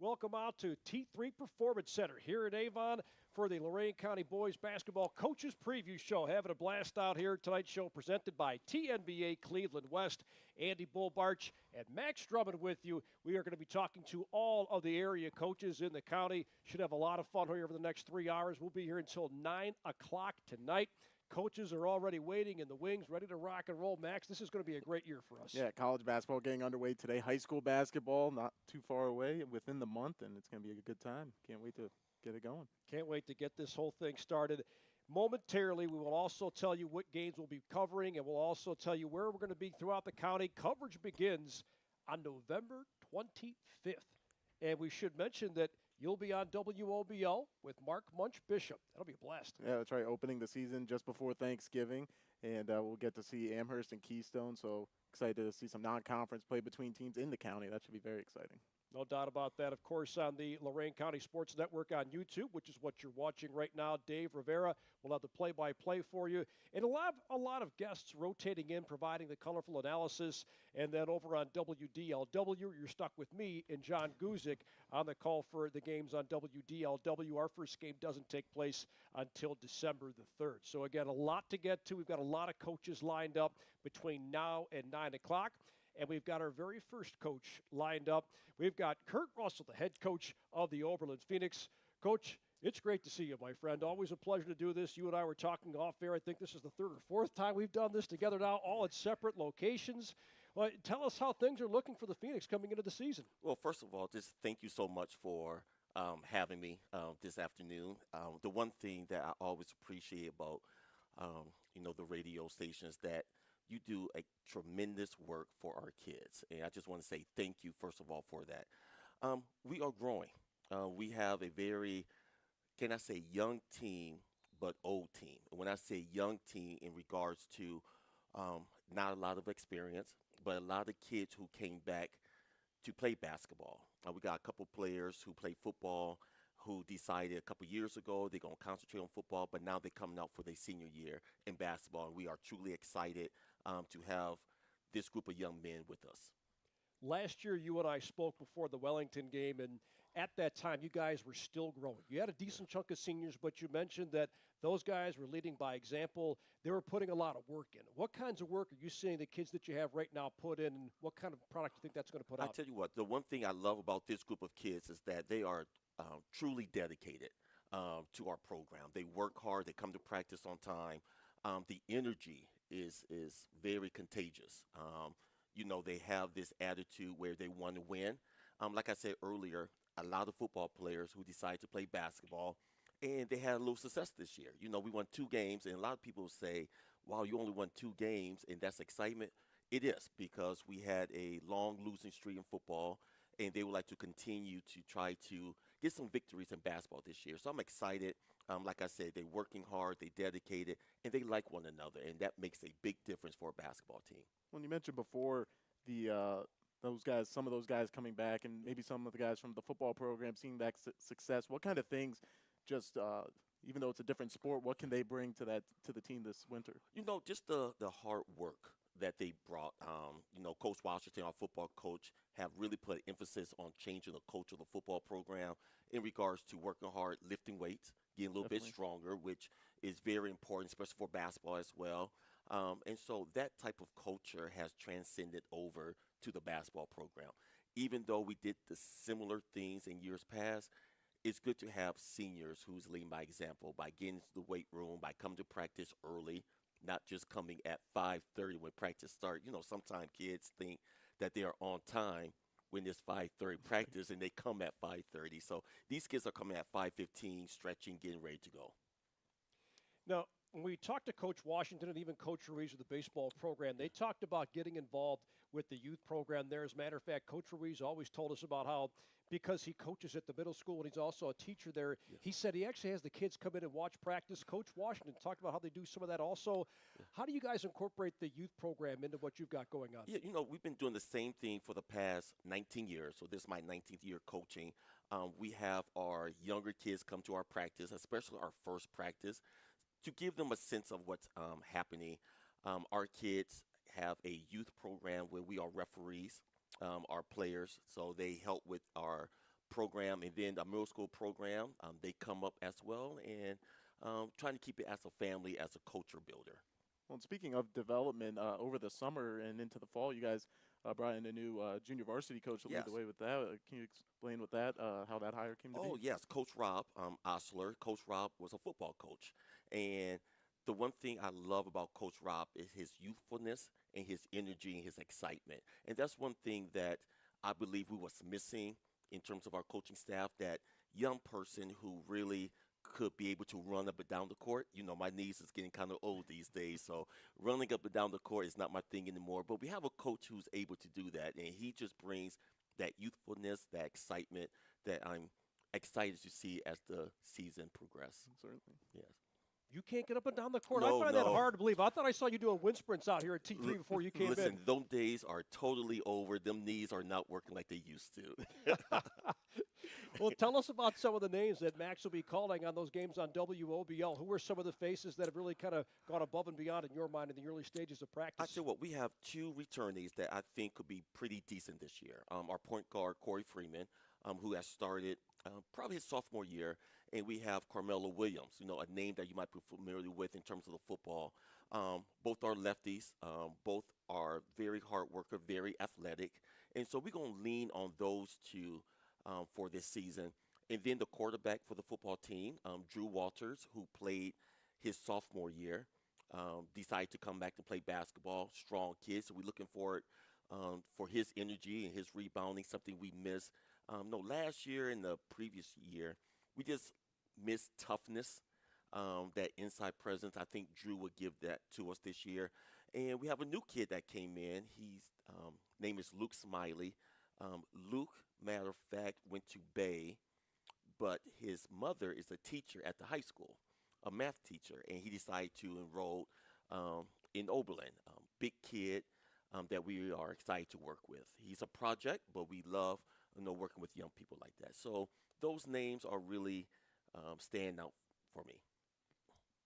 Welcome out to T3 Performance Center here in Avon for the Lorain County Boys Basketball Coaches Preview Show. Having a blast out here. Tonight's show presented by TNBA Cleveland West. Andy Bullbarch and Max Drummond with you. We are going to be talking to all of the area coaches in the county. Should have a lot of fun here over the next 3 hours. We'll be here until 9 o'clock tonight. Coaches are already waiting in the wings, ready to rock and roll. Max, this is going to be a great year for us. Yeah, college basketball getting underway today. High school basketball not too far away within the month, and it's going to be a good time. Can't wait to get it going. Can't wait to get this whole thing started. Momentarily, we will also tell you what games we'll be covering, and we'll also tell you where we're going to be throughout the county. Coverage begins on November 25th. And we should mention that you'll be on WOBO with Mark Munch Bishop. That'll be a blast. Yeah, that's right. Opening the season just before Thanksgiving, and we'll get to see Amherst and Keystone. So excited to see some non-conference play between teams in the county. That should be very exciting. No doubt about that. Of course, on the Lorain County Sports Network on YouTube, which is what you're watching right now, Dave Rivera will have the play-by-play for you. And a lot of guests rotating in, providing the colorful analysis. And then over on WDLW, you're stuck with me and John Guzik on the call for the games on WDLW. Our first game doesn't take place until December the 3rd. So, again, a lot to get to. We've got a lot of coaches lined up between now and 9 o'clock. And we've got our very first coach lined up. We've got Kurt Russell, the head coach of the Oberlin Phoenix. Coach, it's great to see you, my friend. Always a pleasure to do this. You and I were talking off air. I think this is the third or fourth time we've done this together now, all at separate locations. Well, tell us how things are looking for the Phoenix coming into the season. Well, first of all, just thank you so much for having me this afternoon. The one thing that I always appreciate about, the radio station is that you do a tremendous work for our kids. And I just want to say thank you, first of all, for that. We are growing. We have a very, can I say, young team, but old team. And when I say young team in regards to not a lot of experience, but a lot of kids who came back to play basketball. We got a couple players who play football who decided a couple years ago they're going to concentrate on football, but now they're coming out for their senior year in basketball, and we are truly excited to have this group of young men with us. Last year, you and I spoke before the Wellington game, and at that time, you guys were still growing. You had a decent chunk of seniors, but you mentioned that those guys were leading by example. They were putting a lot of work in. What kinds of work are you seeing the kids that you have right now put in, and what kind of product do you think that's going to put out? I tell you what, the one thing I love about this group of kids is that they are truly dedicated to our program. They work hard. They come to practice on time. The energy is very contagious. They have this attitude where they want to win. Like I said earlier, a lot of football players who decide to play basketball, and they had a little success this year. We won 2 games, and a lot of people say, wow, you only won 2 games, and that's excitement. It is, because we had a long losing streak in football, and they would like to continue to try to get some victories in basketball this year. So I'm excited. Like I said, they're working hard, they're dedicated, and they like one another, and that makes a big difference for a basketball team. When you mentioned before those guys, some of those guys coming back, and maybe some of the guys from the football program seeing that success, what kind of things, just even though it's a different sport, what can they bring to the team this winter? Just the hard work that they brought. Coach Washington, our football coach, have really put emphasis on changing the culture of the football program in regards to working hard, lifting weights, getting a little bit stronger, which is very important, especially for basketball as well. And so that type of culture has transcended over to the basketball program. Even though we did the similar things in years past, it's good to have seniors who's leading by example, by getting to the weight room, by coming to practice early, not just coming at 5:30 when practice starts. Sometimes kids think that they are on time when it's 5:30 practice, and they come at 5:30. So these kids are coming at 5:15, stretching, getting ready to go. Now, when we talked to Coach Washington and even Coach Ruiz of the baseball program, they talked about getting involved with the youth program there. As a matter of fact, Coach Ruiz always told us about how, because he coaches at the middle school and he's also a teacher there, he said he actually has the kids come in and watch practice. Coach Washington talked about how they do some of that also. How do you guys incorporate the youth program into what you've got going on? Yeah, we've been doing the same thing for the past 19 years. So this is my 19th year coaching. We have our younger kids come to our practice, especially our first practice, to give them a sense of what's happening. Our kids have a youth program where we are referees, our players, so they help with our program, and then the middle school program, they come up as well, and trying to keep it as a family, as a culture builder. Well, and speaking of development, over the summer and into the fall, you guys brought in a new junior varsity coach to lead the Yes. way with that. Can you explain with that, how that hire came to be? Oh, yes, Coach Rob Osler. Coach Rob was a football coach. And the one thing I love about Coach Rob is his youthfulness and his energy and his excitement. And that's one thing that I believe we was missing in terms of our coaching staff, that young person who really could be able to run up and down the court. You know, my knees is getting kind of old these days, so running up and down the court is not my thing anymore. But we have a coach who's able to do that, and he just brings that youthfulness, that excitement that I'm excited to see as the season progresses. Certainly. Yes. You can't get up and down the court. No, I find that no. hard to believe. I thought I saw you doing wind sprints out here at T3 before you came Listen, in. those days are totally over. Them knees are not working like they used to. Well, tell us about some of the names that Max will be calling on those games on WOBL. Who are some of the faces that have really kind of gone above and beyond in your mind in the early stages of practice? I tell you what, we have two returnees that I think could be pretty decent this year. Our point guard, Corey Freeman, who has started probably his sophomore year, and we have Carmelo Williams, you know, a name that you might be familiar with in terms of the football. Both are lefties. Both are very hard worker, very athletic. And so we're going to lean on those two for this season. And then the quarterback for the football team, Drew Walters, who played his sophomore year, decided to come back to play basketball. Strong kid, so we're looking forward for his energy and his rebounding, something we missed. No, last year and the previous year, we just missed toughness, that inside presence. I think Drew would give that to us this year. And we have a new kid that came in. His name is Luke Smiley. Luke, matter of fact, went to Bay, but his mother is a teacher at the high school, a math teacher, and he decided to enroll in Oberlin. Big kid that we are excited to work with. He's a project, but we love, you know, working with young people like that. So those names are really stand out for me.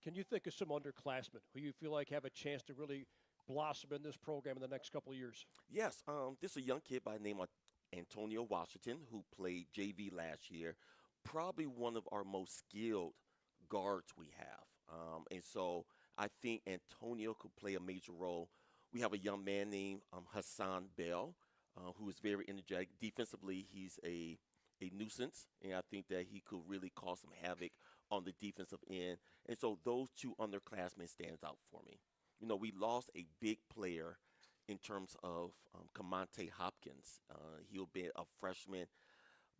Can you think of some underclassmen who you feel like have a chance to really blossom in this program in the next couple of years? Yes, this is a young kid by the name of Antonio Washington who played JV last year. Probably one of our most skilled guards we have. And so I think Antonio could play a major role. We have a young man named Hassan Bell, who is very energetic. Defensively, he's a nuisance, and I think that he could really cause some havoc on the defensive end. And so those two underclassmen stands out for me. You know, we lost a big player in terms of Kamante Hopkins. He'll be a freshman,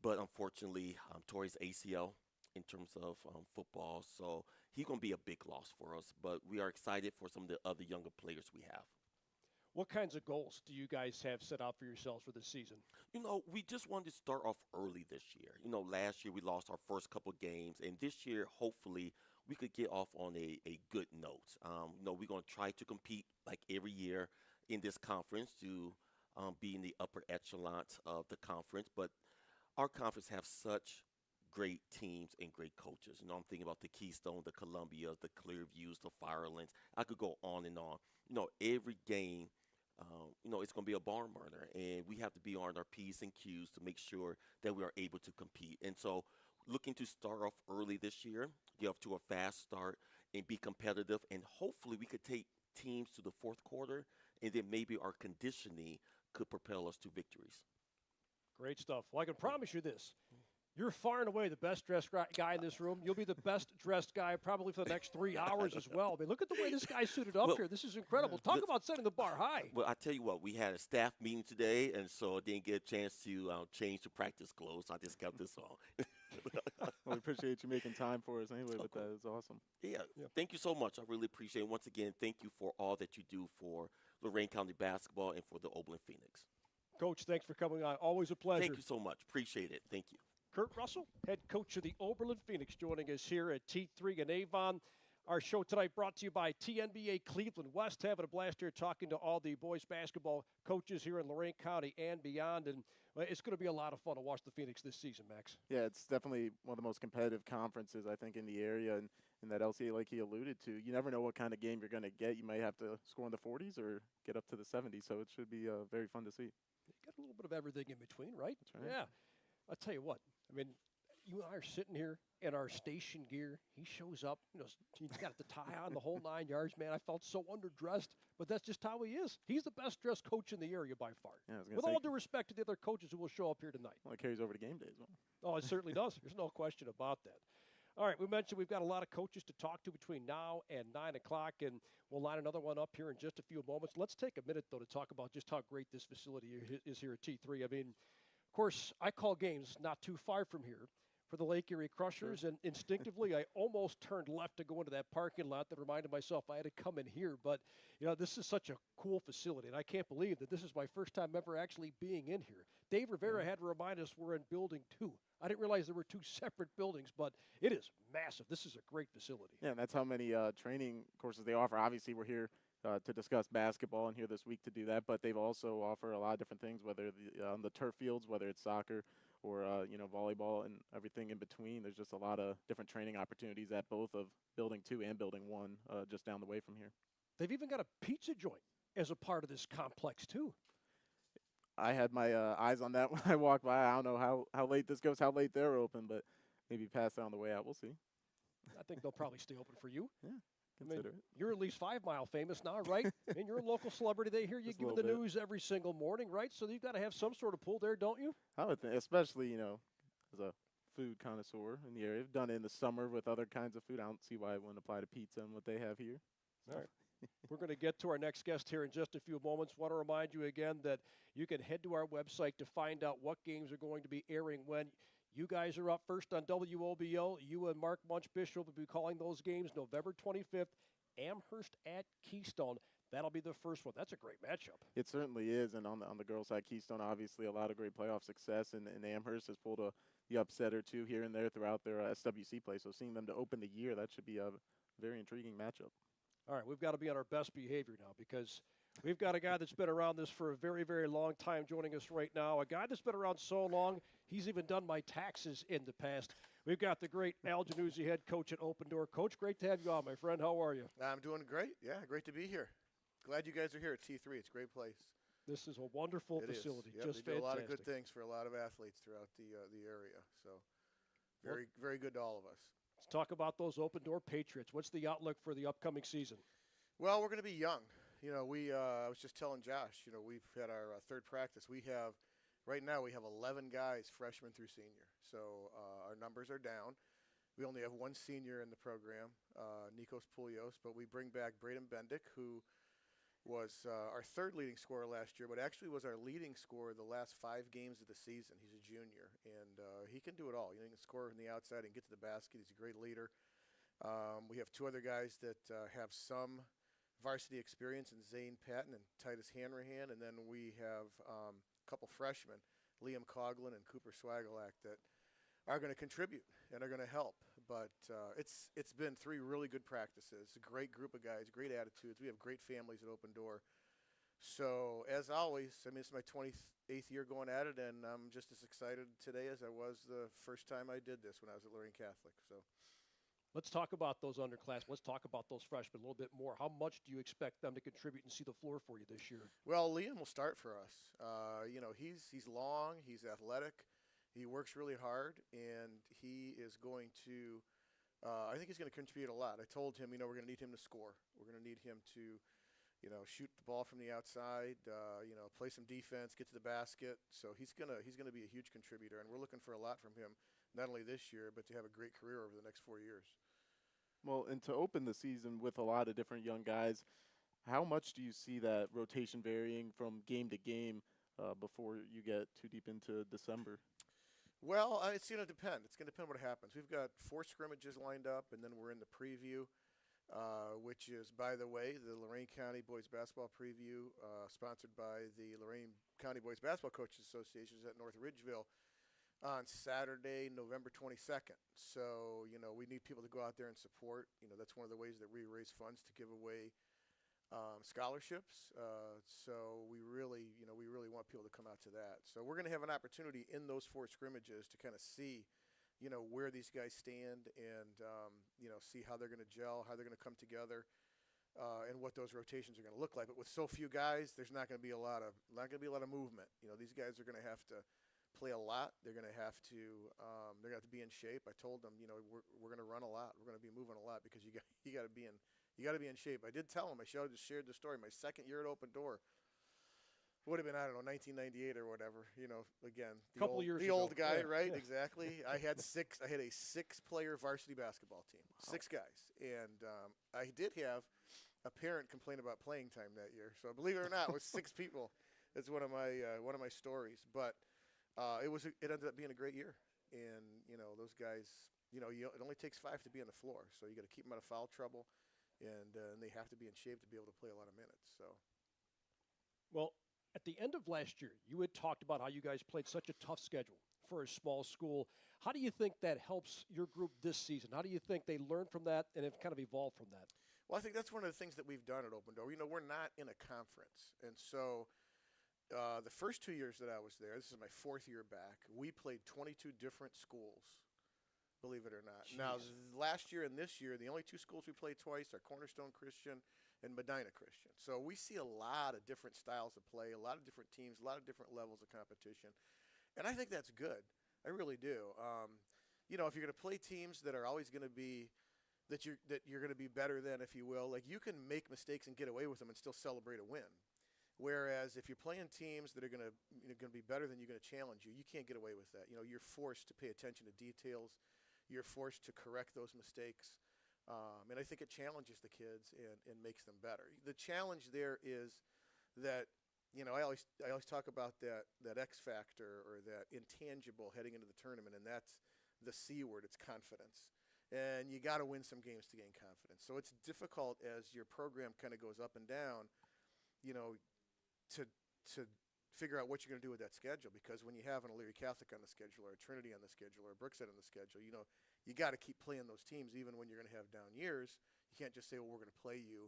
but unfortunately tore his ACL in terms of football. So he's going to be a big loss for us, but we are excited for some of the other younger players we have. What kinds of goals do you guys have set out for yourselves for this season? You know, we just wanted to start off early this year. You know, last year we lost our first couple games, and this year, hopefully, we could get off on a good note. You know, we're going to try to compete like every year in this conference to be in the upper echelons of the conference, but our conference have such great teams and great coaches. You know, I'm thinking about the Keystone, the Columbias, the Clearviews, the Firelands. I could go on and on. You know, every game, you know, it's going to be a barn burner, and we have to be on our P's and Q's to make sure that we are able to compete. And so looking to start off early this year, get off to a fast start and be competitive, and hopefully we could take teams to the fourth quarter, and then maybe our conditioning could propel us to victories. Great stuff. Well, I can promise you this. You're far and away the best dressed guy in this room. You'll be the best dressed guy probably for the next 3 hours as well. I mean, look at the way this guy's suited up here. This is incredible. Talk about setting the bar high. Well, I tell you what, we had a staff meeting today, and so I didn't get a chance to change the practice clothes. I just kept this on. Well, we appreciate you making time for us anyway with that. It's awesome. Yeah, thank you so much. I really appreciate it. Once again, thank you for all that you do for Lorain County basketball and for the Oberlin Phoenix. Coach, thanks for coming on. Always a pleasure. Thank you so much. Appreciate it. Thank you. Kurt Russell, head coach of the Oberlin Phoenix, joining us here at T3 in Avon. Our show tonight brought to you by TNBA Cleveland West. Having a blast here talking to all the boys basketball coaches here in Lorain County and beyond. And it's going to be a lot of fun to watch the Phoenix this season, Max. Yeah, it's definitely one of the most competitive conferences, I think, in the area. And in that LCA, like he alluded to, you never know what kind of game you're going to get. You might have to score in the 40s or get up to the 70s. So it should be very fun to see. You got a little bit of everything in between, right? That's right. Yeah. I'll tell you what, I mean, you and I are sitting here in our station gear. He shows up, he's got the tie on, the whole 9 yards, man. I felt so underdressed, but that's just how he is. He's the best dressed coach in the area by far. Yeah, I was gonna With say, all due respect to the other coaches who will show up here tonight. well, it carries over to game day as well. Oh, it certainly does. There's no question about that. All right, we mentioned we've got a lot of coaches to talk to between now and 9 o'clock, and we'll line another one up here in just a few moments. Let's take a minute, though, to talk about just how great this facility is here at T3. I mean, of course, I call games not too far from here for the Lake Erie Crushers, and instinctively I almost turned left to go into that parking lot that reminded myself I had to come in here. But, this is such a cool facility, and I can't believe that this is my first time ever actually being in here. Dave Rivera had to remind us we're in Building 2. I didn't realize there were 2 separate buildings, but it is massive. This is a great facility. Yeah, and that's how many training courses they offer. Obviously, we're here to discuss basketball and here this week to do that, but they've also offer a lot of different things, whether on the turf fields, whether it's soccer or volleyball and everything in between. There's just a lot of different training opportunities at both of Building 2 and Building 1 just down the way from here. They've even got a pizza joint as a part of this complex, too. I had my eyes on that when I walked by. I don't know how late this goes, how late they're open, but maybe pass it on the way out. We'll see. I think they'll probably stay open for you. Yeah, I mean, consider it. you're at least 5 Mile famous now, right? I mean, you're a local celebrity. They hear you Just a giving the little bit. news every single morning, right? So you've got to have some sort of pull there, don't you? I would think, especially, as a food connoisseur in the area. I've done it in the summer with other kinds of food. I don't see why it wouldn't apply to pizza and what they have here. All right. We're going to get to our next guest here in just a few moments. Want to remind you again that you can head to our website to find out what games are going to be airing when. You guys are up first on WOBO. You and Mark Munch-Bishop will be calling those games November 25th, Amherst at Keystone. That'll be the first one. That's a great matchup. It certainly is, and on the girls' side, Keystone, obviously a lot of great playoff success, and Amherst has pulled the upset or two here and there throughout their SWC play. So seeing them to open the year, that should be a very intriguing matchup. All right, we've got to be on our best behavior now because we've got a guy that's been around this for a very, very long time joining us right now. A guy that's been around so long, he's even done my taxes in the past. We've got the great Al Januzzi, head coach at Open Door. Coach, great to have you on, my friend. How are you? I'm doing great. Yeah, great to be here. Glad you guys are here at T3. It's a great place. This is a wonderful It facility. Is. Yep, Just they do fantastic. a lot of good things for a lot of athletes throughout the area. So very good to all of us. Let's talk about those Open Door Patriots. What's the outlook for the upcoming season? Well, we're going to be young. I was just telling Josh, we've had our third practice. Right now we have 11 guys, freshman through senior. So our numbers are down. We only have one senior in the program, Nikos Poulios, but we bring back Braden Bendick, who was our third leading scorer last year, but actually was our leading scorer the last 5 games of the season. He's a junior, and he can do it all. He can score from the outside and get to the basket. He's a great leader. We have 2 other guys that have some varsity experience in Zane Patton and Titus Hanrahan, and then we have a couple freshmen, Liam Coughlin and Cooper Swagelak, that are going to contribute and are going to help. But it's been 3 really good practices, a great group of guys, great attitudes. We have great families at Open Door. So, as always, it's my 28th year going at it, and I'm just as excited today as I was the first time I did this when I was at Lorain Catholic. So. Let's talk about those underclassmen. Let's talk about those freshmen a little bit more. How much do you expect them to contribute and see the floor for you this year? Well, Liam will start for us. He's long, he's athletic, he works really hard, and he is going to. I think he's going to contribute a lot. I told him, we're going to need him to score. We're going to need him to, shoot the ball from the outside. Play some defense, get to the basket. So he's gonna be a huge contributor, and we're looking for a lot from him, not only this year, but to have a great career over the next 4 years. Well, and to open the season with a lot of different young guys, how much do you see that rotation varying from game to game before you get too deep into December? Well, it's going to depend. It's going to depend what happens. We've got 4 scrimmages lined up, and then we're in the preview, which is, by the way, the Lorain County Boys Basketball Preview, sponsored by the Lorain County Boys Basketball Coaches Association at North Ridgeville on Saturday, November 22nd. So, we need people to go out there and support. That's one of the ways that we raise funds to give away scholarships. So we really want people to come out to that. So we're going to have an opportunity in those 4 scrimmages to kind of see, where these guys stand and, see how they're going to gel, how they're going to come together, and what those rotations are going to look like. But with so few guys, there's not going to be a lot of movement. These guys are going to have to play a lot. They're going to have to be in shape. I told them, we're going to run a lot. We're going to be moving a lot because you got to be in shape. I did tell them. I just shared the story. My second year at Open Door would have been, I don't know, 1998 or whatever. Again, the old guy, yeah. right? Yeah. Exactly. I had a 6-player varsity basketball team, 6 guys, and I did have a parent complain about playing time that year. So believe it or not, it was 6 people. That's one of my stories. But it ended up being a great year, and those guys, it only takes 5 to be on the floor, so you got to keep them out of foul trouble, and they have to be in shape to be able to play a lot of minutes. So. Well, at the end of last year, you had talked about how you guys played such a tough schedule for a small school. How do you think that helps your group this season? How do you think they learned from that and have kind of evolved from that? Well, I think that's one of the things that we've done at Open Door. We're not in a conference. And so the first 2 years that I was there, this is my 4th year back, we played 22 different schools, believe it or not. Jeez. Now, last year and this year, the only 2 schools we played twice are Cornerstone Christian and Medina Christian. So we see a lot of different styles of play, a lot of different teams, a lot of different levels of competition. And I think that's good. I really do. If you're going to play teams that are always going to be that you're going to be better than, if you will, like you can make mistakes and get away with them and still celebrate a win. Whereas if you're playing teams that are going to be better than, you're going to challenge you, you can't get away with that. You're forced to pay attention to details. You're forced to correct those mistakes. And I think it challenges the kids and makes them better. The challenge there is that, I always talk about that X factor or that intangible heading into the tournament, and that's the C word. It's confidence. And you got to win some games to gain confidence. So it's difficult as your program kind of goes up and down, to figure out what you're going to do with that schedule. Because when you have an Elyria Catholic on the schedule or a Trinity on the schedule or a Brookside on the schedule, you got to keep playing those teams even when you're going to have down years. You can't just say, well, we're going to play you,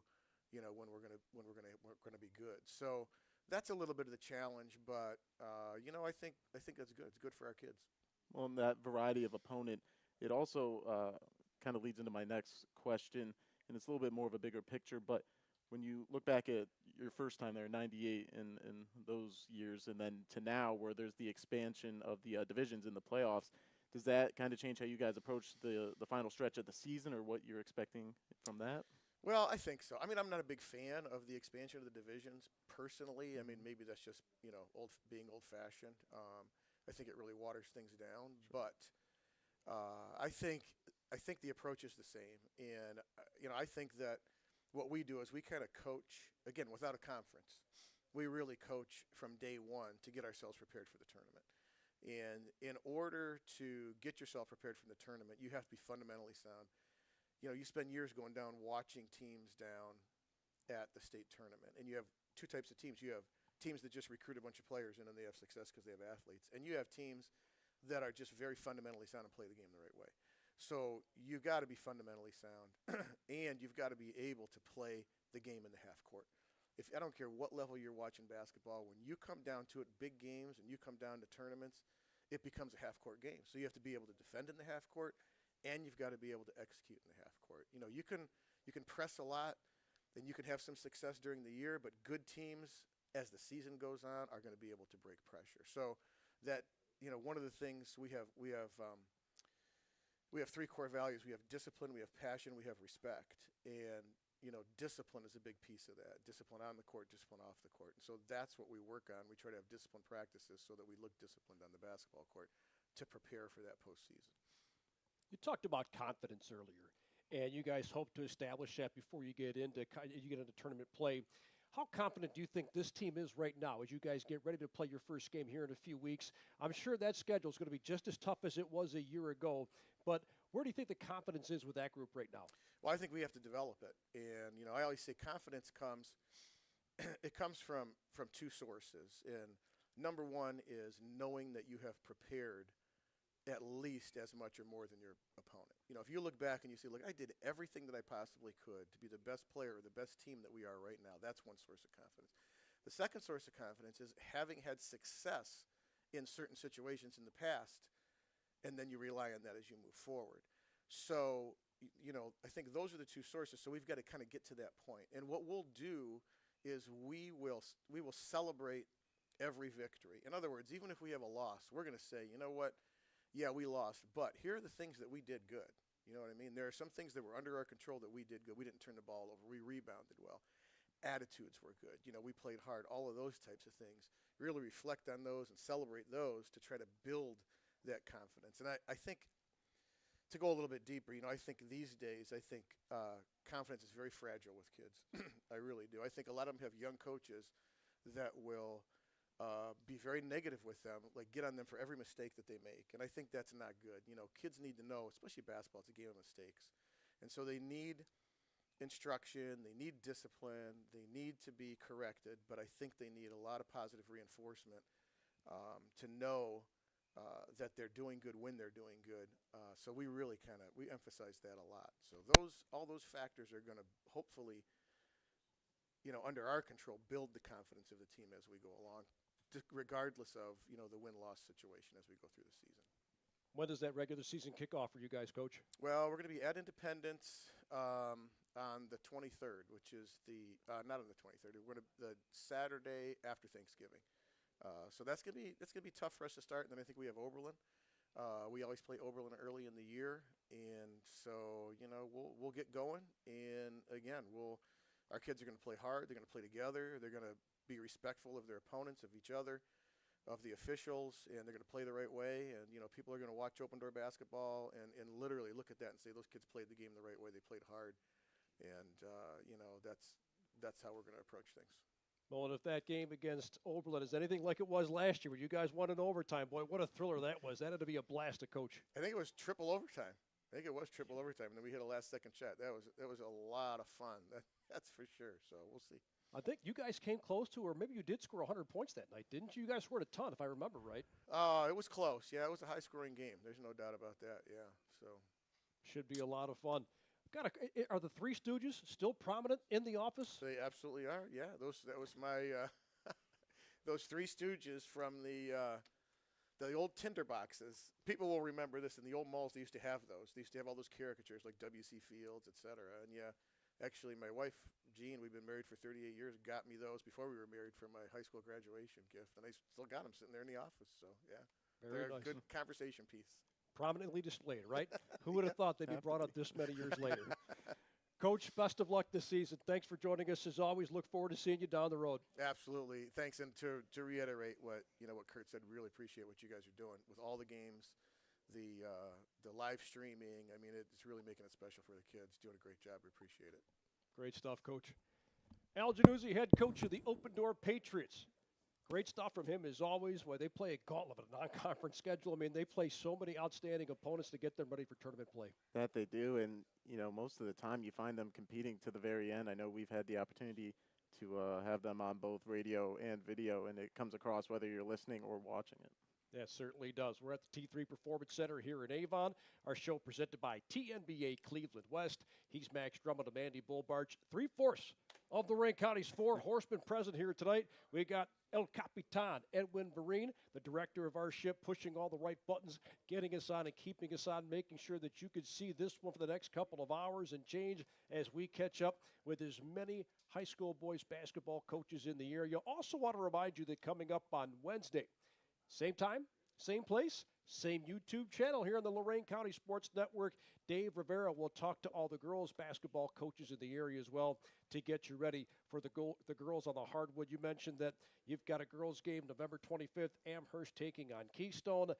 when we're going to be good. So that's a little bit of the challenge. But I think that's good. It's good for our kids. Well, and that variety of opponent, it also kind of leads into my next question, and it's a little bit more of a bigger picture. But when you look back at your first time there, 98, and those years, and then to now where there's the expansion of the divisions in the playoffs, does that kind of change how you guys approach the final stretch of the season or what you're expecting from that? Well, I think so. I mean, I'm not a big fan of the expansion of the divisions personally. I mean, maybe that's just, being old-fashioned. I think it really waters things down. Sure. But I think the approach is the same. And, I think that what we do is we kind of coach, again, without a conference. We really coach from day one to get ourselves prepared for the tournament. And in order to get yourself prepared for the tournament, you have to be fundamentally sound. You spend years going down watching teams down at the state tournament. And you have 2 types of teams. You have teams that just recruit a bunch of players and then they have success because they have athletes. And you have teams that are just very fundamentally sound and play the game the right way. So you've got to be fundamentally sound, and you've got to be able to play the game in the half court. I don't care what level you're watching basketball, when you come down to it, big games, and you come down to tournaments, it becomes a half court game. So you have to be able to defend in the half court, and you've got to be able to execute in the half court. You can press a lot, and you can have some success during the year, but good teams, as the season goes on, are going to be able to break pressure. So that one of the things we have 3 core values. We have discipline, we have passion, we have respect. And, discipline is a big piece of that. Discipline on the court, discipline off the court. And so that's what we work on. We try to have disciplined practices so that we look disciplined on the basketball court to prepare for that postseason. You talked about confidence earlier, and you guys hope to establish that before you get into tournament play. How confident do you think this team is right now as you guys get ready to play your first game here in a few weeks? I'm sure that schedule is going to be just as tough as it was a year ago, but where do you think the confidence is with that group right now? Well, I think we have to develop it. And, I always say confidence comes from 2 sources. And number one is knowing that you have prepared at least as much or more than your opponent. If you look back and you say, look, I did everything that I possibly could to be the best player or the best team that we are right now, that's one source of confidence. The second source of confidence is having had success in certain situations in the past, and then you rely on that as you move forward. So, I think those are the 2 sources. So we've got to kind of get to that point. And what we'll do is we will celebrate every victory. In other words, even if we have a loss, we're going to say, you know what? Yeah, we lost, but here are the things that we did good. You know what I mean? There are some things that were under our control that we did good. We didn't turn the ball over. We rebounded well. Attitudes were good. You know, we played hard. All of those types of things. Really reflect on those and celebrate those to try to build that confidence. And I think, to go a little bit deeper, you know, I think these days, confidence is very fragile with kids. I really do. I think a lot of them have young coaches that will be very negative with them, like get on them for every mistake that they make. And I think that's not good. You know, kids need to know, especially basketball, it's a game of mistakes. And so they need instruction, they need discipline, they need to be corrected, but I think they need a lot of positive reinforcement to know that they're doing good when they're doing good. So we really we emphasize that a lot. So all those factors are going to hopefully, you know, under our control, build the confidence of the team as we go along, regardless of, you know, the win-loss situation as we go through the season. When does that regular season kick off for you guys, Coach? Well, we're going to be at Independence on the 23rd, which is not on the 23rd. We're going to the Saturday after Thanksgiving. So that's gonna be tough for us to start. And then I think we have Oberlin. We always play Oberlin early in the year, and so, you know, we'll get going. And again, our kids are going to play hard. They're going to play together. They're going to be respectful of their opponents, of each other, of the officials, and they're going to play the right way. And, you know, people are going to watch open door basketball and literally look at that and say those kids played the game the right way. They played hard, and you know, that's how we're going to approach things. Well, and if that game against Oberlin is anything like it was last year, when you guys won in overtime, boy, what a thriller that was. That had to be a blast to coach. I think it was triple overtime. And then we hit a last-second shot. That was a lot of fun. That's for sure. So we'll see. I think you guys came close to, or maybe you did score 100 points that night, didn't you? You guys scored a ton, if I remember right. It was close. Yeah, it was a high-scoring game. There's no doubt about that. Yeah. So should be a lot of fun. Are the Three Stooges still prominent in the office? They absolutely are. Yeah, that was my those Three Stooges from the old tinder boxes. People will remember this. In the old malls, they used to have those. They used to have all those caricatures like W.C. Fields, etc. And yeah, actually, my wife Jean, we've been married for 38 years, got me those before we were married for my high school graduation gift, and I still got them sitting there in the office. So yeah, they're nice. A good conversation piece. Prominently displayed, right? Who would have thought they'd be brought up this many years later? Coach, best of luck this season. Thanks for joining us. As always, look forward to seeing you down the road. Absolutely. Thanks. And to reiterate what Kurt said, really appreciate what you guys are doing with all the games, the live streaming. I mean, it's really making it special for the kids. Doing a great job. We appreciate it. Great stuff, Coach. Al Januzzi, head coach of the Open Door Patriots. Great stuff from him as always. They play a gauntlet of a non-conference schedule. I mean, they play so many outstanding opponents to get them ready for tournament play. That they do, and, you know, most of the time you find them competing to the very end. I know we've had the opportunity to have them on both radio and video, and it comes across whether you're listening or watching it. That certainly does. We're at the T3 Performance Center here in Avon. Our show presented by TNBA Cleveland West. He's Max Drummond and Mandy Bulbarch. 3/4 of the Lorain County's four horsemen present here tonight. We got El Capitan, Edwin Vereen, the director of our ship, pushing all the right buttons, getting us on and keeping us on, making sure that you could see this one for the next couple of hours and change as we catch up with as many high school boys basketball coaches in the area. Also want to remind you that coming up on Wednesday, same time, same place, same YouTube channel here on the Lorain County Sports Network. Dave Rivera will talk to all the girls basketball coaches in the area as well to get you ready for the girls on the hardwood. You mentioned that you've got a girls game November 25th, Amherst taking on Keystone.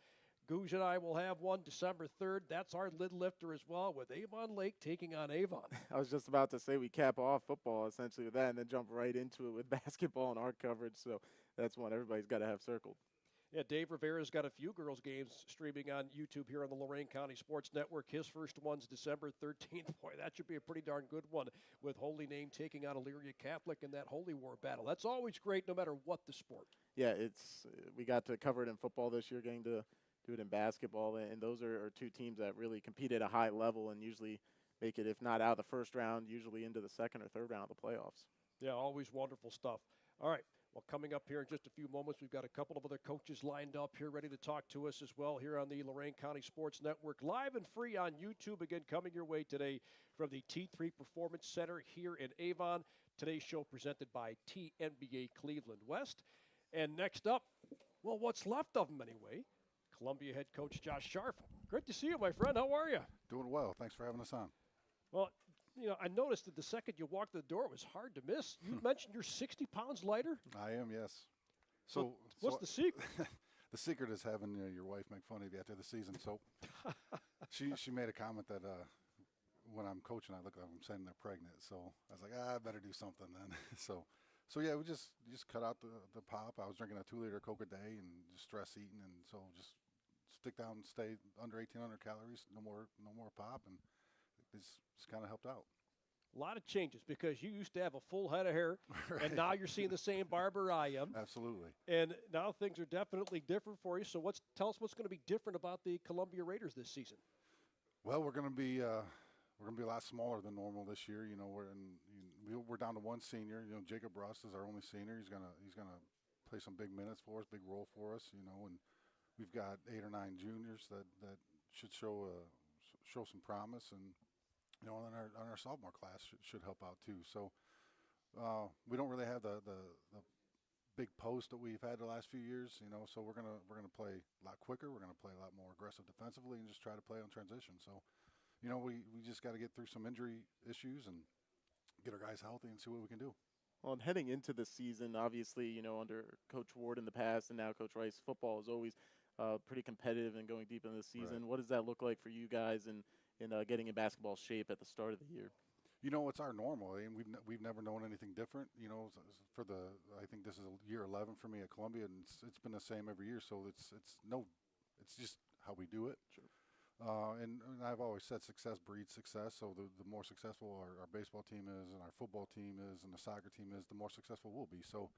Goose and I will have one December 3rd. That's our lid lifter as well, with Avon Lake taking on Avon. I was just about to say we cap off football essentially with that and then jump right into it with basketball and our coverage. So that's one everybody's got to have circled. Yeah, Dave Rivera's got a few girls' games streaming on YouTube here on the Lorain County Sports Network. His first one's December 13th. Boy, that should be a pretty darn good one, with Holy Name taking on Elyria Catholic in that Holy War battle. That's always great no matter what the sport. Yeah, we got to cover it in football this year, getting to do it in basketball, and those are two teams that really compete at a high level and usually make it, if not out of the first round, usually into the second or third round of the playoffs. Yeah, always wonderful stuff. All right. Well, coming up here in just a few moments, we've got a couple of other coaches lined up here ready to talk to us as well here on the Lorain County Sports Network, live and free on YouTube. Again, coming your way today from the T3 Performance Center here in Avon. Today's show presented by TNBA Cleveland West. And next up, well, what's left of him anyway, Columbia head coach Josh Sharf. Great to see you, my friend. How are you? Doing well. Thanks for having us on. Well, I noticed that the second you walked the door, it was hard to miss. You mentioned you're 60 pounds lighter? I am, yes. So what's the secret? The secret is having your wife make fun of you after the season. So she made a comment that when I'm coaching, I look like I'm saying they're pregnant. So I was like, I better do something then. So yeah, we just cut out the pop. I was drinking a 2-liter Coke a day and just stress eating, and so just stick down and stay under 1,800 calories. No more pop, and it's kind of helped out. A lot of changes because you used to have a full head of hair, right. And now you're seeing the same barber I am. Absolutely. And now things are definitely different for you. So tell us what's going to be different about the Columbia Raiders this season. Well, we're going to be a lot smaller than normal this year. We're down to one senior. Jacob Russ is our only senior. He's gonna play some big minutes for us, big role for us. And we've got 8 or 9 juniors that should show some promise, and and our sophomore class should help out too. So we don't really have the big post that we've had the last few years. So we're gonna play a lot quicker. We're gonna play a lot more aggressive defensively, and just try to play on transition. So we just got to get through some injury issues and get our guys healthy and see what we can do. Well, and heading into the season, obviously, under Coach Ward in the past and now Coach Rice, football is always pretty competitive and going deep into the season. Right. What does that look like for you guys in getting in basketball shape at the start of the year? It's our normal, and we've never known anything different. I think this is year 11 for me at Columbia, and it's been the same every year. So it's just how we do it. Sure. And I've always said success breeds success. So the more successful our baseball team is, and our football team is, and the soccer team is, the more successful we'll be. So,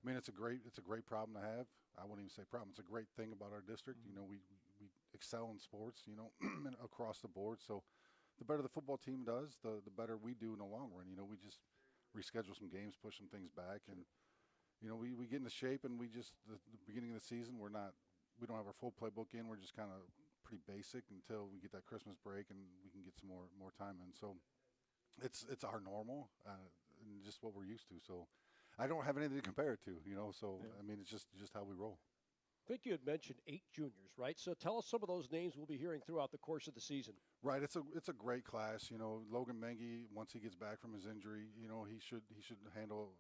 it's a great problem to have. I wouldn't even say problem. It's a great thing about our district. Mm-hmm. We excel in sports, across the board. So the better the football team does, the better we do in the long run. We just reschedule some games, push some things back, and we get into shape. And the beginning of the season, we don't have our full playbook in. We're just kind of pretty basic until we get that Christmas break and we can get some more time in. So it's our normal and just what we're used to. So I don't have anything to compare it to, So yeah. It's just how we roll. I think you had mentioned 8 juniors, right? So tell us some of those names we'll be hearing throughout the course of the season. Right, it's a great class. Logan Mengi, once he gets back from his injury, he should handle.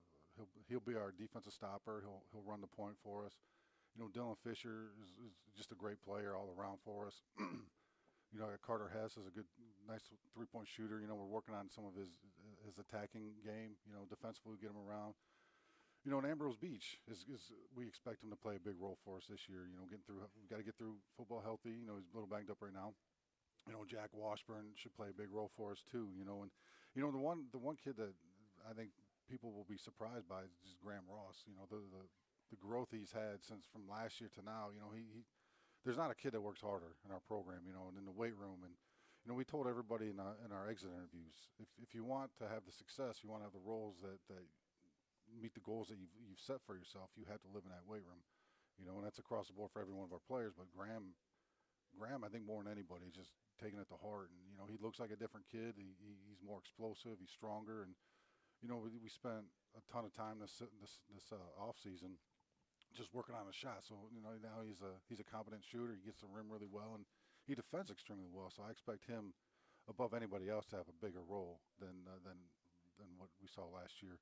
He'll be our defensive stopper. He'll run the point for us. Dylan Fisher is just a great player all around for us. Carter Hess is a nice 3-point shooter. We're working on some of his attacking game. Defensively, we get him around. And Ambrose Beach we expect him to play a big role for us this year. We got to get through football healthy. He's a little banged up right now. Jack Washburn should play a big role for us too. And the one kid that I think people will be surprised by is just Graham Ross. The growth he's had since from last year to now. There's not a kid that works harder in our program. And in the weight room, and we told everybody in our exit interviews, if you want to have the success, you want to have the roles that meet the goals that you've set for yourself, you have to live in that weight room, and that's across the board for every one of our players. But Graham, I think more than anybody, is just taking it to heart, and he looks like a different kid. He's more explosive, he's stronger, and we spent a ton of time this off season just working on a shot. So now he's a competent shooter. He gets the rim really well, and he defends extremely well. So I expect him above anybody else to have a bigger role than what we saw last year.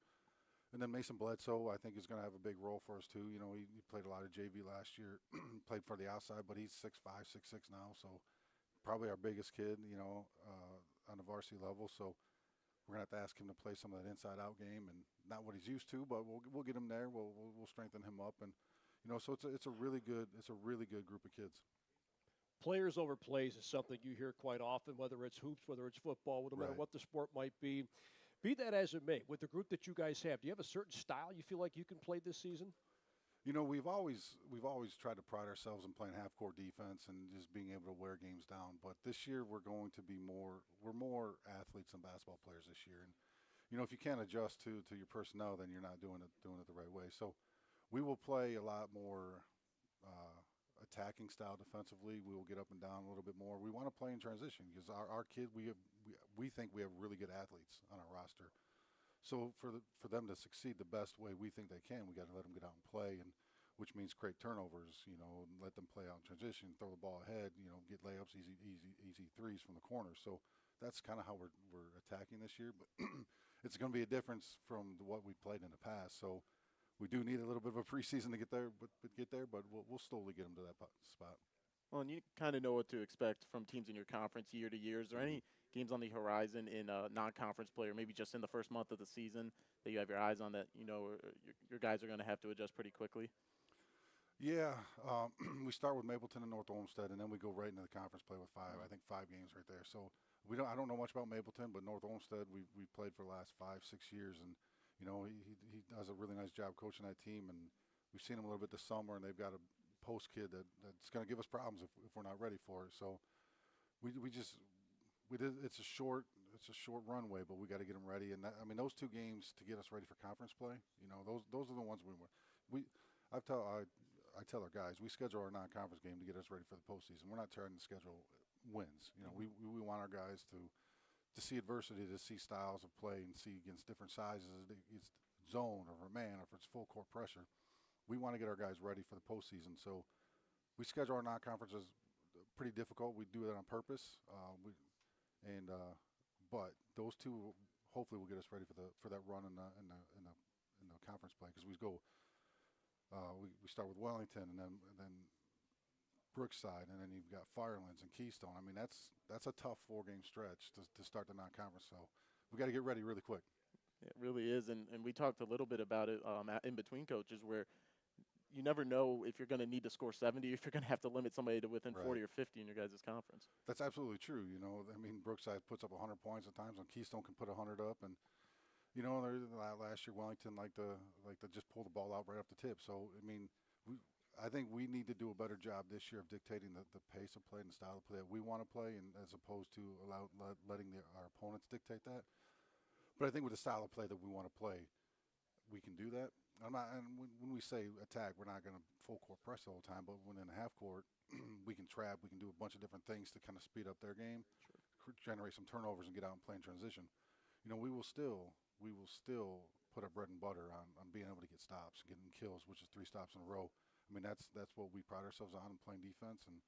And then Mason Bledsoe, I think, is going to have a big role for us too. He played a lot of JV last year, played for the outside, but he's 6'5", 6'6" now, so probably our biggest kid, on the varsity level. So we're going to have to ask him to play some of that inside-out game, and not what he's used to, but we'll get him there. We'll strengthen him up, and so it's a really good group of kids. Players over plays is something you hear quite often, whether it's hoops, whether it's football, no matter what the sport might be. Be that as it may, with the group that you guys have, do you have a certain style you feel like you can play this season? We've always tried to pride ourselves in playing half-court defense and just being able to wear games down. But this year we're going to be more athletes than basketball players this year. And if you can't adjust to your personnel, then you're not doing it the right way. So we will play a lot more attacking style defensively. We will get up and down a little bit more. We want to play in transition because our kid, we think we have really good athletes on our roster. So for them to succeed the best way we think they can, we got to let them get out and play. And which means create turnovers, let them play out in transition, throw the ball ahead, get layups, easy threes from the corner. So that's kind of how we're attacking this year. But it's going to be a difference from what we played in the past. So we do need a little bit of a preseason to get there, but we'll slowly get them to that spot. Well, and you kind of know what to expect from teams in your conference year to year. Is there any games on the horizon in non-conference play, or maybe just in the first month of the season that you have your eyes on that, your guys are going to have to adjust pretty quickly? Yeah, we start with Mapleton and North Olmsted, and then we go right into the conference play with 5. I think 5 games right there. So I don't know much about Mapleton, but North Olmsted we played for the last 5-6 years, and he does a really nice job coaching that team, and we've seen him a little bit this summer, and they've got a post kid that's going to give us problems if we're not ready for it. So it's a short runway, but we got to get them ready. And those 2 games to get us ready for conference play, those are the ones I tell our guys, we schedule our non-conference game to get us ready for the postseason. We're not trying to schedule wins. We want our guys to see adversity, to see styles of play, and see against different sizes, it's zone or man, or if it's full court pressure. We want to get our guys ready for the postseason. So we schedule our non-conferences pretty difficult. We do that on purpose. But those 2 hopefully will get us ready for that run in the conference play, because we start with Wellington and then Brookside, and then you've got Firelands and Keystone. That's a tough 4-game stretch to start the non-conference. So we got to get ready really quick. It really is, and we talked a little bit about it in between coaches, where you never know if you're going to need to score 70, if you're going to have to limit somebody to within 40 or 50 in your guys' conference. That's absolutely true. Brookside puts up 100 points at times, and Keystone can put 100 up, and last year Wellington liked to just pull the ball out right off the tip. So I think we need to do a better job this year of dictating the pace of play and the style of play that we want to play, and as opposed to letting our opponents dictate that. But I think with the style of play that we want to play, we can do that. When we say attack, we're not going to full court press the whole time, but when in the half court, we can trap, we can do a bunch of different things to kind of speed up their game, generate some turnovers, and get out and play in transition. We will still put our bread and butter on being able to get stops, getting kills, which is 3 stops in a row. That's what we pride ourselves on, in playing defense, and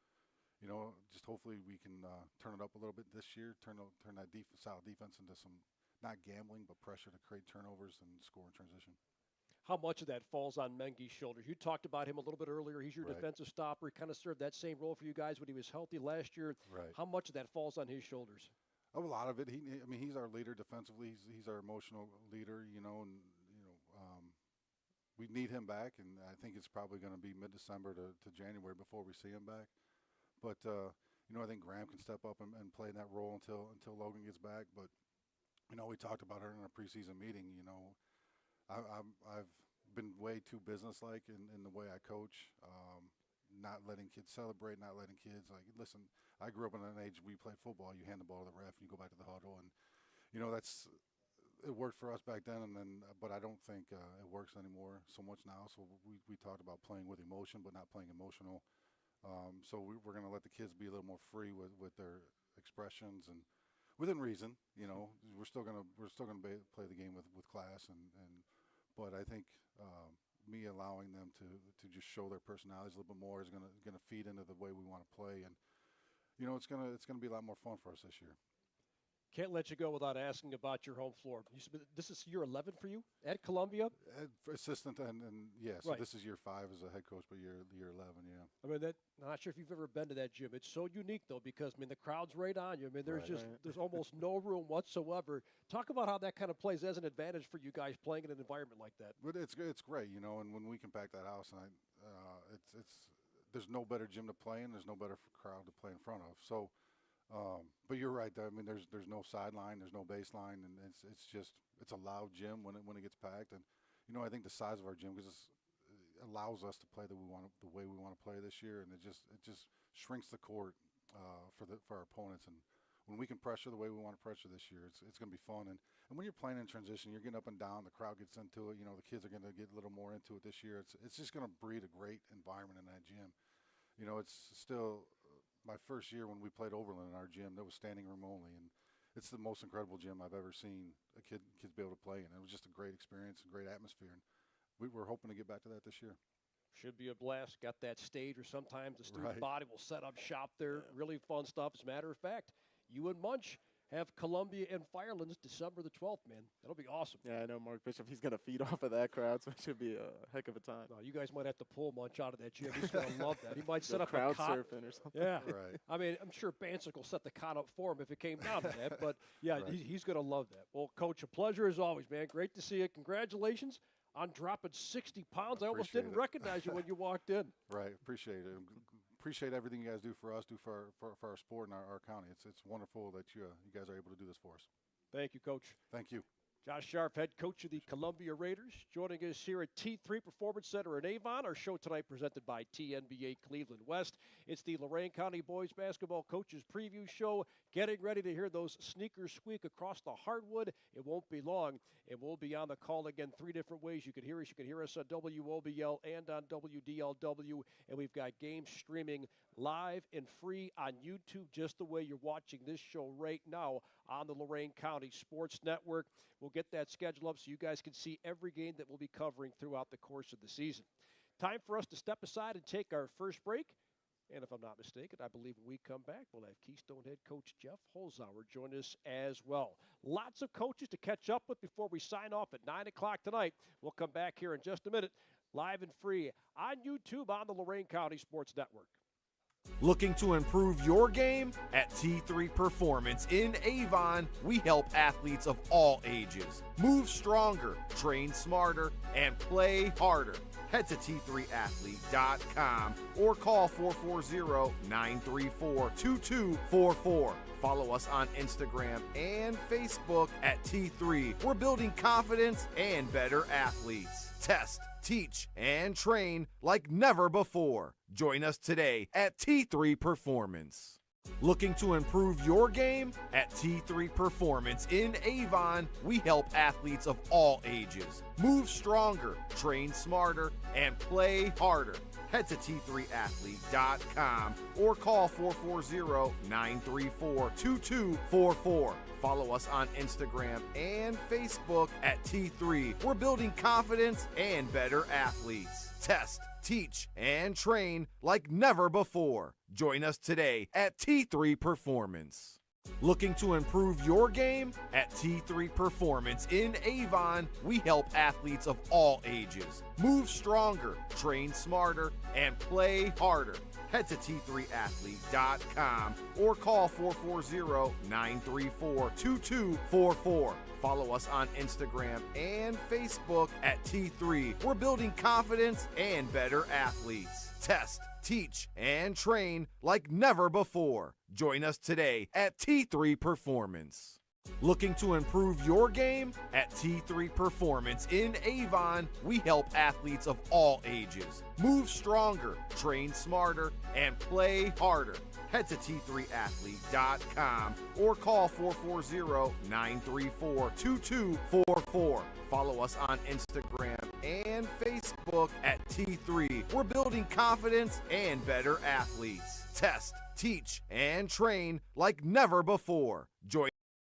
just hopefully we can turn it up a little bit this year, turn that solid defense into some, not gambling, but pressure to create turnovers and score in transition. How much of that falls on Menge's shoulders? You talked about him a little bit earlier. He's your defensive stopper. He kind of served that same role for you guys when he was healthy last year. Right. How much of that falls on his shoulders? A lot of it. He's our leader defensively. He's our emotional leader. We need him back, and I think it's probably going to be mid-December to January before we see him back. But I think Graham can step up and play in that role until Logan gets back. But we talked about it in a preseason meeting. I've been way too businesslike in the way I coach, not letting kids celebrate, not letting kids listen. I grew up in an age we played football. You hand the ball to the ref, and you go back to the huddle, and it worked for us back then. But I don't think it works anymore so much now. So we talked about playing with emotion, but not playing emotional. So we're going to let the kids be a little more free with their expressions and within reason. We're still going to play the game with class but I think me allowing them to just show their personalities a little bit more is going to feed into the way we want to play, and it's going to be a lot more fun for us this year. Can't let you go without asking about your home floor. This is year 11 for you at Columbia? Assistant, and yeah, so This is year 5 as a head coach, but year 11, yeah. I'm not sure if you've ever been to that gym. It's so unique, though, because, the crowd's right on you. There's almost no room whatsoever. Talk about how that kind of plays as an advantage for you guys playing in an environment like that. But it's great, and when we can pack that house, and there's no better gym to play in. There's no better crowd to play in front of. So, but you're right. There's no sideline, there's no baseline, and it's a loud gym when it gets packed. And I think the size of our gym, because it allows us to play the way we want to play this year, and it just shrinks the court for our opponents. And when we can pressure the way we want to pressure this year, it's going to be fun. And when you're playing in transition, you're getting up and down. The crowd gets into it. The kids are going to get a little more into it this year. It's just going to breed a great environment in that gym. It's still my first year when we played Overland in our gym. That was standing room only, and it's the most incredible gym I've ever seen kids be able to play in. It was just a great experience, a great atmosphere, and we're hoping to get back to that this year. Should be a blast. Got that stage where sometimes the student Right. body will set up shop there. Really fun stuff. As a matter of fact, you and Munch have Columbia and Firelands December the 12th, man. That'll be awesome. Yeah, I know Mark Bishop. He's going to feed off of that crowd, so it should be a heck of a time. No, you guys might have to pull Munch out of that gym. He's going to love that. He might set Go up a crowd cot. surfing or something. Yeah. Right. I mean, I'm sure Bansick will set the cot up for him if it came down to that. But, yeah, Right. he's going to love that. Well, Coach, a pleasure as always, man. Great to see you. Congratulations on dropping 60 pounds. I almost Appreciate didn't it. recognize you when you walked in. Right. Appreciate it. Appreciate everything you guys do for us, do for our sport and our county. It's wonderful that you guys are able to do this for us. Thank you, Coach. Thank you. Josh Sharp, head coach of the Columbia Raiders, joining us here at T3 Performance Center in Avon. Our show tonight presented by TNBA Cleveland West. It's the Lorain County Boys Basketball Coaches Preview Show. Getting ready to hear those sneakers squeak across the hardwood. It won't be long, and we'll be on the call again 3 different ways. You can hear us. You can hear us on WOBL and on WDLW, and we've got games streaming live and free on YouTube, just the way you're watching this show right now on the Lorain County Sports Network. We'll get that schedule up so you guys can see every game that we'll be covering throughout the course of the season. Time for us to step aside and take our first break. And if I'm not mistaken, I believe when we come back, we'll have Keystone head coach Jeff Holzhauer join us as well. Lots of coaches to catch up with before we sign off at 9 o'clock tonight. We'll come back here in just a minute, live and free on YouTube on the Lorain County Sports Network. Looking to improve your game? At T3 Performance in Avon, we help athletes of all ages move stronger, train smarter, and play harder. Head to T3Athlete.com or call 440-934-2244. Follow us on Instagram and Facebook at T3. We're building confidence and better athletes. Test, teach, and train like never before. Join us today at T3 Performance. Looking to improve your game? At T3 Performance in Avon, we help athletes of all ages move stronger, train smarter, and play harder. Head to T3Athlete.com or call 440-934-2244. Follow us on Instagram and Facebook at T3. We're building confidence and better athletes. Test, teach, and train like never before. Join us today at T3 Performance. Looking to improve your game? At T3 Performance in Avon, we help athletes of all ages move stronger, train smarter, and play harder. Head to T3Athlete.com or call 440-934-2244. Follow us on Instagram and Facebook at T3. We're building confidence and better athletes. Test, teach, and train like never before. Join us today at T3 Performance. Looking to improve your game? At T3 Performance in Avon, we help athletes of all ages move stronger, train smarter, and play harder. Head to T3Athlete.com or call 440-934-2244. Follow us on Instagram and Facebook at T3. We're building confidence and better athletes. Test, teach, and train like never before. Join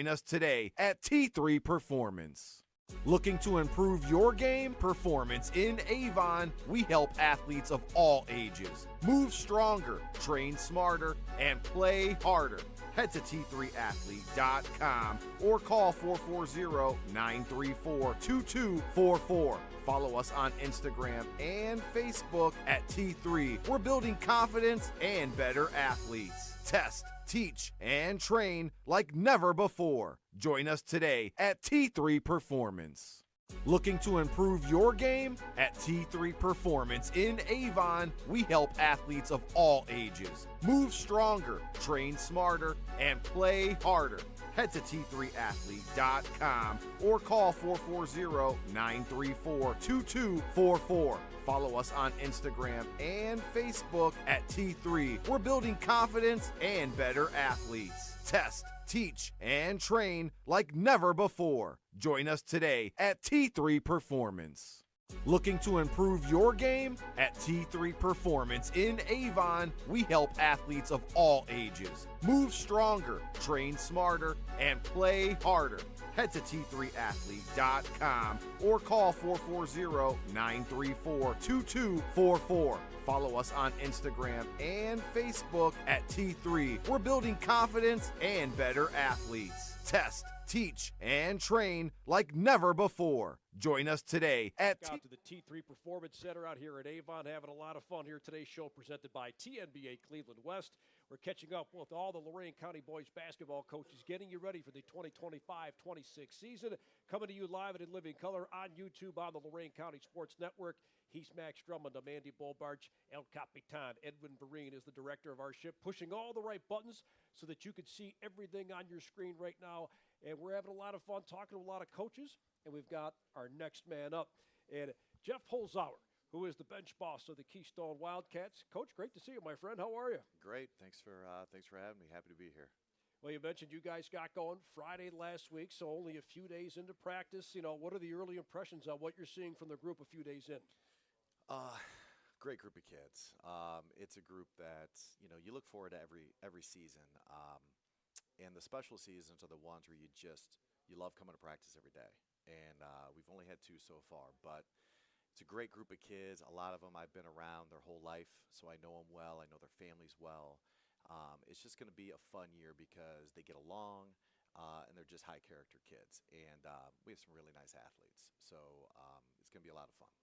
us today at T3 Performance. Looking to improve your game? Performance in Avon, we help athletes of all ages move stronger, train smarter, and play harder. Head to T3Athlete.com or call 440-934-2244. Follow us on Instagram and Facebook at T3. We're building confidence and better athletes. Test, teach, and train like never before. Join us today at T3 Performance. Looking to improve your game? At T3 Performance in Avon, we help athletes of all ages move stronger, train smarter, and play harder. Head to T3Athlete.com or call 440-934-2244. Follow us on Instagram and Facebook at T3. We're building confidence and better athletes. Test, teach, and train like never before. Join us today at T3 Performance. Looking to improve your game? At T3 Performance in Avon, we help athletes of all ages move stronger, train smarter, and play harder. Head to T3athlete.com or call 440-934-2244. Follow us on Instagram and Facebook at T3. We're building confidence and better athletes. Test, teach, and train like never before. Join us today at Out to the T3 Performance Center out here at Avon, having a lot of fun here. Today's show presented by TNBA Cleveland West. We're catching up with all the Lorain County boys basketball coaches, getting you ready for the 2025-26 season. Coming to you live and in living color on YouTube on the Lorain County Sports Network. He's Max Drummond. I'm Andy Bolbarge. El Capitan Edwin Vereen is the director of our ship, pushing all the right buttons so that you can see everything on your screen right now. And we're having a lot of fun talking to a lot of coaches. And we've got our next man up, and Jeff Holzauer, who is the bench boss of the Keystone Wildcats. Coach, great to see you, my friend. How are you? Great. Thanks for having me. Happy to be here. Well, you mentioned you guys got going Friday last week, so only a few days into practice. You know, what are the early impressions on what you're seeing from the group a few days in? Great group of kids. It's a group that you look forward to every season, and the special seasons are the ones where you love coming to practice every day. And we've only had 2 so far, but it's a great group of kids. A lot of them I've been around their whole life, so I know them well. I know their families well. It's just going to be a fun year because they get along, and they're just high-character kids. And we have some really nice athletes, so it's going to be a lot of fun.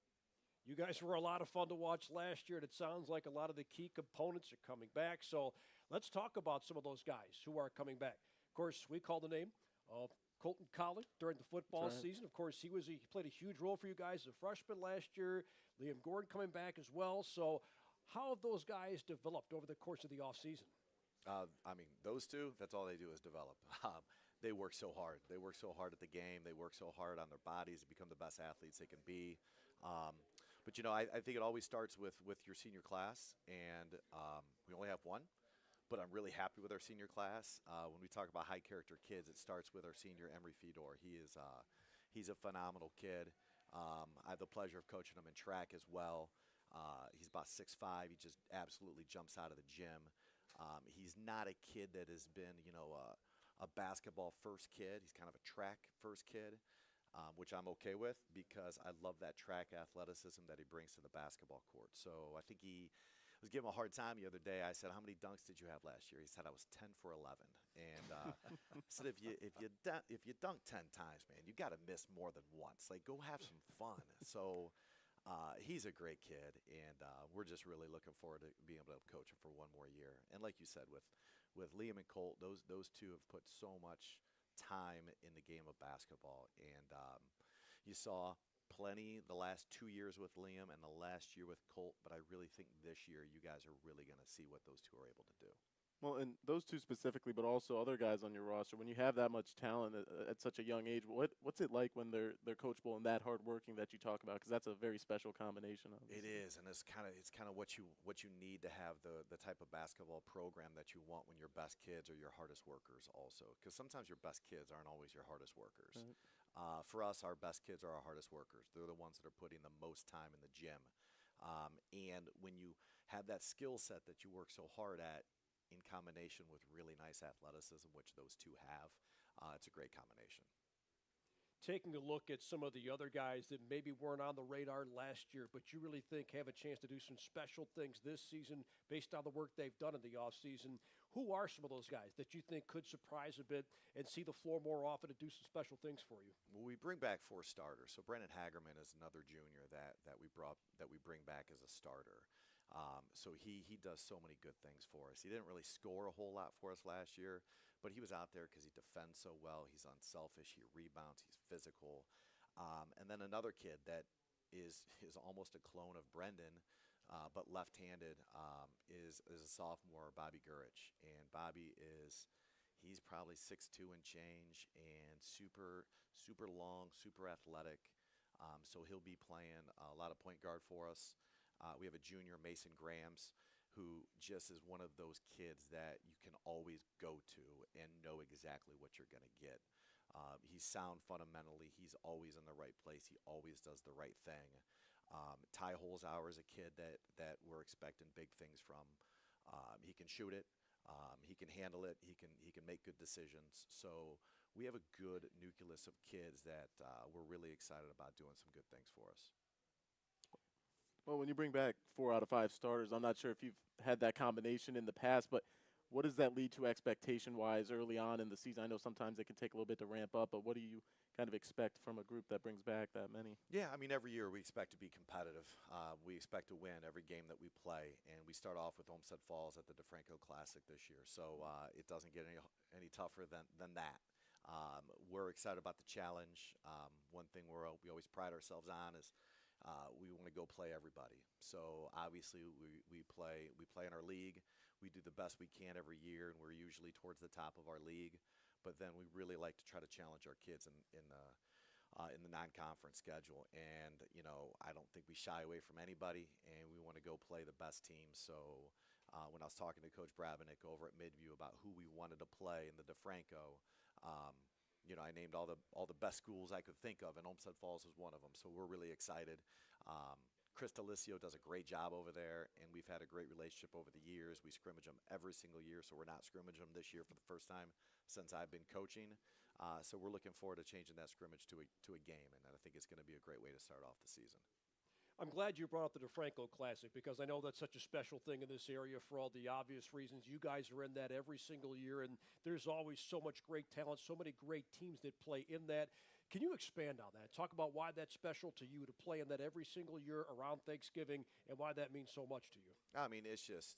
You guys were a lot of fun to watch last year, and it sounds like a lot of the key components are coming back. So let's talk about some of those guys who are coming back. Of course, we call the name of Colton Colley during the football season. Of course, he played a huge role for you guys as a freshman last year. Liam Gordon coming back as well. So how have those guys developed over the course of the offseason? Those two, that's all they do is develop. They work so hard. They work so hard at the game. They work so hard on their bodies to become the best athletes they can be. But I think it always starts with your senior class, and we only have one. But I'm really happy with our senior class. When we talk about high-character kids, it starts with our senior, Emery Fedor. He's a phenomenal kid. I have the pleasure of coaching him in track as well. He's about 6'5". He just absolutely jumps out of the gym. He's not a kid that has been, a basketball-first kid. He's kind of a track-first kid, which I'm okay with because I love that track athleticism that he brings to the basketball court. So I think I was giving him a hard time the other day. I said, "How many dunks did you have last year?" He said, "I was 10 for 11." And I said, "If you dunk 10 times, man, you got to miss more than once. Like, go have some fun." So he's a great kid, and we're just really looking forward to being able to coach him for one more year. And like you said, with Liam and Colt, those two have put so much time in the game of basketball, and you saw plenty the last 2 years with Liam and the last year with Colt, but I really think this year you guys are really going to see what those two are able to do. Well, and those two specifically, but also other guys on your roster. When you have that much talent at such a young age, what's it like when they're coachable and that hardworking that you talk about? Because that's a very special combination. It is, and it's kind of what you need to have the type of basketball program that you want when your best kids are your hardest workers also. Because sometimes your best kids aren't always your hardest workers. Right. For us, our best kids are our hardest workers. They're the ones that are putting the most time in the gym. And when you have that skill set that you work so hard at, in combination with really nice athleticism, which those two have, it's a great combination. Taking a look at some of the other guys that maybe weren't on the radar last year, but you really think have a chance to do some special things this season based on the work they've done in the offseason, who are some of those guys that you think could surprise a bit and see the floor more often and do some special things for you? Well, we bring back 4 starters. So Brennan Hagerman is another junior that we bring back as a starter. So he does so many good things for us. He didn't really score a whole lot for us last year, but he was out there because he defends so well. He's unselfish. He rebounds. He's physical. And then another kid that is almost a clone of Brendan, but left-handed, is a sophomore, Bobby Gurich. And Bobby he's probably 6'2" and change, and super long, super athletic. So he'll be playing a lot of point guard for us. We have a junior, Mason Grams, who just is one of those kids that you can always go to and know exactly what you're going to get. He's sound fundamentally. He's always in the right place. He always does the right thing. Ty Holzauer is a kid that we're expecting big things from. He can shoot it. He can handle it. He can make good decisions. So we have a good nucleus of kids that we're really excited about doing some good things for us. Well, when you bring back 4 out of 5 starters, I'm not sure if you've had that combination in the past, but what does that lead to expectation-wise early on in the season? I know sometimes it can take a little bit to ramp up, but what do you kind of expect from a group that brings back that many? Yeah, I mean, every year we expect to be competitive. We expect to win every game that we play, and we start off with Homestead Falls at the DeFranco Classic this year, so it doesn't get any tougher than that. We're excited about the challenge. One thing we always pride ourselves on is we want to go play everybody. So obviously we play in our league. We do the best we can every year, and we're usually towards the top of our league. But then we really like to try to challenge our kids in the non-conference schedule. And I don't think we shy away from anybody, and we want to go play the best teams. So when I was talking to Coach Brabennick over at Midview about who we wanted to play in the DeFranco, I named all the best schools I could think of, and Olmsted Falls was one of them. So we're really excited. Chris Delisio does a great job over there, and we've had a great relationship over the years. We scrimmage them every single year, so we're not scrimmaging them this year for the first time since I've been coaching. So we're looking forward to changing that scrimmage to a game, and I think it's going to be a great way to start off the season. I'm glad you brought up the DeFranco Classic because I know that's such a special thing in this area for all the obvious reasons. You guys are in that every single year, and there's always so much great talent, so many great teams that play in that. Can you expand on that? Talk about why that's special to you to play in that every single year around Thanksgiving and why that means so much to you. I mean, it's just,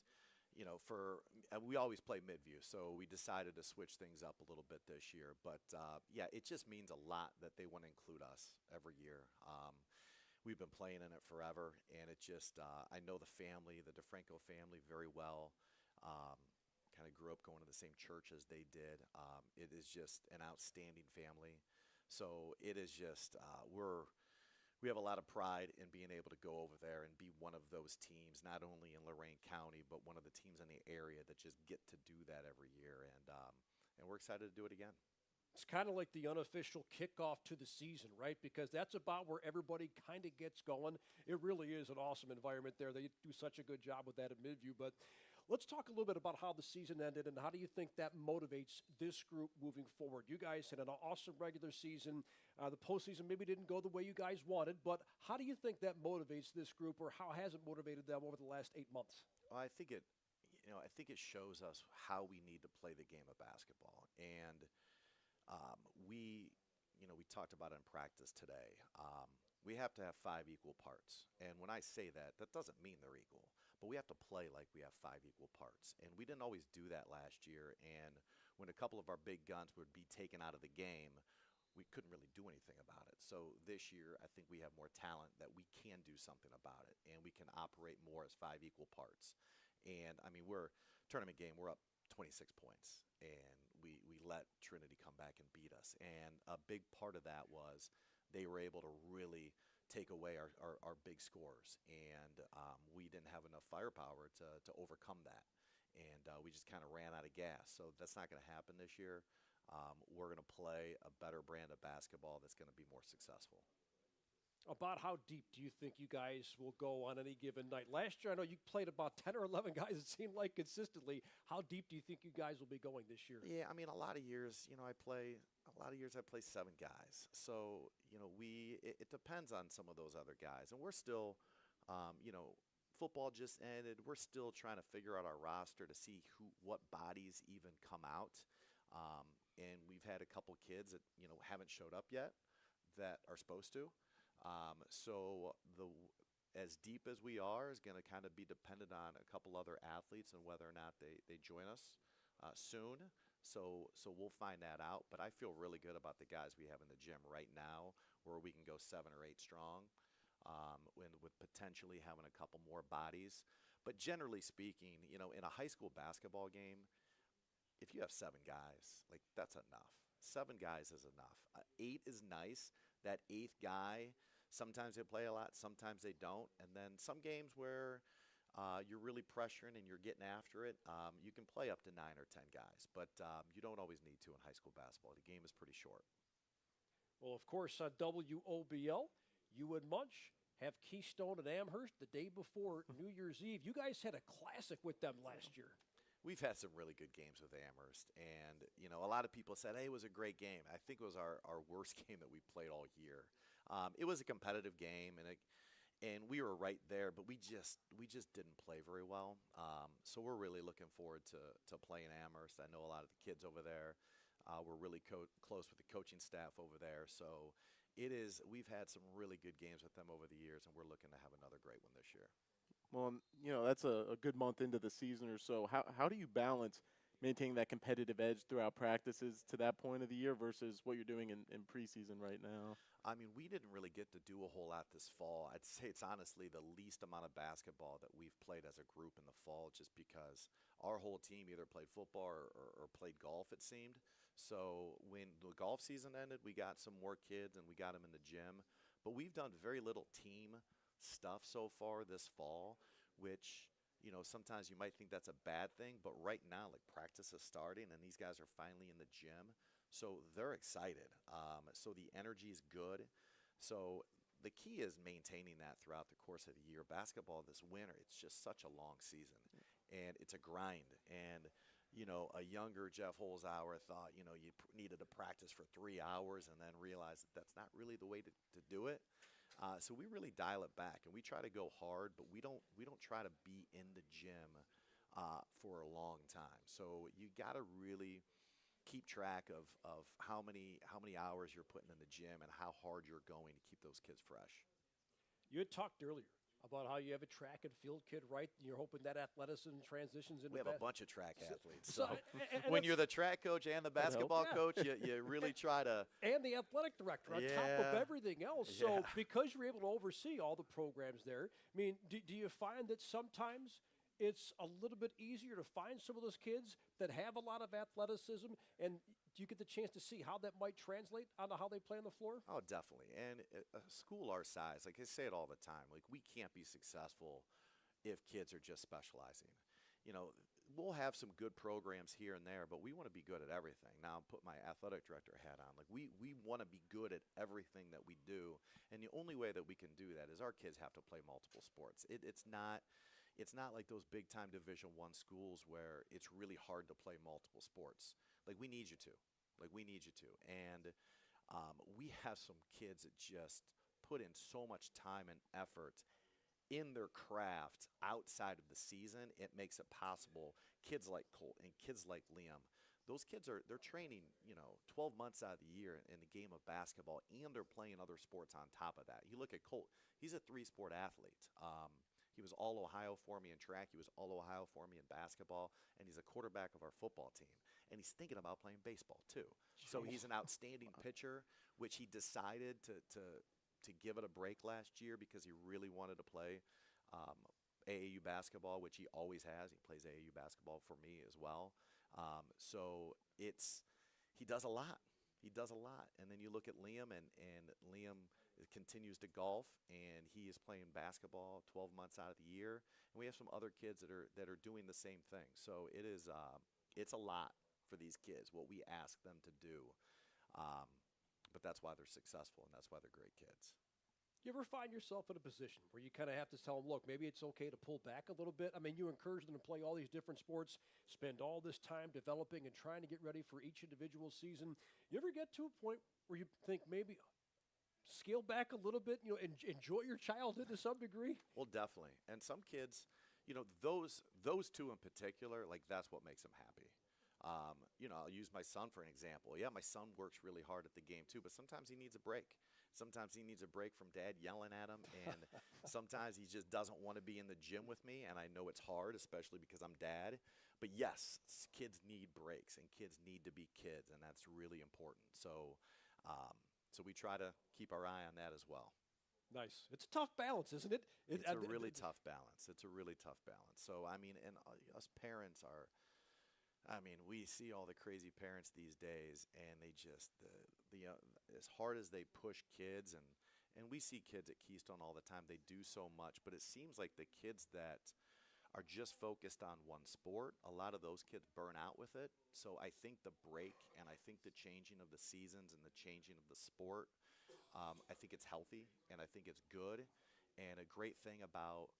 we always play Midview, so we decided to switch things up a little bit this year. But, yeah, it just means a lot that they want to include us every year. We've been playing in it forever, and it just I know the family, the DeFranco family, very well. Kind of grew up going to the same church as they did. It is just an outstanding family. So it is just we have a lot of pride in being able to go over there and be one of those teams, not only in Lorain County, but one of the teams in the area that just get to do that every year. And we're excited to do it again. It's kind of like the unofficial kickoff to the season, right? Because that's about where everybody kind of gets going. It really is an awesome environment there. They do such a good job with that at Midview. But let's talk a little bit about how the season ended and how do you think that motivates this group moving forward? You guys had an awesome regular season. The postseason maybe didn't go the way you guys wanted, but how do you think that motivates this group, or how has it motivated them over the last 8 months? Well, I think it shows us how we need to play the game of basketball. And we talked about it in practice today. We have to have 5 equal parts. And when I say that, that doesn't mean they're equal. But we have to play like we have 5 equal parts. And we didn't always do that last year. And when a couple of our big guns would be taken out of the game, we couldn't really do anything about it. So this year, I think we have more talent that we can do something about it. And we can operate more as 5 equal parts. And, I mean, tournament game, we're up 26 points. And we let Trinity come back and beat us. And a big part of that was they were able to really take away our big scores. And we didn't have enough firepower to overcome that. And we just kind of ran out of gas. So that's not going to happen this year. We're going to play a better brand of basketball that's going to be more successful. About how deep do you think you guys will go on any given night? Last year, I know you played about 10 or 11 guys, it seemed like, consistently. How deep do you think you guys will be going this year? Yeah, I mean, a lot of years, I play 7 guys. So, it depends on some of those other guys. And we're still, football just ended. We're still trying to figure out our roster to see what bodies even come out. And we've had a couple kids that, haven't showed up yet that are supposed to. So as deep as we are is going to kind of be dependent on a couple other athletes and whether or not they join us soon. So we'll find that out. But I feel really good about the guys we have in the gym right now, where we can go 7 or 8 strong, with potentially having a couple more bodies. But generally speaking, in a high school basketball game, if you have 7 guys, like, that's enough. 7 guys is enough. 8 is nice. That 8th guy, sometimes they play a lot, sometimes they don't. And then some games where you're really pressuring and you're getting after it, you can play up to 9 or 10 guys. But you don't always need to in high school basketball. The game is pretty short. Well, of course, on WOBL, you and Munch have Keystone and Amherst the day before New Year's Eve. You guys had a classic with them last year. We've had some really good games with Amherst, and a lot of people said, "Hey, it was a great game." I think it was our worst game that we played all year. It was a competitive game, and we were right there, but we just didn't play very well. So we're really looking forward to playing Amherst. I know a lot of the kids over there. We're really close with the coaching staff over there, so we've had some really good games with them over the years, and we're looking to have another great one this year. Well, that's a good month into the season or so. How do you balance maintaining that competitive edge throughout practices to that point of the year versus what you're doing in preseason right now? I mean, we didn't really get to do a whole lot this fall. I'd say it's honestly the least amount of basketball that we've played as a group in the fall, just because our whole team either played football or played golf, it seemed. So when the golf season ended, we got some more kids and we got them in the gym. But we've done very little team stuff so far this fall, which sometimes you might think that's a bad thing, but right now, like, practice is starting and these guys are finally in the gym, so they're excited. So the energy is good. So the key is maintaining that throughout the course of the year. Basketball this winter, it's just such a long season, and it's a grind. And a younger Jeff Holzhauer thought, you needed to practice for 3 hours and then realized that that's not really the way to do it. So we really dial it back, and we try to go hard, but we don't try to be in the gym for a long time. So you got to really keep track of how many hours you're putting in the gym and how hard you're going to keep those kids fresh. You had talked earlier about how you have a track and field kid, right? You're hoping that athleticism transitions into We have that. a bunch of track athletes. So, So and when that's- you're the track coach and the basketball Yeah. coach, you really try to. and the athletic director on top of Yeah. everything else. So Yeah. because you're able to oversee all the programs there, I mean, do you find that sometimes it's a little bit easier to find some of those kids that have a lot of athleticism, and do you get the chance to see how that might translate onto how they play on the floor? Oh, definitely. And a school our size, like I say it all the time, like, we can't be successful if kids are just specializing. We'll have some good programs here and there, but we want to be good at everything. Now, put my athletic director hat on. Like, we want to be good at everything that we do, and the only way that we can do that is our kids have to play multiple sports. It's not like those big time Division I schools where it's really hard to play multiple sports. Like, we need you to. And we have some kids that just put in so much time and effort in their craft outside of the season. It makes it possible. Kids like Colt and kids like Liam, those kids they're training 12 months out of the year in the game of basketball, and they're playing other sports on top of that. You look at Colt, he's a 3-sport athlete. He was all Ohio for me in track. He was all Ohio for me in basketball, and he's a quarterback of our football team. And he's thinking about playing baseball too. So he's an outstanding pitcher, which he decided to give it a break last year because he really wanted to play AAU basketball, which he always has. He plays AAU basketball for me as well. So he does a lot. And then you look at Liam, and Liam continues to golf, and he is playing basketball 12 months out of the year. And we have some other kids that are doing the same thing. So it's a lot for these kids, what we ask them to do. But that's why they're successful, and that's why they're great kids. You ever find yourself in a position where you kind of have to tell them, look, maybe it's okay to pull back a little bit? I mean, you encourage them to play all these different sports, spend all this time developing and trying to get ready for each individual season. You ever get to a point where you think maybe scale back a little bit, enjoy your childhood to some degree? Well, definitely. And some kids, those two in particular, like, that's what makes them happy. I'll use my son for an example. Yeah, my son works really hard at the game too, but sometimes he needs a break. Sometimes he needs a break from dad yelling at him, and sometimes he just doesn't want to be in the gym with me, and I know it's hard, especially because I'm dad. But yes, kids need breaks, and kids need to be kids, and that's really important. So we try to keep our eye on that as well. Nice. It's a tough balance, isn't it? It's a really tough balance. So, I mean, and us parents are, we see all the crazy parents these days, and they just, as hard as they push kids, and we see kids at Keystone all the time, they do so much, but it seems like the kids that are just focused on one sport, a lot of those kids burn out with it. So I think the break, and I think the changing of the seasons and the changing of the sport, I think it's healthy, and I think it's good. And a great thing about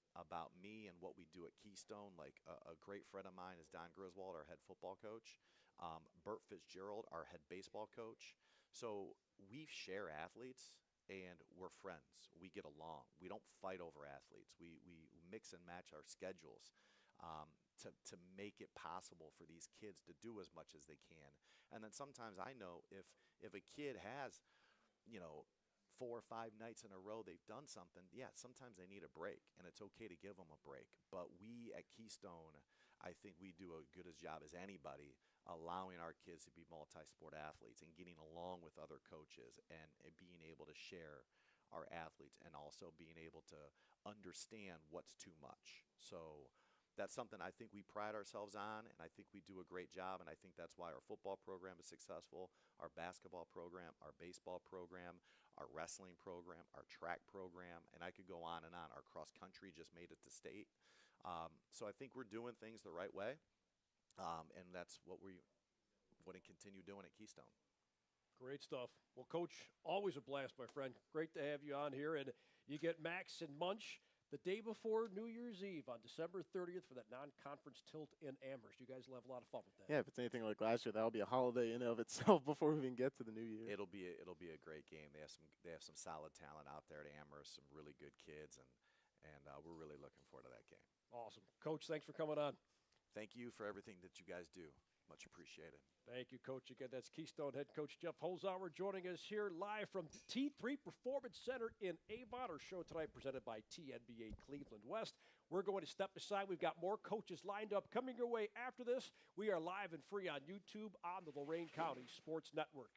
me and what we do at Keystone, like a great friend of mine is Don Griswold, our head football coach. Bert Fitzgerald, our head baseball coach. So we share athletes and we're friends. We get along. We don't fight over athletes. We mix and match our schedules to make it possible for these kids to do as much as they can. And then sometimes I know if a kid has, 4 or 5 nights in a row they've done something, yeah, sometimes they need a break, and it's okay to give them a break. But we at Keystone, I think we do a good as job as anybody allowing our kids to be multi-sport athletes and getting along with other coaches and being able to share our athletes and also being able to understand what's too much. So that's something I think we pride ourselves on, and I think we do a great job, and I think that's why our football program is successful, our basketball program, our baseball program, our wrestling program, our track program, and I could go on and on. Our cross country just made it to state. So I think we're doing things the right way, and that's what we want to continue doing at Keystone. Great stuff. Well, Coach, always a blast, my friend. Great to have you on here. And you get Max and Munch the day before New Year's Eve on December 30th for that non-conference tilt in Amherst. You guys will have a lot of fun with that. Yeah, if it's anything like last year, that'll be a holiday in and of itself before we even get to the new year. It'll be a great game. They have some solid talent out there at Amherst, some really good kids, and we're really looking forward to that game. Awesome. Coach, thanks for coming on. Thank you for everything that you guys do. Much appreciated. Thank you, Coach. Again, that's Keystone head coach Jeff Holzhauer joining us here live from T3 Performance Center in Avon. Our show tonight presented by TNBA Cleveland West. We're going to step aside. We've got more coaches lined up coming your way after this. We are live and free on YouTube on the Lorain County Sports Network.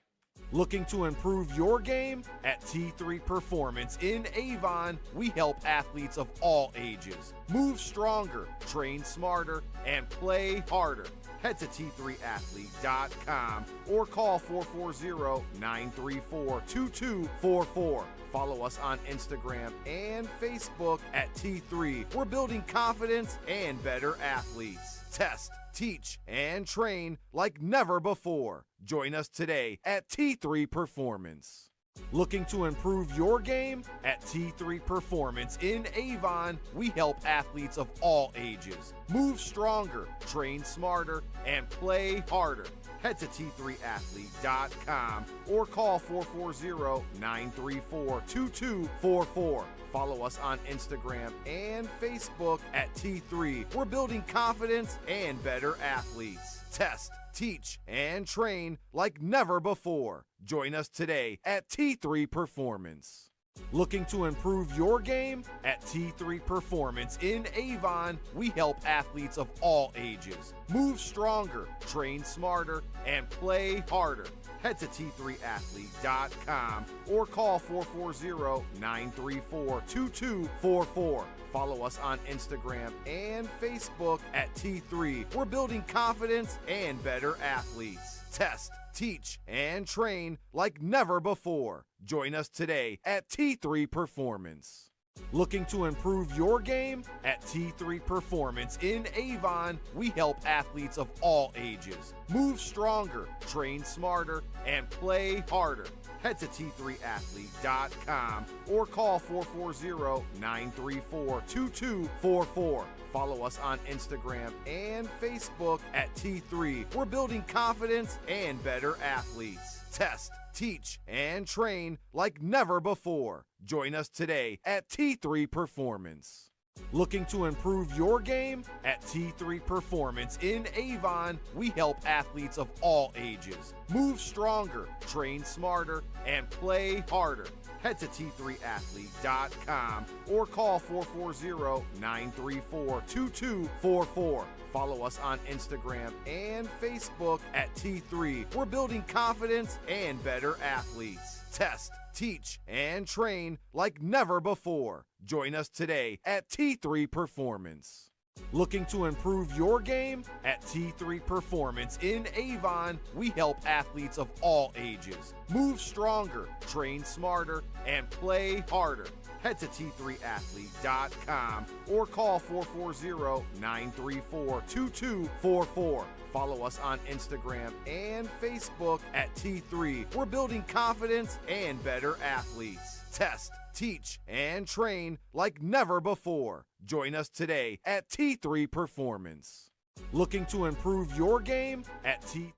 Looking to improve your game? At T3 Performance in Avon, we help athletes of all ages move stronger, train smarter, and play harder. Head to T3Athlete.com or call 440-934-2244. Follow us on Instagram and Facebook at T3. We're building confidence and better athletes. Test, teach, and train like never before. Join us today at T3 Performance. Looking to improve your game? At T3 Performance in Avon, we help athletes of all ages move stronger, train smarter, and play harder. Head to T3Athlete.com or call 440-934-2244. Follow us on Instagram and Facebook at T3. We're building confidence and better athletes. Test, teach, and train like never before. Join us today at T3 Performance. Looking to improve your game? At T3 Performance in Avon, we help athletes of all ages move stronger, train smarter, and play harder. Head to T3Athlete.com or call 440-934-2244. Follow us on Instagram and Facebook at T3. We're building confidence and better athletes. Test, teach, and train like never before. Join us today at T3 Performance. Looking to improve your game? At T3 Performance in Avon, we help athletes of all ages move stronger, train smarter, and play harder. Head to T3Athlete.com or call 440-934-2244. Follow us on Instagram and Facebook at T3. We're building confidence and better athletes. Test, teach, and train like never before. Join us today at T3 Performance. Looking to improve your game? At T3 Performance in Avon, we help athletes of all ages move stronger, train smarter, and play harder. Head to T3Athlete.com or call 440-934-2244. Follow us on Instagram and Facebook at T3. We're building confidence and better athletes. Test, teach, and train like never before. Join us today at T3 Performance. Looking to improve your game? At T3 Performance in Avon, we help athletes of all ages move stronger, train smarter, and play harder. Head to T3Athlete.com or call 440-934-2244. Follow us on Instagram and Facebook at T3. We're building confidence and better athletes. Test, teach, and train like never before. Join us today at T3 Performance. Looking to improve your game? At T3.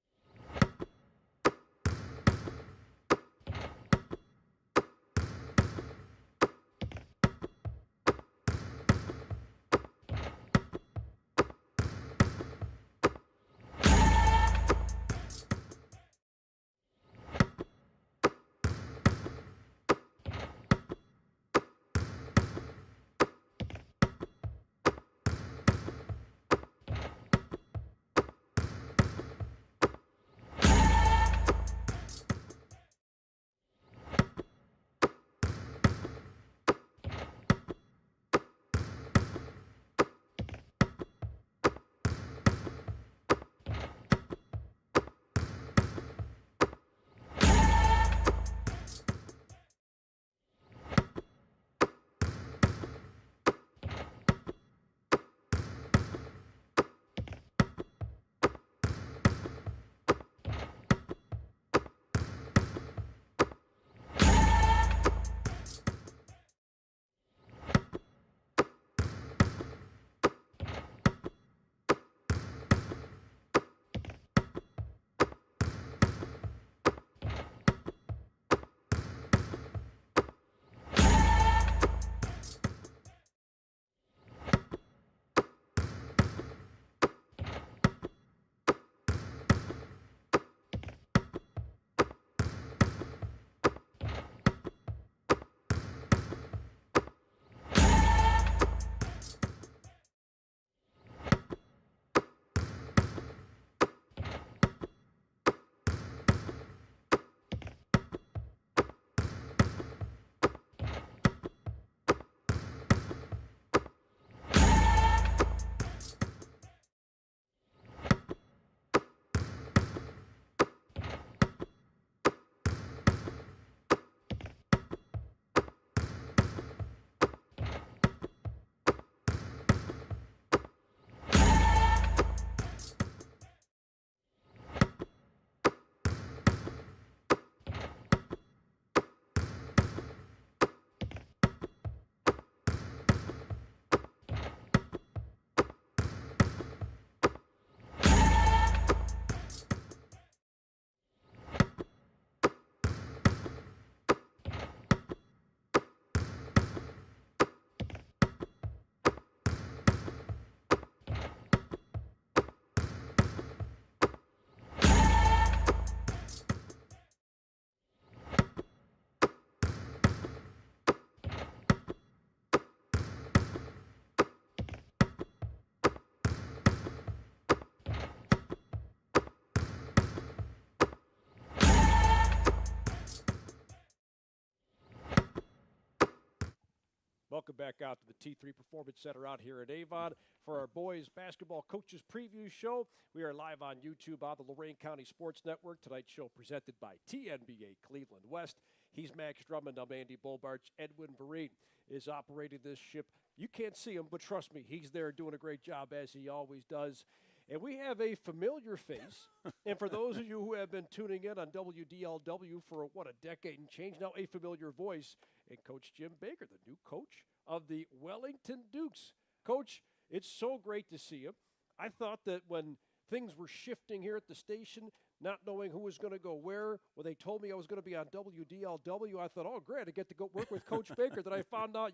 Welcome back out to the T3 Performance Center out here at Avon for our boys basketball coaches preview show. We are live on YouTube on the Lorain County Sports Network. Tonight's show presented by TNBA Cleveland West. He's Max Drummond. I'm Andy Bolbarch. Edwin Vereen is operating this ship. You can't see him, but trust me, he's there doing a great job as he always does. And we have a familiar face. And for those of you who have been tuning in on WDLW for, a decade and change, now a familiar voice, and Coach Jim Baker, the new coach of the Wellington Dukes. Coach, it's so great to see you. I thought that when things were shifting here at the station, not knowing who was going to go where, when they told me I was going to be on WDLW, I thought, oh, great, I get to go work with Coach Baker. Then I found out,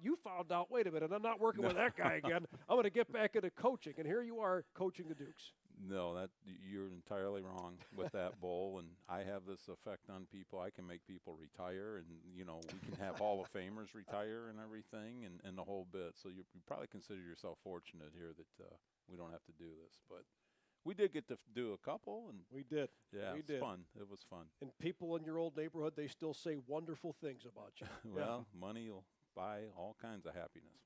wait a minute, I'm not working with that guy again. I'm going to get back into coaching. And here you are coaching the Dukes. No, you're entirely wrong with that, Bull. And I have this effect on people. I can make people retire, and we can have Hall of Famers retire and everything, and the whole bit. So you probably consider yourself fortunate here that we don't have to do this, but we did get to do a couple, and we did. Yeah, we it was did. fun. It was fun. And people in your old neighborhood, they still say wonderful things about you. Well, money will buy all kinds of happiness.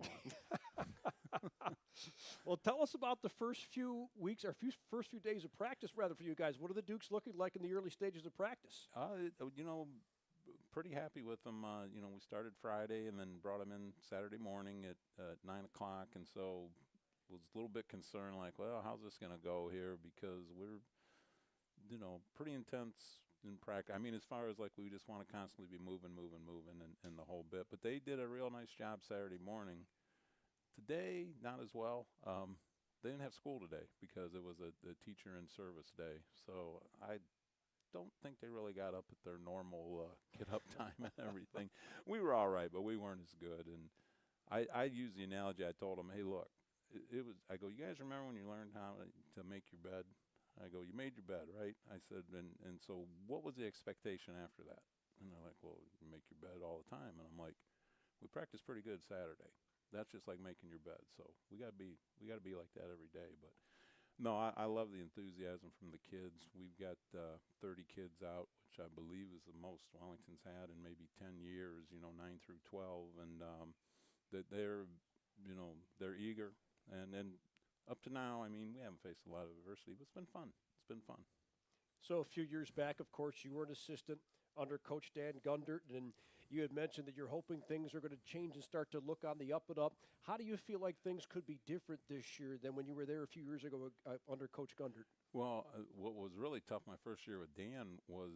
Well, tell us about the first few weeks, or first few days of practice, rather, for you guys. What are the Dukes looking like in the early stages of practice? Pretty happy with them. We started Friday and then brought them in Saturday morning at 9 o'clock, and so was a little bit concerned, like, well, how's this going to go here? Because we're, pretty intense in practice. I mean, as far as like we just want to constantly be moving, and the whole bit. But they did a real nice job Saturday morning. Today, not as well. They didn't have school today because it was a teacher in service day. So I don't think they really got up at their normal get up time and everything. We were all right, but we weren't as good. And I used the analogy. I told them, hey, look, it was. I go, you guys remember when you learned how to make your bed? I go, you made your bed, right? I said, and so what was the expectation after that? And they're like, well, you make your bed all the time. And I'm like, we practice pretty good Saturday. That's just like making your bed. So we gotta be like that every day. But no, I love the enthusiasm from the kids. We've got 30 kids out, which I believe is the most Wellington's had in maybe 10 years. 9 through 12, and that they're eager. And up to now, I mean, we haven't faced a lot of adversity, but it's been fun. It's been fun. So a few years back, of course, you were an assistant under Coach Dan Gundert, and you had mentioned that you're hoping things are going to change and start to look on the up and up. How do you feel like things could be different this year than when you were there a few years ago under Coach Gundert? Well, what was really tough my first year with Dan was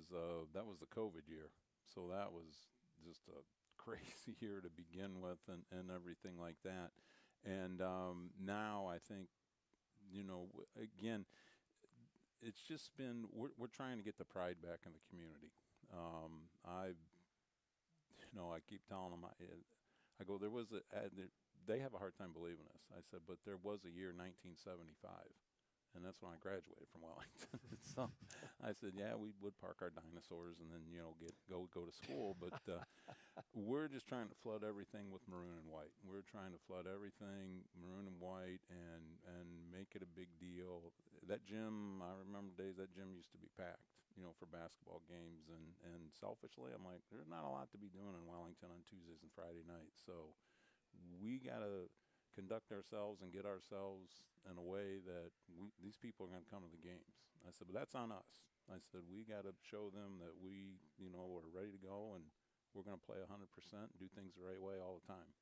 that was the COVID year. So that was just a crazy year to begin with and everything like that. And now I think, again, it's just been we're trying to get the pride back in the community. I keep telling them, I go, they have a hard time believing this. I said, but there was a year 1975, and that's when I graduated from Wellington. So I said, yeah, we would park our dinosaurs and then go to school, but we're just trying to flood everything with maroon and white. We're trying to flood everything maroon and white and make it a big deal. That gym, I remember days that gym used to be packed, for basketball games. And selfishly, I'm like, there's not a lot to be doing in Wellington on Tuesdays and Friday nights. So we got to conduct ourselves and get ourselves in a way that these people are going to come to the games. I said, but that's on us. I said, we got to show them that we, are ready to go and we're going to play 100% and do things the right way all the time.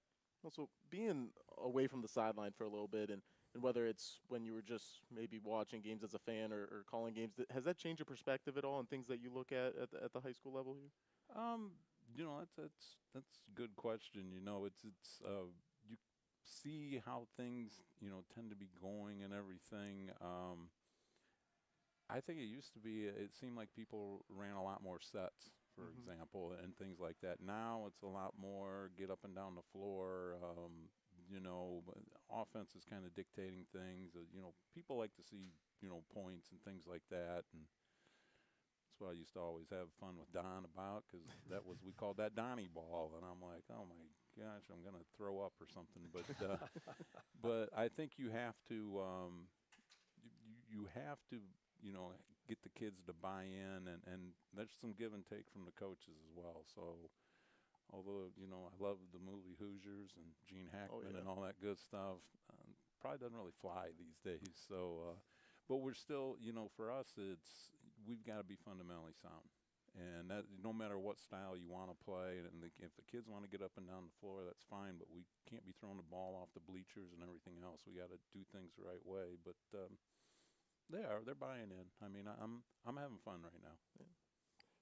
Also, being away from the sideline for a little bit, and whether it's when you were just maybe watching games as a fan or calling games, has that changed your perspective at all on things that you look at the high school level here? That's a good question. It's you see how things tend to be going and everything. I think it used to be. It seemed like people ran a lot more sets, for example, and things like that. Now it's a lot more get up and down the floor. Offense is kind of dictating things. People like to see points and things like that, and that's what I used to always have fun with Don about, because we called that Donnie ball, and I'm like, oh my gosh, I'm gonna throw up or something. But but I think you have to get the kids to buy in, and there's some give and take from the coaches as well. So although I love the movie Hoosiers and Gene Hackman and all that good stuff, probably doesn't really fly these days. So but we're still, for us, we've got to be fundamentally sound. And that, no matter what style you want to play, and if the kids want to get up and down the floor, that's fine. But we can't be throwing the ball off the bleachers and everything else. We got to do things the right way. But they're buying in. I mean, I'm having fun right now. Yeah.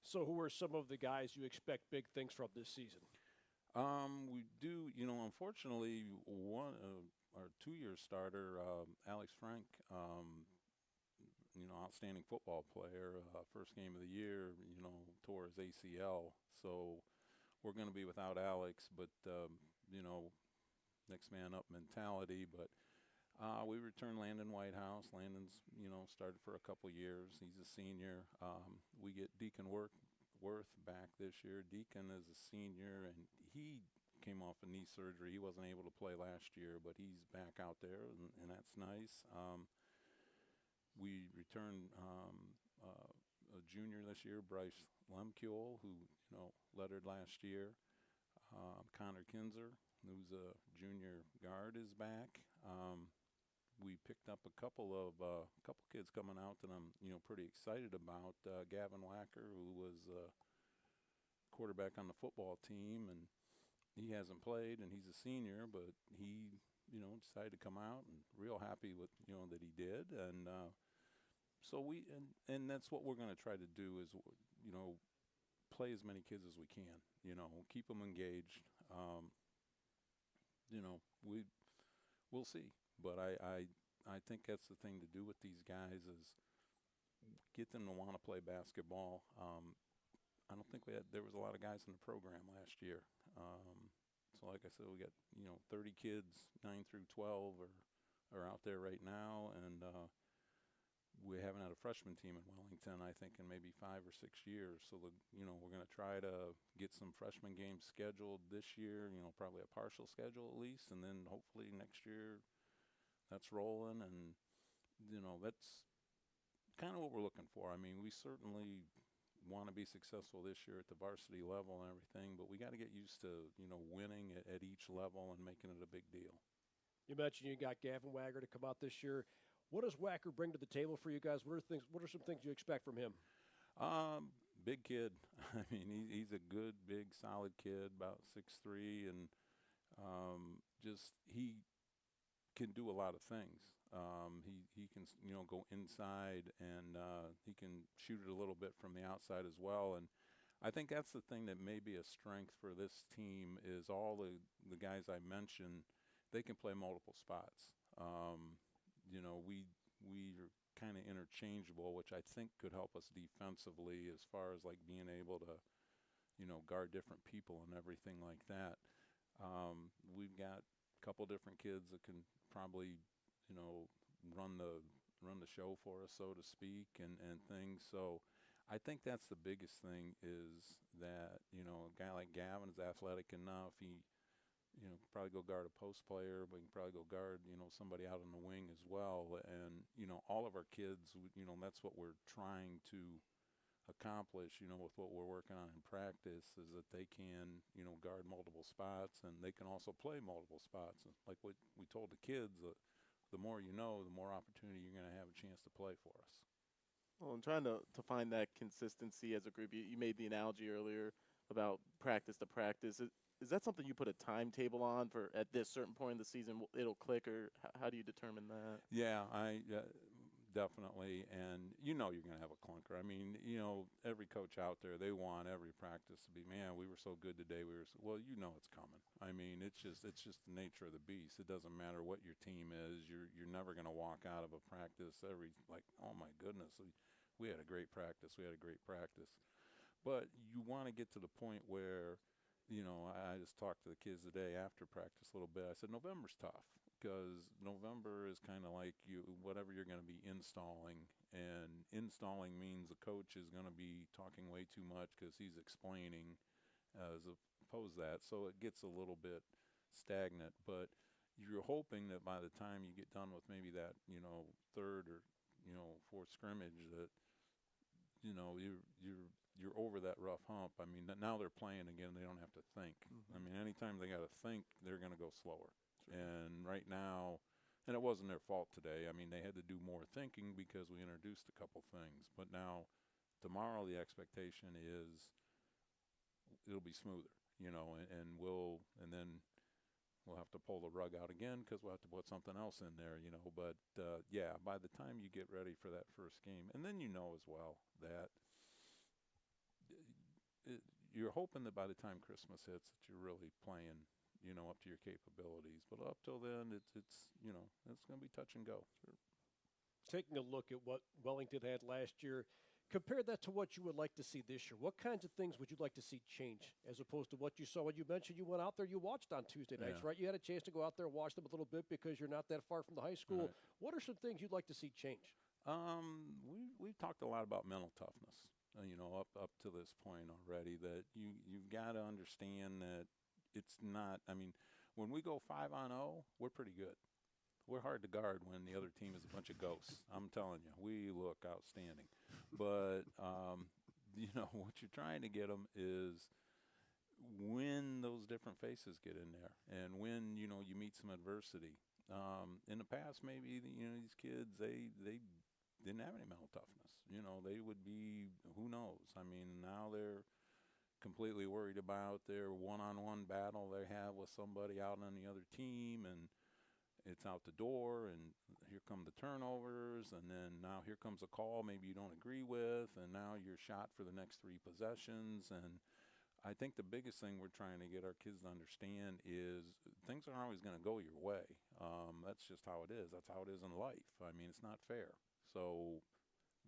So who are some of the guys you expect big things from this season? We do. Unfortunately, our 2-year starter, Alex Frank. Outstanding football player, first game of the year, tore his ACL. So we're going to be without Alex, but, next man up mentality. But we return Landon Whitehouse. Landon's, started for a couple years. He's a senior. We get Deacon Worth back this year. Deacon is a senior, and he came off a knee surgery. He wasn't able to play last year, but he's back out there, and that's nice. We returned a junior this year, Bryce Lemkuel, who lettered last year. Connor Kinzer, who's a junior guard, is back. We picked up a couple kids coming out that I'm pretty excited about. Gavin Wacker, who was quarterback on the football team, and he hasn't played, and he's a senior, but he decided to come out, and real happy with that he did. And So and that's what we're going to try to do is, you know, play as many kids as we can, you know, keep them engaged. You know, we'll see. But I think that's the thing to do with these guys is get them to want to play basketball. I don't think there was a lot of guys in the program last year. So like I said, we got, you know, 30 kids, 9 through 12 are out there right now, and we haven't had a freshman team in Wellington, I think, in maybe 5 or 6 years. So, you know, we're going to try to get some freshman games scheduled this year, you know, probably a partial schedule at least, and then hopefully next year that's rolling. And, you know, that's kind of what we're looking for. I mean, we certainly want to be successful this year at the varsity level and everything, but we got to get used to, you know, winning at each level and making it a big deal. You mentioned you got Gavin Wagger to come out this year. What does Wacker bring to the table for you guys? What are some things you expect from him? Big kid. I mean, he's a good, big, solid kid, about 6'3", and just he can do a lot of things. He can, you know, go inside, and he can shoot it a little bit from the outside as well. And I think that's the thing that may be a strength for this team is all the guys I mentioned, they can play multiple spots. You know, we are kind of interchangeable, which I think could help us defensively as far as like being able to, you know, guard different people and everything like that. We've got a couple different kids that can probably, you know, run the show for us, so to speak, and things. So I think that's the biggest thing is that, you know, a guy like Gavin is athletic enough. He, you know, probably go guard a post player, but he can probably go guard, you know, somebody out on the wing as well. And, you know, all of our kids, you know, that's what we're trying to accomplish, you know, with what we're working on in practice is that they can, you know, guard multiple spots and they can also play multiple spots. And like what we told the kids, the more you know, the more opportunity you're going to have a chance to play for us. Well, I'm trying to find that consistency as a group. You made the analogy earlier about practice to practice. Is that something you put a timetable on for at this certain point in the season it'll click, or how do you determine that? Yeah, definitely. And you know you're going to have a clunker. I mean, you know, every coach out there, they want every practice to be, man, we were so good today. Well, you know it's coming. I mean, it's just the nature of the beast. It doesn't matter what your team is. You're never going to walk out of a practice like, oh my goodness, we had a great practice. We had a great practice. But you want to get to the point where, you know, I just talked to the kids today after practice a little bit. I said, November's tough because November is kind of like whatever you're going to be installing. And installing means the coach is going to be talking way too much because he's explaining as opposed to that. So it gets a little bit stagnant. But you're hoping that by the time you get done with maybe that, you know, third or, you know, fourth scrimmage that, you know, you're over that rough hump. I mean, now they're playing again. They don't have to think. Mm-hmm. I mean, anytime they got to think, they're going to go slower. Sure. And right now, and it wasn't their fault today. I mean, they had to do more thinking because we introduced a couple things. But now, tomorrow, the expectation is it'll be smoother, you know, and then we'll have to pull the rug out again because we'll have to put something else in there, you know. But, yeah, by the time you get ready for that first game, and then you know as well that you're hoping that by the time Christmas hits that you're really playing, you know, up to your capabilities. But up till then, it's you know, it's going to be touch and go. Sure. Taking a look at what Wellington had last year, compare that to what you would like to see this year. What kinds of things would you like to see change as opposed to what you saw when you mentioned you went out there, you watched on Tuesday nights, right? You had a chance to go out there and watch them a little bit because you're not that far from the high school. Right. What are some things you'd like to see change? We've talked a lot about mental toughness. You know, up to this point already, that you've got to understand that it's not. I mean, when we go 5-on-0, we're pretty good. We're hard to guard when the other team is a bunch of ghosts. I'm telling you, we look outstanding. But you know, what you're trying to get them is when those different faces get in there, and when you know you meet some adversity. In the past, maybe you know these kids they didn't have any mental toughness. You know, they would be, who knows? I mean, now they're completely worried about their one-on-one battle they have with somebody out on the other team. And, it's out the door, and here come the turnovers, and then now here comes a call maybe you don't agree with, and now you're shot for the next 3 possessions. And I think the biggest thing we're trying to get our kids to understand is things aren't always going to go your way. That's just how it is. That's how it is in life. I mean, it's not fair. So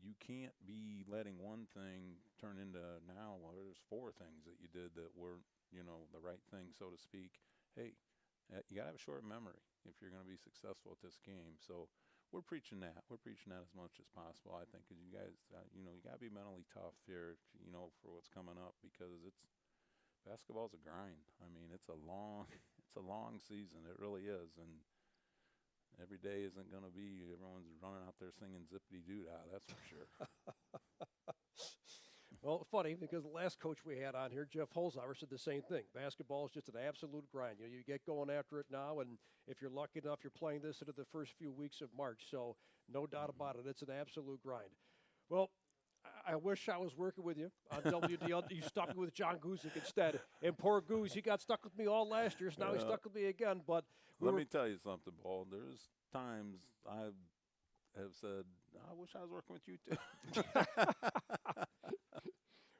you can't be letting one thing turn into now, well, there's 4 things that you did that weren't, the right thing, so to speak. Hey, you got to have a short memory if you're going to be successful at this game. So we're preaching that. We're preaching that as much as possible, I think, because you guys, you got to be mentally tough here, for what's coming up, because basketball's a grind. I mean, it's a long season. It really is. And every day isn't going to be everyone's running out there singing zippity-doo-dah, that's for sure. Well, funny, because the last coach we had on here, Jeff Holzhauer, said the same thing. Basketball is just an absolute grind. You get going after it now, and if you're lucky enough, you're playing this into the first few weeks of March. So no doubt about it, it's an absolute grind. Well, I wish I was working with you on WDL. You stuck me with John Guzik instead. And poor Goose, he got stuck with me all last year, so now he's stuck with me again. But let me tell you something, Paul. There's times I have said, I wish I was working with you too.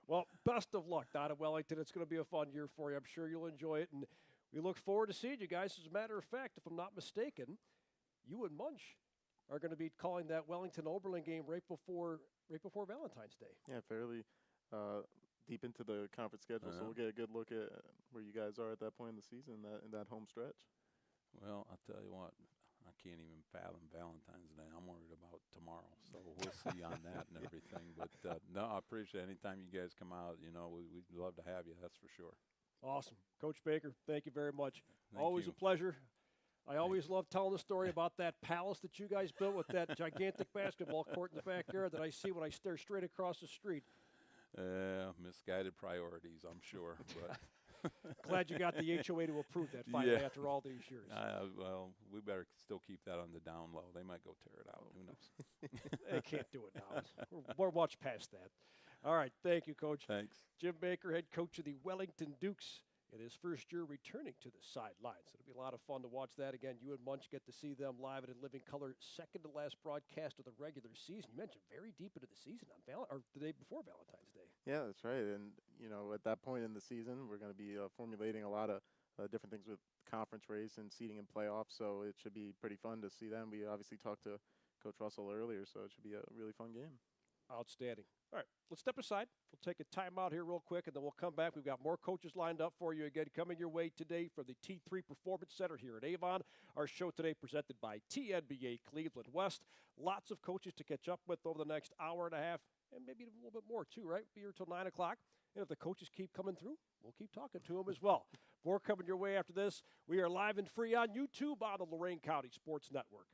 Well, best of luck down at Wellington. It's going to be a fun year for you. I'm sure you'll enjoy it. And we look forward to seeing you guys. As a matter of fact, if I'm not mistaken, you and Munch are going to be calling that Wellington-Oberlin game right before Valentine's Day. Yeah, fairly deep into the conference schedule, so we'll get a good look at where you guys are at that point in the season, in that home stretch. Well, I'll tell you what, I can't even fathom Valentine's Day. I'm worried about tomorrow, so we'll see on that and everything. But, no, I appreciate it. Anytime you guys come out, we'd love to have you, that's for sure. Awesome. Coach Baker, thank you very much. Thank Always you. a pleasure. I always love telling the story about that palace that you guys built with that gigantic basketball court in the backyard that I see when I stare straight across the street. Misguided priorities, I'm sure. But glad you got the HOA to approve that finally after all these years. Well, we better still keep that on the down low. They might go tear it out. Who knows? They can't do it now. We're much past that. All right. Thank you, Coach. Thanks. Jim Baker, head coach of the Wellington Dukes, in his first year returning to the sidelines. It'll be a lot of fun to watch that. Again, you and Munch get to see them live and in living color, second to last broadcast of the regular season. You mentioned very deep into the season on or the day before Valentine's Day. Yeah, that's right. And, at that point in the season, we're going to be formulating a lot of different things with conference race and seeding and playoffs, so it should be pretty fun to see them. We obviously talked to Coach Russell earlier, so it should be a really fun game. Outstanding. All right, let's step aside. We'll take a timeout here real quick, and then we'll come back. We've got more coaches lined up for you again coming your way today from the T3 Performance Center here at Avon. Our show today presented by TNBA Cleveland West. Lots of coaches to catch up with over the next hour and a half, and maybe a little bit more too, right? Be here till 9 o'clock. And if the coaches keep coming through, we'll keep talking to them as well. More coming your way after this. We are live and free on YouTube on the Lorain County Sports Network.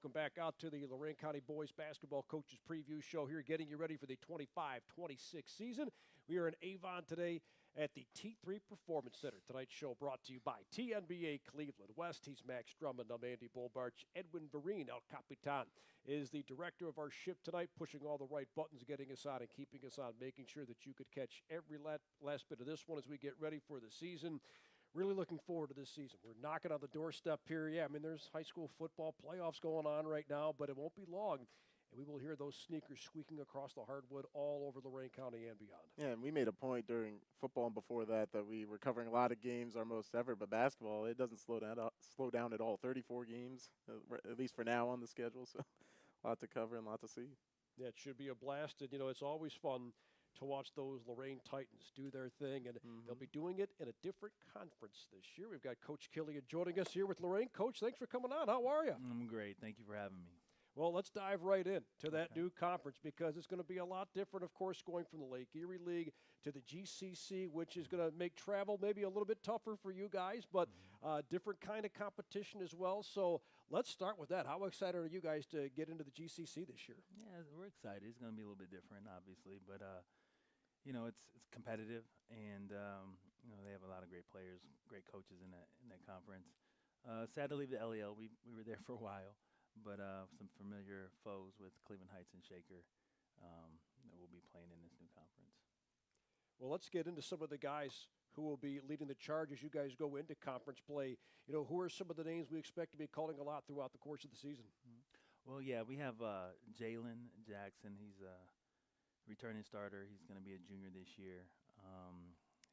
Welcome back out to the Lorain County Boys Basketball Coaches Preview Show here, getting you ready for the 25-26 season. We are in Avon today at the T3 Performance Center. Tonight's show brought to you by TNBA Cleveland West. He's Max Drummond. I'm Andy Bolbarch. Edwin Vereen, El Capitan, is the director of our ship tonight, pushing all the right buttons, getting us on and keeping us on, making sure that you could catch every last bit of this one as we get ready for the season. Really looking forward to this season. We're knocking on the doorstep here. Yeah, I mean, there's high school football playoffs going on right now, but it won't be long. And we will hear those sneakers squeaking across the hardwood all over Lorain County and beyond. Yeah, and we made a point during football and before that we were covering a lot of games, our most ever. But basketball, it doesn't slow down at all. 34 games, at least for now, on the schedule. So a lot to cover and a lot to see. Yeah, it should be a blast. And, you know, it's always fun to watch those Lorain Titans do their thing, and they'll be doing it in a different conference this year. We've got Coach Killian joining us here with Lorain. Coach, thanks for coming on. How are you? I'm great. Thank you for having me. Well, let's dive right in to that new conference, because it's going to be a lot different, of course, going from the Lake Erie League to the GCC, which is going to make travel maybe a little bit tougher for you guys, but different kind of competition as well. So let's start with that. How excited are you guys to get into the GCC this year? Yeah, we're excited. It's going to be a little bit different, obviously, but you know, it's competitive, and you know, they have a lot of great players, great coaches in that conference. Sad to leave the LEL. We were there for a while, but some familiar foes with Cleveland Heights and Shaker that will be playing in this new conference. Well, let's get into some of the guys who will be leading the charge as you guys go into conference play. You know, who are some of the names we expect to be calling a lot throughout the course of the season? Well, yeah, we have Jalen Jackson. He's a returning starter. He's going to be a junior this year.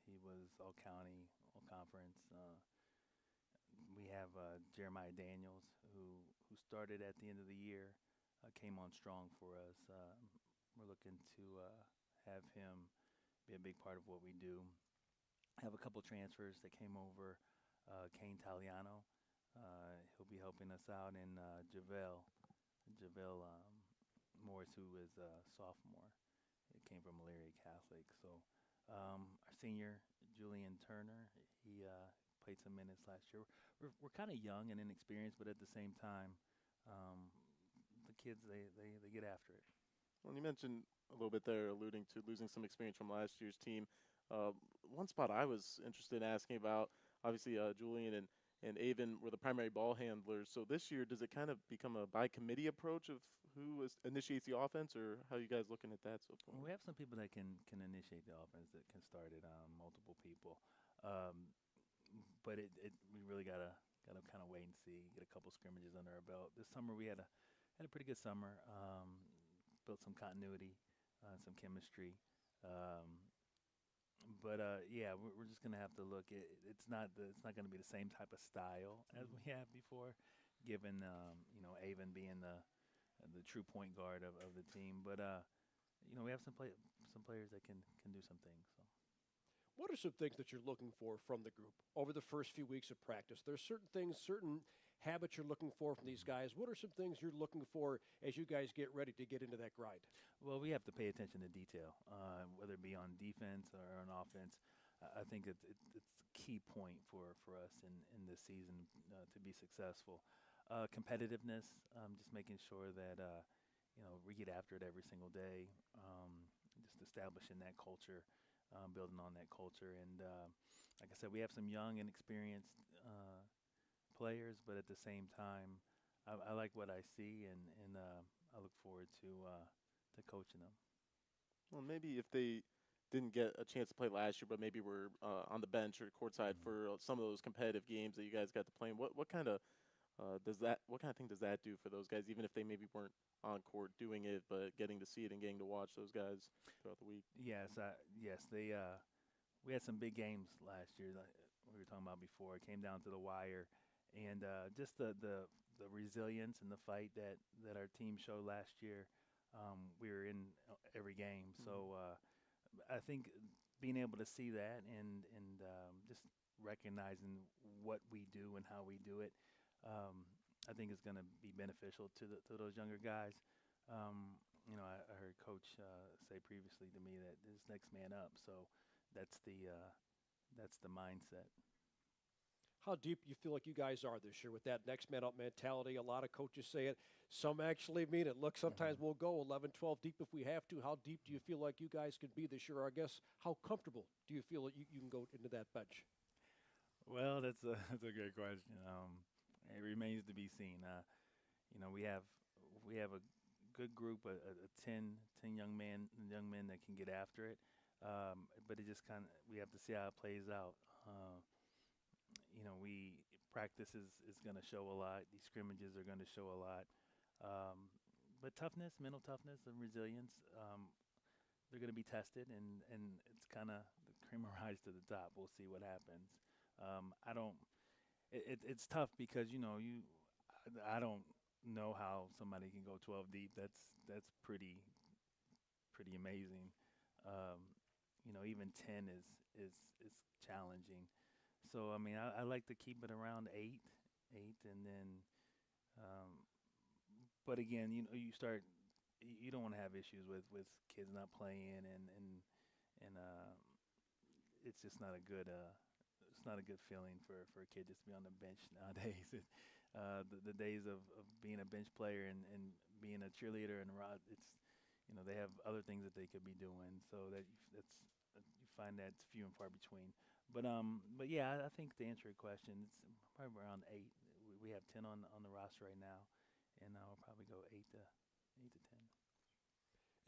He was all-county, all-conference. We have Jeremiah Daniels, who started at the end of the year, came on strong for us. We're looking to have him be a big part of what we do. Have a couple transfers that came over. Kane Taliano, he'll be helping us out, and JaVale Morris, who is a sophomore. It came from Elyria Catholic. So our senior, Julian Turner, he played some minutes last year. We're kind of young and inexperienced, but at the same time, the kids, they get after it. Well, you mentioned a little bit there, alluding to losing some experience from last year's team. One spot I was interested in asking about, obviously Julian and Avon were the primary ball handlers. So this year, does it kind of become a by-committee approach of who initiates the offense, or how are you guys looking at that so far? We have some people that can initiate the offense, that can start it, multiple people. But we really gotta kind of wait and see, get a couple scrimmages under our belt. This summer we had a pretty good summer. Built some continuity, some chemistry. But yeah, we're just gonna have to look. It's not gonna be the same type of style as we had before, given you know, Avon being the true point guard of the team. But you know, we have some players that can do some things. So. What are some things that you're looking for from the group over the first few weeks of practice? There's certain things, certain habits you're looking for from these guys. What are some things you're looking for as you guys get ready to get into that grind? Well, we have to pay attention to detail, whether it be on defense or on offense. I think it's a key point for us in this season to be successful. Competitiveness, just making sure that you know, we get after it every single day, just establishing that culture. Building on that culture, and like I said, we have some young and experienced players, but at the same time, I like what I see, and I look forward to coaching them. Well, maybe if they didn't get a chance to play last year, but maybe were on the bench or courtside for some of those competitive games that you guys got to play in, what kind of thing does that do for those guys, even if they maybe weren't on court doing it, but getting to see it and getting to watch those guys throughout the week? Yes, we had some big games last year, like we were talking about before. It came down to the wire, and just the resilience and the fight that our team showed last year. We were in every game, so I think being able to see that and just recognizing what we do and how we do it, I think is going to be beneficial to those younger guys. You know, I heard Coach say previously to me that this next man up. So that's the mindset. How deep do you feel like you guys are this year with that next man up mentality? A lot of coaches say it. Some actually mean it. Look, sometimes we'll go 11, 12 deep if we have to. How deep do you feel like you guys could be this year? Or I guess how comfortable do you feel that you can go into that bench? Well, that's a great question. It remains to be seen. We have a good group, a 10 young men that can get after it. But it just kind of we have to see how it plays out. We practice is going to show a lot. These scrimmages are going to show a lot. But toughness, mental toughness, and resilience, they're going to be tested, and it's kind of the cream will rise to the top. We'll see what happens. I don't. It's tough because I don't know how somebody can go 12 deep. That's pretty amazing. Even 10 is challenging. So I mean, I like to keep it around eight, and then. But again, you don't want to have issues with kids not playing, and it's just not a good feeling for a kid just to be on the bench nowadays. The days of being a bench player and being a cheerleader and they have other things that they could be doing. So you find that few and far between. But yeah, I think to answer your question, it's probably around eight. We have 10 on the roster right now, and we'll probably go 8 to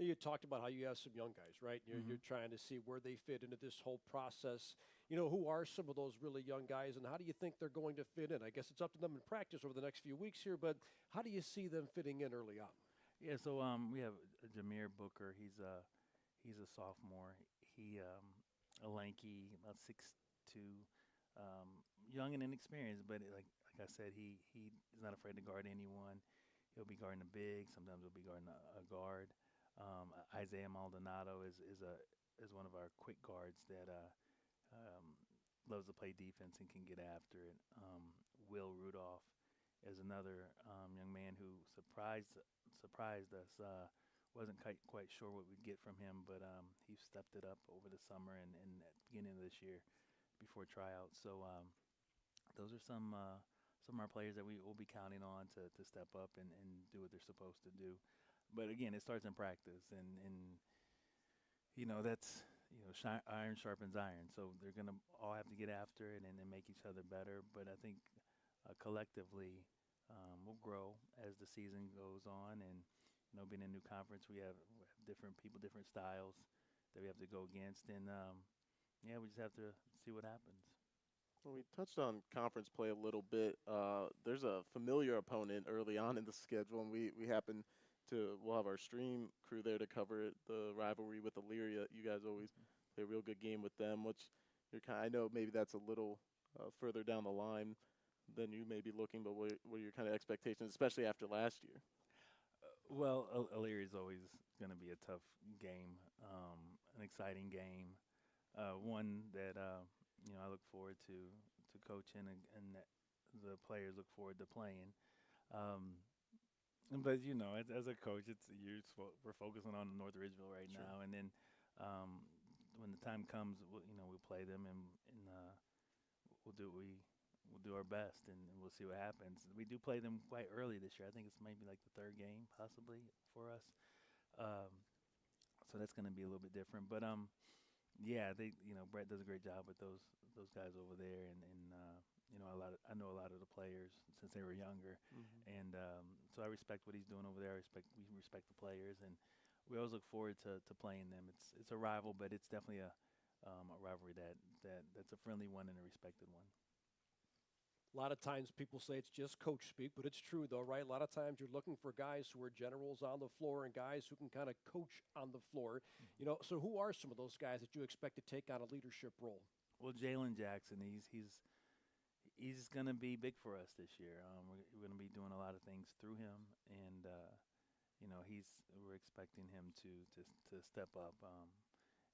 10. You talked about how you have some young guys, right? You're trying to see where they fit into this whole process. Who are some of those really young guys, and how do you think they're going to fit in? I guess it's up to them in practice over the next few weeks here, but how do you see them fitting in early on? Yeah, so we have Jameer Booker. He's a sophomore. He a lanky, about 6'2", young and inexperienced, but like I said, he is not afraid to guard anyone. He'll be guarding a big. Sometimes he'll be guarding a guard. Isaiah Maldonado is one of our quick guards that loves to play defense and can get after it. Will Rudolph is another young man who surprised us. Wasn't quite sure what we'd get from him, but he stepped it up over the summer and at the beginning of this year before tryouts. So those are some of our players that we will be counting on to step up and do what they're supposed to do. But again, it starts in practice, and that's iron sharpens iron. So they're gonna all have to get after it and make each other better. But I think collectively we'll grow as the season goes on, and being a new conference, we have different people, different styles that we have to go against, and we just have to see what happens. Well, we touched on conference play a little bit. There's a familiar opponent early on in the schedule, and we'll have our stream crew there to cover it, the rivalry with Elyria. You guys always play a real good game with them, which I know maybe that's a little further down the line than you may be looking, but what are your kind of expectations, especially after last year? Well, Elyria is always going to be a tough game, an exciting game, one that I look forward to coaching, and that the players look forward to playing. But as a coach, we're focusing on North Ridgeville right now, and then when the time comes, we'll play them, and we'll do our best, and we'll see what happens. We do play them quite early this year. I think it's maybe like the third game possibly for us. So that's going to be a little bit different. But Brett does a great job with those guys over there, and I know a lot of the players since they were younger, and so I respect what he's doing over there. We respect the players, and we always look forward to playing them. It's a rival, but it's definitely a rivalry that's a friendly one and a respected one. A lot of times people say it's just coach speak, but it's true though, right? A lot of times you're looking for guys who are generals on the floor and guys who can kind of coach on the floor. So who are some of those guys that you expect to take on a leadership role? Well, Jalen Jackson, he's going to be big for us this year. We're going to be doing a lot of things through him, and we're expecting him to step up.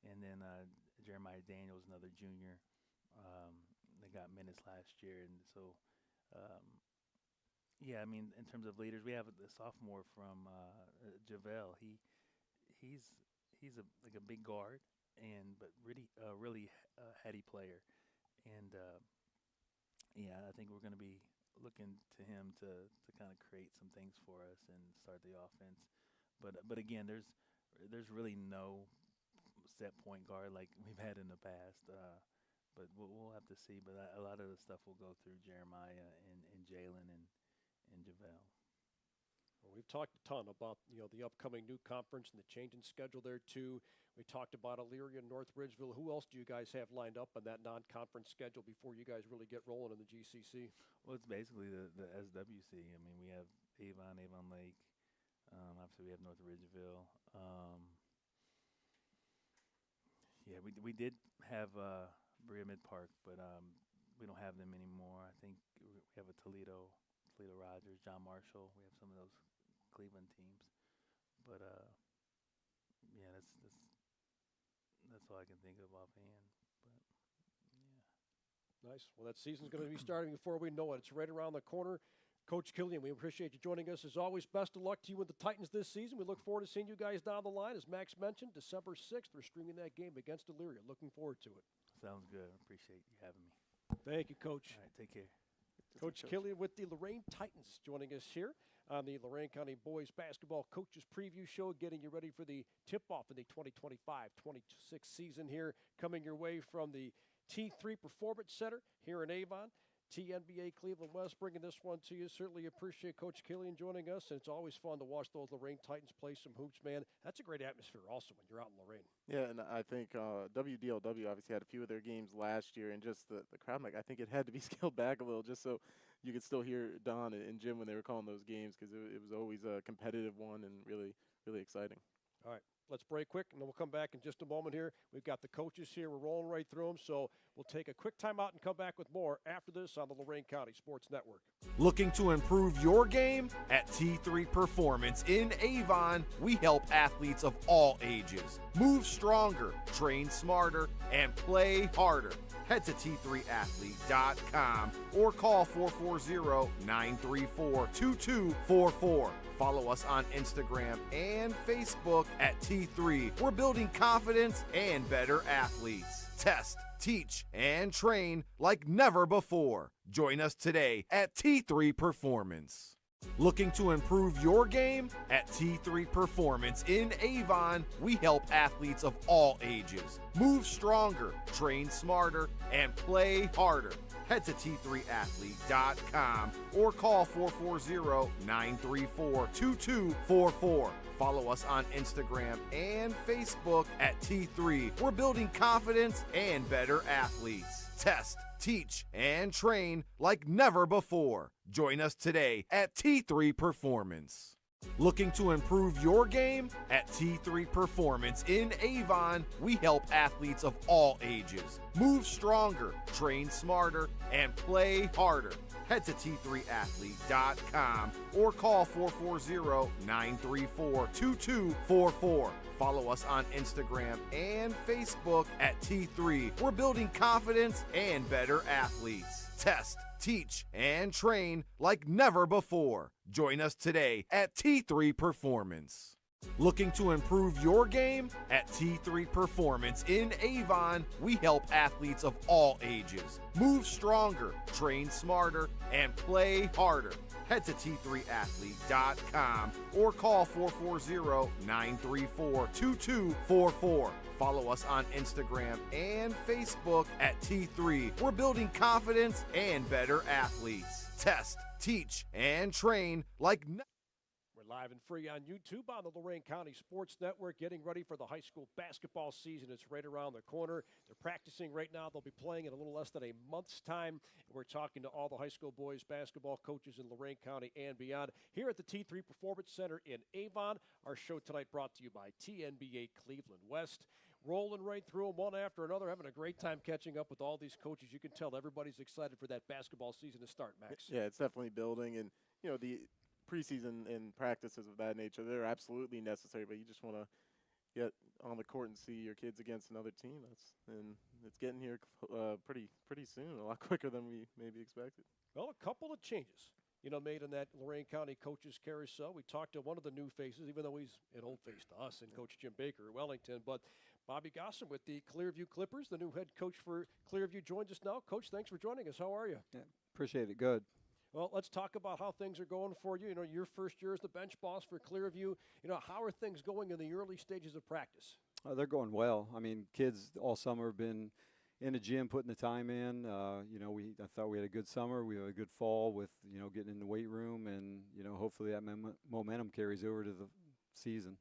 And then Jeremiah Daniels, another junior. They got minutes last year, and so in terms of leaders, we have the sophomore from Javel. He's a big guard, but really heady player, and yeah, I think we're going to be looking to him to kind of create some things for us and start the offense. But again, there's really no set point guard like we've had in the past. But we'll have to see. But a lot of the stuff will go through Jeremiah and Jalen and JaVale. Well, we've talked a ton about the upcoming new conference and the change in schedule there too. We talked about Elyria and North Ridgeville. Who else do you guys have lined up on that non-conference schedule before you guys really get rolling in the GCC? Well, it's basically the SWC. I mean, we have Avon Lake. Obviously, we have North Ridgeville. Yeah, we did have Berea Mid Park, but we don't have them anymore. I think we have a Toledo Rogers, John Marshall. We have some of those Cleveland teams, but yeah, that's all I can think of offhand. But yeah, Nice. Well, that season's going to be starting before we know it. It's right around the corner. Coach Killian, we appreciate you joining us as always. Best of luck to you with the Titans this season. We look forward to seeing you guys down the line. As Max mentioned, December 6th, we're streaming that game against Elyria. Looking forward to it. sounds good. Appreciate you having me. Thank you, Coach. All right, take care. Coach Killian with the Lorain Titans joining us here on the Lorain County Boys Basketball Coaches Preview Show, getting you ready for the tip-off of the 2025-26 season here, coming your way from the T3 Performance Center here in Avon. TNBA Cleveland West bringing this one to you. Certainly appreciate Coach Killian joining us, and it's always fun to watch those Lorain Titans play some hoops, man. That's a great atmosphere also when you're out in Lorain. Yeah, and I think WDLW obviously had a few of their games last year, and just the crowd, like, I think it had to be scaled back a little just so you could still hear Don and Jim when they were calling those games, because it was always a competitive one and really, really exciting. All right, let's break quick, and then we'll come back in just a moment here. We've got the coaches here. We're rolling right through them, so we'll take a quick timeout and come back with more after this on the Lorain County Sports Network. Looking to improve your game? At T3 Performance in Avon, we help athletes of all ages move stronger, train smarter, and play harder. Head to T3Athlete.com or call 440-934-2244. Follow us on Instagram and Facebook at T3. We're building confidence and better athletes. Test, teach, and train like never before. Join us today at T3 Performance. Looking to improve your game? At T3 Performance in Avon, we help athletes of all ages move stronger, train smarter, and play harder. Head to T3Athlete.com or call 440-934-2244. Follow us on Instagram and Facebook at T3. We're building confidence and better athletes. Test, teach, and train like never before. Join us today at T3 Performance. Looking to improve your game? At T3 Performance in Avon, we help athletes of all ages move stronger, train smarter, and play harder. Head to T3Athlete.com or call 440-934-2244. Follow us on Instagram and Facebook at T3. We're building confidence and better athletes. Test, teach, and train like never before. Join us today at T3 Performance. Looking to improve your game? At T3 Performance in Avon, we help athletes of all ages move stronger, train smarter, and play harder. Head to T3Athlete.com or call 440-934-2244. Follow us on Instagram and Facebook at T3. We're building confidence and better athletes. Test, teach, and train like never. We're live and free on YouTube on the Lorain County Sports Network, getting ready for the high school basketball season. It's right around the corner. They're practicing right now. They'll be playing in a little less than a month's time. We're talking to all the high school boys basketball coaches in Lorain County and beyond here at the T3 Performance Center in Avon. Our show tonight brought to you by TNBA Cleveland West. Rolling right through them one after another, having a great time catching up with all these coaches. You can tell everybody's excited for that basketball season to start, Max. Yeah, it's definitely building, and the preseason and practices of that nature, they're absolutely necessary, but you just want to get on the court and see your kids against another team. And it's getting here pretty soon, a lot quicker than we maybe expected. Well, a couple of changes, made in that Lorain County coaches carousel. We talked to one of the new faces, even though he's an old face to us, and Coach Jim Baker at Wellington. But Bobby Gossam with the Clearview Clippers, the new head coach for Clearview, joins us now. Coach, thanks for joining us. How are you? Yeah, appreciate it. Good. Well, let's talk about how things are going for you. You know, your first year as the bench boss for Clearview. You know, how are things going in the early stages of practice? They're going well. I mean, kids all summer have been in the gym putting the time in. You know, I thought we had a good summer. We had a good fall with, you know, getting in the weight room, and, you know, hopefully that momentum carries over to the season.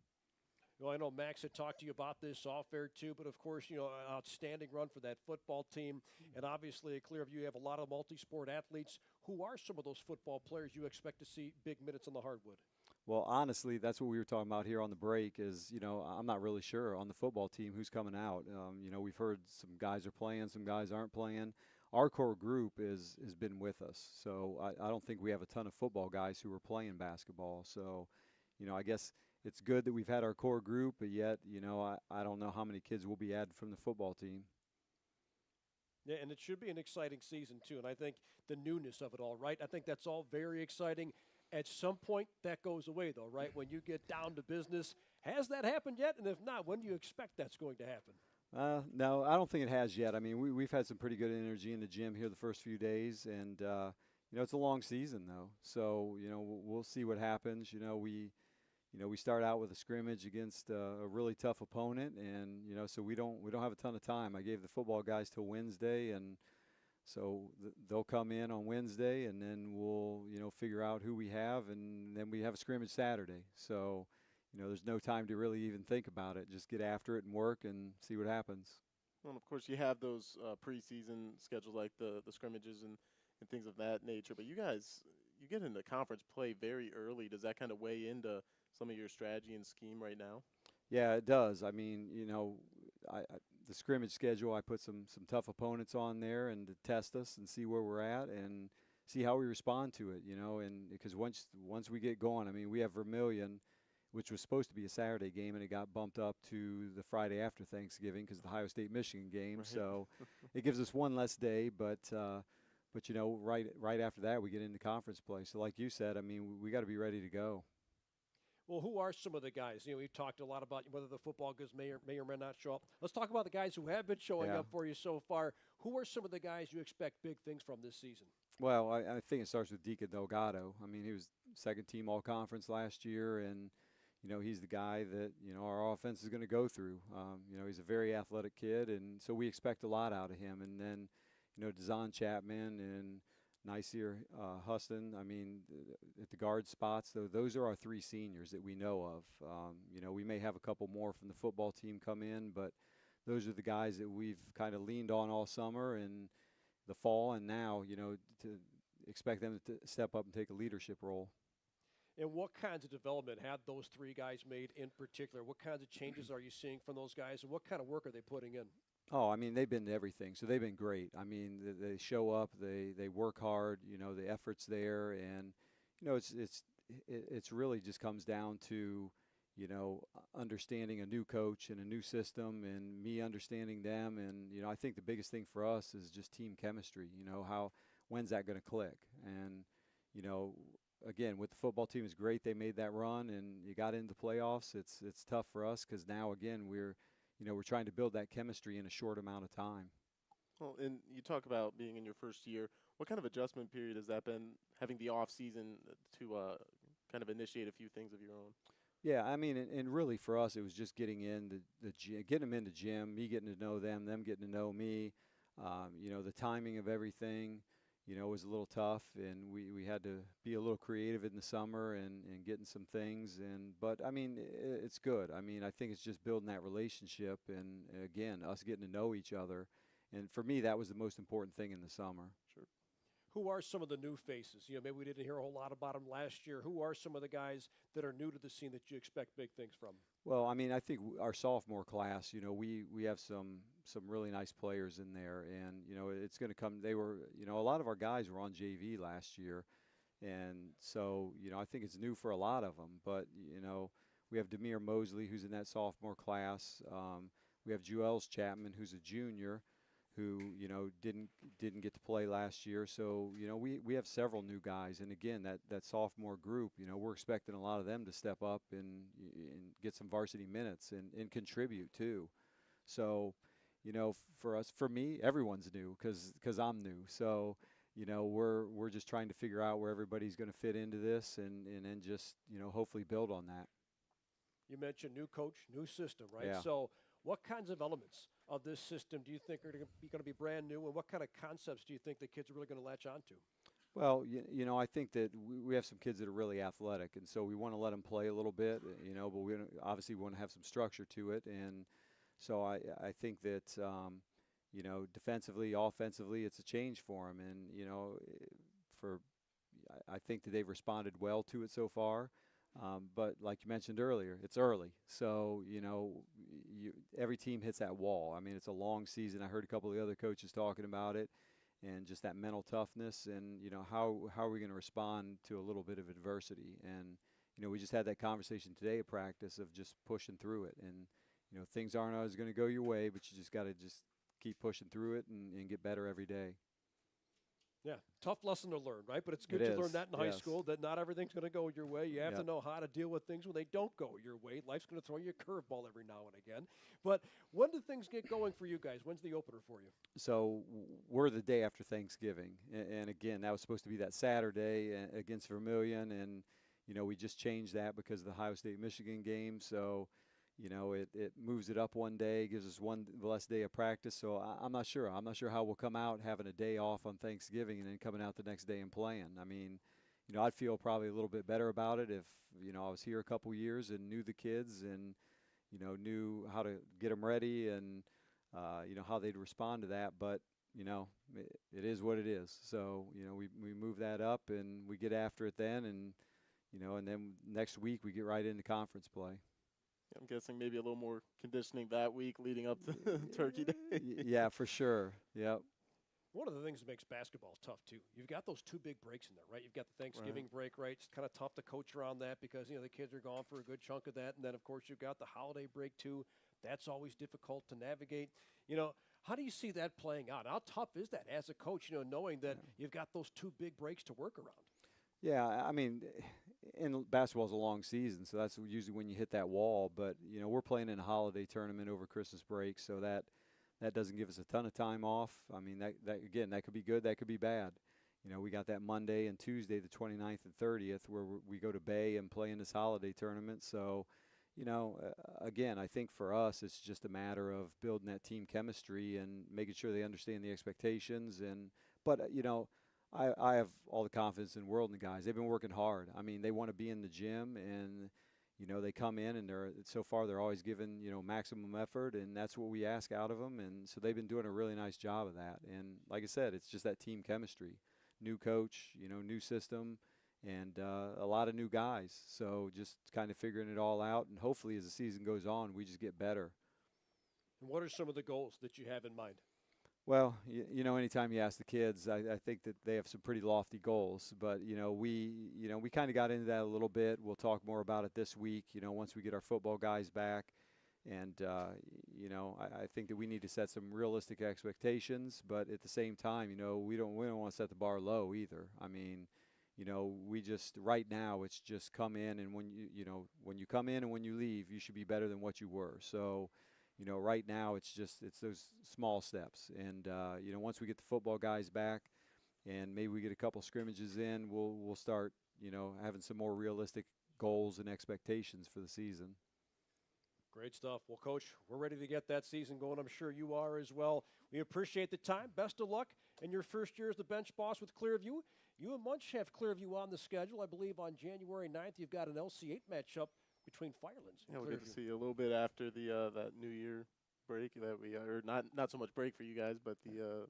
Well, I know Max had talked to you about this off air too, but of course, you know, an outstanding run for that football team. And obviously at Clearview, you have a lot of multi-sport athletes. Who are some of those football players you expect to see big minutes on the hardwood? Well, honestly, that's what we were talking about here on the break is, you know, I'm not really sure on the football team who's coming out. You know, we've heard some guys are playing, some guys aren't playing. Our core group has been with us. So I don't think we have a ton of football guys who are playing basketball. So, you know, I guess it's good that we've had our core group, but yet, you know, I don't know how many kids will be added from the football team. Yeah, and it should be an exciting season, too. And I think the newness of it all, right? I think that's all very exciting. At some point, that goes away, though, right? When you get down to business. Has that happened yet? And if not, when do you expect that's going to happen? No, I don't think it has yet. I mean, we've had some pretty good energy in the gym here the first few days, and, you know, it's a long season, though. So, you know, we'll see what happens. You know, we start out with a scrimmage against a really tough opponent, and, you know, so we don't have a ton of time. I gave the football guys till Wednesday, and so they'll come in on Wednesday, and then we'll, you know, figure out who we have, and then we have a scrimmage Saturday. So, you know, there's no time to really even think about it. Just get after it and work and see what happens. Well, of course, you have those preseason schedules like the scrimmages and things of that nature. But you guys, you get into conference play very early. Does that kind of weigh into some of your strategy and scheme right now? Yeah, it does. I mean, you know, the scrimmage schedule, I put some tough opponents on there and to test us and see where we're at and see how we respond to it, you know. And because once we get going, I mean, we have Vermillion, which was supposed to be a Saturday game, and it got bumped up to the Friday after Thanksgiving because of the Ohio State-Michigan game. Right. So it gives us one less day, but you know, right after that, we get into conference play. So like you said, I mean, we got to be ready to go. Well, who are some of the guys? You know, we've talked a lot about whether the football guys may or may not show up. Let's talk about the guys who have been showing up for you so far. Who are some of the guys you expect big things from this season? Well, I think it starts with Deacon Delgado. I mean, he was second-team All-Conference last year, and, you know, he's the guy that, you know, our offense is going to go through. You know, he's a very athletic kid, and so we expect a lot out of him. And then, you know, Dezon Chapman and Niceer Huston, I mean, at the guard spots, those are our three seniors that we know of. You know, we may have a couple more from the football team come in, but those are the guys that we've kind of leaned on all summer and the fall, and now, you know, to expect them to step up and take a leadership role. And what kinds of development have those three guys made in particular? What kinds of changes are you seeing from those guys, and what kind of work are they putting in? Oh, I mean, they've been to everything, so they've been great. I mean, they show up, they work hard, you know, the effort's there, and, you know, it's really just comes down to, you know, understanding a new coach and a new system and me understanding them. And, you know, I think the biggest thing for us is just team chemistry, you know, when's that going to click? And, you know, again, with the football team is great. They made that run and you got into playoffs. It's tough for us because now, again, we're trying to build that chemistry in a short amount of time. Well, and you talk about being in your first year. What kind of adjustment period has that been, having the off season to kind of initiate a few things of your own? Yeah, I mean, and really for us, it was just getting in getting them into gym, me getting to know them getting to know me. You know, the timing of everything, you know, was a little tough, and we had to be a little creative in the summer and getting some things. But I mean, it's good. I mean, I think it's just building that relationship, and again, us getting to know each other. And for me, that was the most important thing in the summer. Sure. Who are some of the new faces? You know, maybe we didn't hear a whole lot about them last year. Who are some of the guys that are new to the scene that you expect big things from? Well, I mean, I think our sophomore class, you know, we have some really nice players in there, and, you know, it's going to come. They were, you know, a lot of our guys were on JV last year, and so, you know, I think it's new for a lot of them. But, you know, we have Demir Mosley, who's in that sophomore class. We have Juels Chapman, who's a junior, who, you know, didn't get to play last year. So, you know, we have several new guys. And, again, that sophomore group, you know, we're expecting a lot of them to step up and get some varsity minutes and contribute too. So, for me, everyone's new because I'm new. So, we're just trying to figure out where everybody's going to fit into this and then just, hopefully build on that. You mentioned new coach, new system, right? Yeah. So what kinds of elements of this system do you think are going to be brand new, and what kind of concepts do you think the kids are really going to latch on to? Well, I think that we have some kids that are really athletic, and so we want to let them play a little bit, but we obviously want to have some structure to it. And so I think that, defensively, offensively, it's a change for them. And, I think that they've responded well to it so far. But like you mentioned earlier, it's early. So, every team hits that wall. I mean, it's a long season. I heard a couple of the other coaches talking about it and just that mental toughness and, how are we going to respond to a little bit of adversity. And, we just had that conversation today at practice of just pushing through it. And, things aren't always going to go your way, but you just got to just keep pushing through it and get better every day. Yeah, tough lesson to learn, right? But it's good It you learn is, that in high yes. school, that not everything's going to go your way. You have to Yep. know how to deal with things when they don't go your way. Life's going to throw you a curveball every now and again. But when do things get going for you guys? When's the opener for you? So we're the day after Thanksgiving. And again, that was supposed to be that Saturday against Vermilion. And, we just changed that because of the Ohio State-Michigan game. So, it moves it up one day, gives us one less day of practice. So I'm not sure. I'm not sure how we'll come out having a day off on Thanksgiving and then coming out the next day and playing. I mean, I'd feel probably a little bit better about it if, I was here a couple years and knew the kids and, knew how to get them ready and, how they'd respond to that. But, it is what it is. So, we move that up and we get after it then. And, and then next week we get right into conference play. I'm guessing maybe a little more conditioning that week leading up to Turkey Day. Yeah, for sure. Yep. One of the things that makes basketball tough, too, you've got those two big breaks in there, right? You've got the Thanksgiving break, right? It's kind of tough to coach around that because, the kids are gone for a good chunk of that. And then, of course, you've got the holiday break, too. That's always difficult to navigate. How do you see that playing out? How tough is that as a coach, knowing that you've got those two big breaks to work around? Yeah, I mean, basketball's a long season, so that's usually when you hit that wall. But, we're playing in a holiday tournament over Christmas break, so that doesn't give us a ton of time off. I mean, that could be good, that could be bad. We got that Monday and Tuesday, the 29th and 30th, where we go to Bay and play in this holiday tournament. So, again, I think for us it's just a matter of building that team chemistry and making sure they understand the expectations. But I have all the confidence in the world in the guys. They've been working hard. I mean, they want to be in the gym, and they come in and they're always giving maximum effort, and that's what we ask out of them. And so they've been doing a really nice job of that. And like I said, it's just that team chemistry, new coach, new system, and a lot of new guys. So just kind of figuring it all out, and hopefully as the season goes on, we just get better. And what are some of the goals that you have in mind? Well, anytime you ask the kids, I think that they have some pretty lofty goals. But we kind of got into that a little bit. We'll talk more about it this week. Once we get our football guys back, and I think that we need to set some realistic expectations. But at the same time, we don't want to set the bar low either. I mean, we just right now it's just come in, and when you come in and when you leave, you should be better than what you were. So. Right now it's those small steps. And, once we get the football guys back and maybe we get a couple scrimmages in, we'll start, having some more realistic goals and expectations for the season. Great stuff. Well, Coach, we're ready to get that season going. I'm sure you are as well. We appreciate the time. Best of luck in your first year as the bench boss with Clearview. You and Munch have Clearview on the schedule. I believe on January 9th you've got an LC8 matchup between Firelands and Yeah, we'll get to Clearview. see a little bit after the that New Year break that we or not so much break for you guys, but the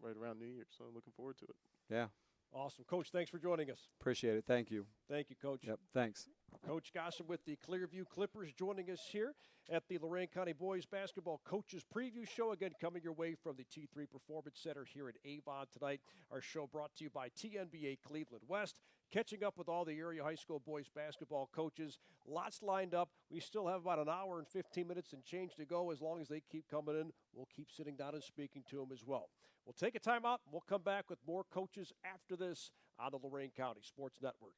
right around New Year. So I'm looking forward to it. Yeah. Awesome. Coach, thanks for joining us. Appreciate it. Thank you. Thank you, Coach. Yep. Thanks. Coach Gossett with the Clearview Clippers joining us here at the Lorain County Boys Basketball Coaches Preview Show. Again, coming your way from the T3 Performance Center here at Avon tonight. Our show brought to you by TNBA Cleveland West. Catching up with all the area high school boys basketball coaches. Lots lined up. We still have about an hour and 15 minutes and change to go. As long as they keep coming in, we'll keep sitting down and speaking to them as well. We'll take a timeout. We'll come back with more coaches after this on the Lorain County Sports Network.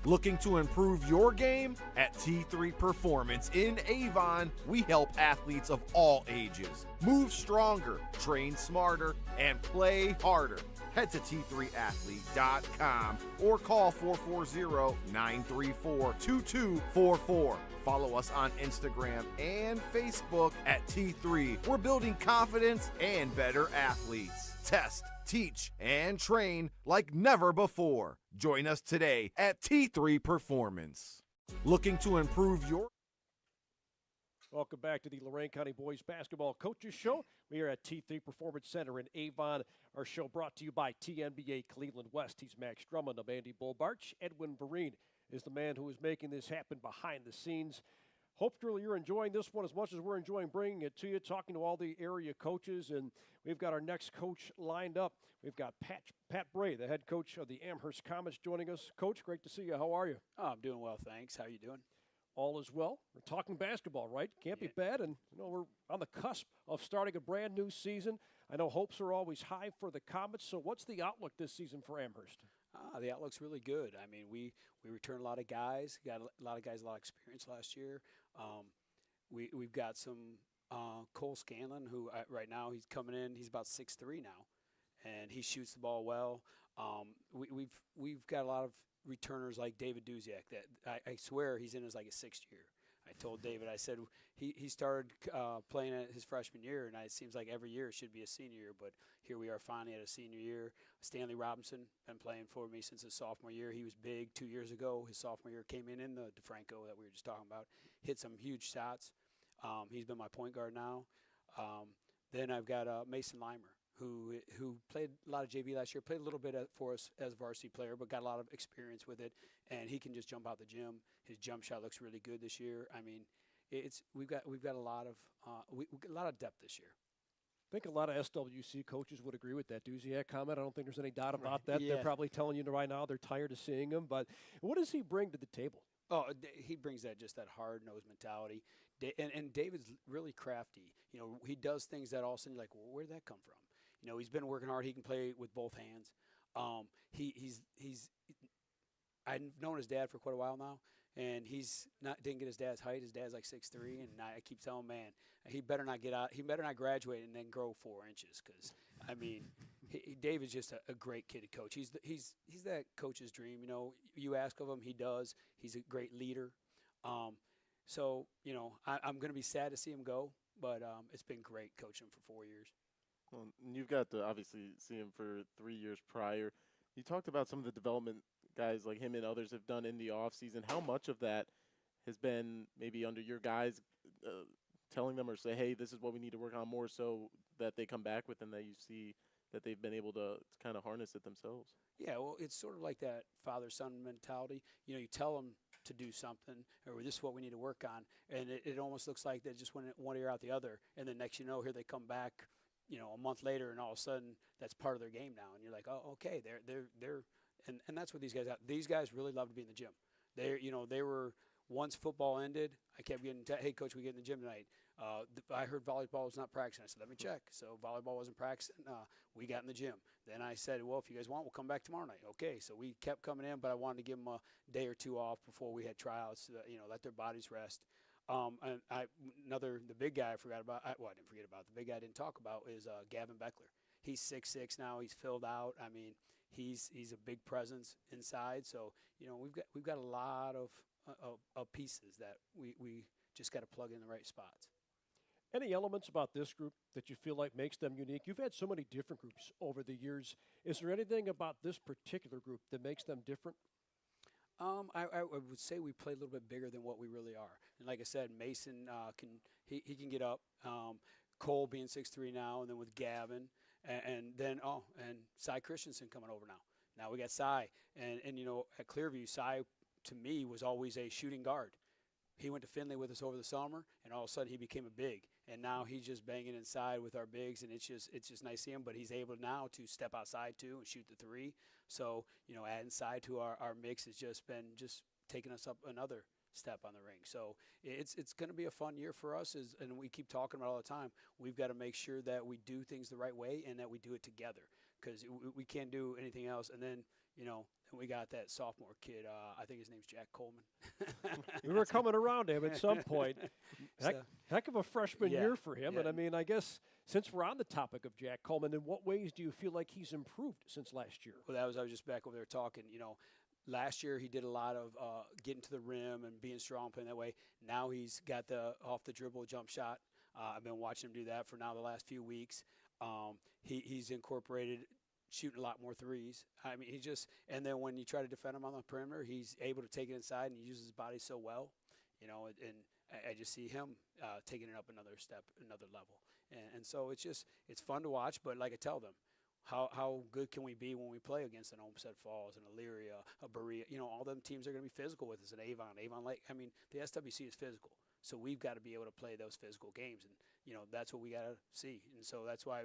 Looking to improve your game? At T3 Performance in Avon, we help athletes of all ages move stronger, train smarter, and play harder. Head to T3Athlete.com or call 440-934-2244. Follow us on Instagram and Facebook at T3. We're building confidence and better athletes. Test, teach, and train like never before. Join us today at T3 Performance. Looking to improve your... Welcome back to the Lorain County Boys Basketball Coaches Show. We are at T3 Performance Center in Avon. Our show brought to you by TNBA Cleveland West. He's Max Drummond. I'm Andy Bolbarch. Edwin Vereen is the man who is making this happen behind the scenes. Hope you're enjoying this one as much as we're enjoying bringing it to you, talking to all the area coaches. And we've got our next coach lined up. We've got Pat Bray, the head coach of the Amherst Comets, joining us. Coach, great to see you. How are you? Oh, I'm doing well, thanks. How are you doing? All is well. We're talking basketball, right? Can't be bad. And, we're on the cusp of starting a brand new season. I know hopes are always high for the Comets. So what's the outlook this season for Amherst? The outlook's really good. I mean, we returned a lot of guys, got a lot of guys, a lot of experience last year. We've got some Cole Scanlon, who right now he's coming in. He's about 6'3" now, and he shoots the ball well. We've got a lot of returners like David Duziak that I swear he's in his like his 6th year. I told David, I said he started playing at his freshman year, and it seems like every year it should be a senior year, but here we are finally at a senior year. Stanley Robinson been playing for me since his sophomore year. He was big 2 years ago. His sophomore year came in the DeFranco that we were just talking about, hit some huge shots. He's been my point guard now. Then I've got Mason Limer, who played a lot of JV last year, played a little bit for us as a varsity player, but got a lot of experience with it, and he can just jump out the gym. His jump shot looks really good this year. I mean, we've got a lot of depth this year. I think a lot of SWC coaches would agree with that Duziak comment. I don't think there's any doubt about that. Yeah. They're probably telling you right now they're tired of seeing him. But what does he bring to the table? Oh, he brings that hard-nosed mentality. And David's really crafty. He does things that all of a sudden you're like, well, where did that come from? He's been working hard. He can play with both hands. I've known his dad for quite a while now, and didn't get his dad's height. His dad's like 6'3", and I keep telling him, man, he better not get out. He better not graduate and then grow 4 inches, because I mean, David's just a great kid to coach. He's that coach's dream. You ask of him, he does. He's a great leader. So I'm going to be sad to see him go, but it's been great coaching him for 4 years. Well, you've got to obviously see him for 3 years prior. You talked about some of the development guys like him and others have done in the offseason. How much of that has been maybe under your guys telling them or say, hey, this is what we need to work on more so that they come back with and that you see that they've been able to kind of harness it themselves? Yeah, well, it's sort of like that father-son mentality. You tell them to do something, or this is what we need to work on, and it almost looks like they just went one ear out the other, and then next here they come back a month later, and all of a sudden that's part of their game now, and you're like, oh, okay, they're and that's what these guys. These guys really love to be in the gym. They were once football ended. I kept getting, hey coach, we get in the gym tonight. I heard volleyball was not practicing. I said, let me check. So volleyball wasn't practicing. We got in the gym. Then I said, well, if you guys want, we'll come back tomorrow night. Okay, so we kept coming in, but I wanted to give them a day or two off before we had tryouts. Let their bodies rest. And the big guy I forgot about. I didn't forget about. The big guy I didn't talk about is Gavin Beckler. He's 6'6" now. He's filled out. I mean, he's a big presence inside. So we've got a lot of pieces that we just got to plug in the right spots. Any elements about this group that you feel like makes them unique? You've had so many different groups over the years. Is there anything about this particular group that makes them different? I would say we play a little bit bigger than what we really are. And like I said, Mason he can get up. Cole being 6'3" now, and then with Gavin, and Cy Christensen coming over now. Now we got Cy, and at Clearview, Cy to me was always a shooting guard. He went to Findlay with us over the summer, and all of a sudden he became a big. And now he's just banging inside with our bigs, and it's just nice to see him. But he's able now to step outside too and shoot the three. So adding Cy to our mix has just been taking us up another step on the ring. So it's going to be a fun year for us, and we keep talking about it all the time. We've got to make sure that we do things the right way and that we do it together. because we can't do anything else. And then, you know, and we got that sophomore kid. I think his name's Jack Coleman. We were coming around him at some point. Heck of a freshman Yeah, year for him. yeah. And I mean, I guess since we're on the topic of Jack Coleman, in what ways do you feel like he's improved since last year? Well, I was just back over there talking. You know, last year he did a lot of getting to the rim and being strong, playing that way. Now he's got the off the dribble jump shot. I've been watching him do that for now the last few weeks. He's incorporated shooting a lot more threes. I mean, and then when you try to defend him on the perimeter, he's able to take it inside and he uses his body so well, you know, and I just see him taking it up another step, another level. And so it's fun to watch, but like I tell them, how good can we be when we play against an Olmsted Falls, an Elyria, a Berea? You know, all them teams are going to be physical with us, an Avon Lake. I mean, the SWC is physical. So we've got to be able to play those physical games, and you know that's what we got to see. And so that's why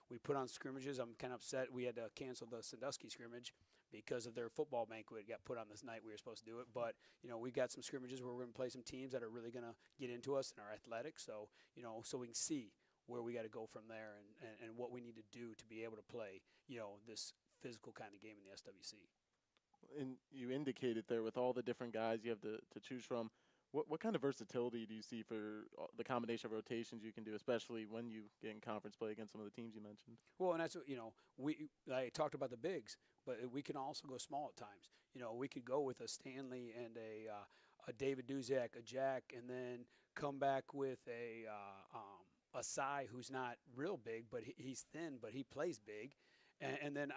we put on scrimmages. I'm kind of upset we had to cancel the Sandusky scrimmage because of their football banquet got put on this night we were supposed to do it. But you know we got some scrimmages where we're going to play some teams that are really going to get into us in our athletics. So so we can see where we got to go from there and what we need to do to be able to play this physical kind of game in the SWC. And you indicated there with all the different guys you have to choose from. What kind of versatility do you see for the combination of rotations you can do, especially when you get in conference play against some of the teams you mentioned? Well, and that's what, I talked about the bigs, but we can also go small at times. We could go with a Stanley and a David Duzak, a Jack, and then come back with a Cy who's not real big, but he's thin, but he plays big. And then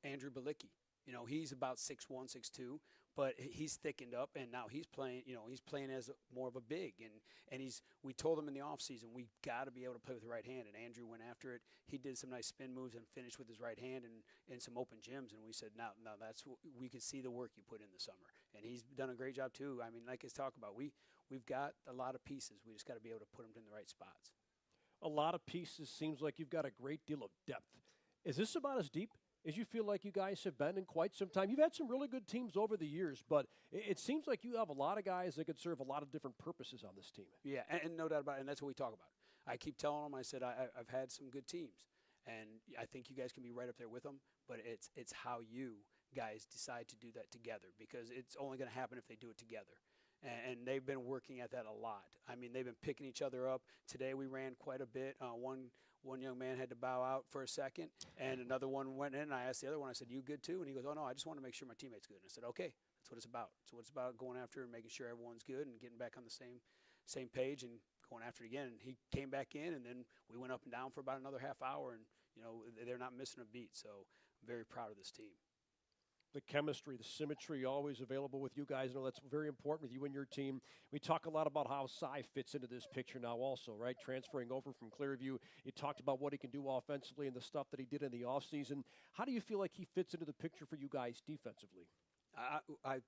Andrew Balicki. He's about 6'1", 6'2", but he's thickened up, and now he's playing. He's playing as more of a big, and we told him in the offseason we got to be able to play with the right hand, and Andrew went after it. He did some nice spin moves and finished with his right hand and some open gyms, and we said, now that's we can see the work you put in the summer, and he's done a great job too. I mean, like it's talk about, we've got a lot of pieces. We just got to be able to put them in the right spots. A lot of pieces. Seems like you've got a great deal of depth. Is this about as deep as you feel like you guys have been in quite some time? You've had some really good teams over the years, but it seems like you have a lot of guys that could serve a lot of different purposes on this team. Yeah, and no doubt about it, and that's what we talk about. I keep telling them, I said, I've had some good teams, and I think you guys can be right up there with them, but it's how you guys decide to do that together, because it's only going to happen if they do it together. And they've been working at that a lot. I mean, they've been picking each other up. Today we ran quite a bit. One young man had to bow out for a second, and another one went in, and I asked the other one, I said, you good too? And he goes, oh, no, I just want to make sure my teammate's good. And I said, okay, that's what it's about. It's what it's about, going after and making sure everyone's good and getting back on the same page and going after it again. And he came back in, and then we went up and down for about another half hour, and, they're not missing a beat. So I'm very proud of this team. The chemistry, the symmetry always available with you guys. I know that's very important with you and your team. We talk a lot about how Cy fits into this picture now also, right? Transferring over from Clearview. You talked about what he can do offensively and the stuff that he did in the offseason. How do you feel like he fits into the picture for you guys defensively? I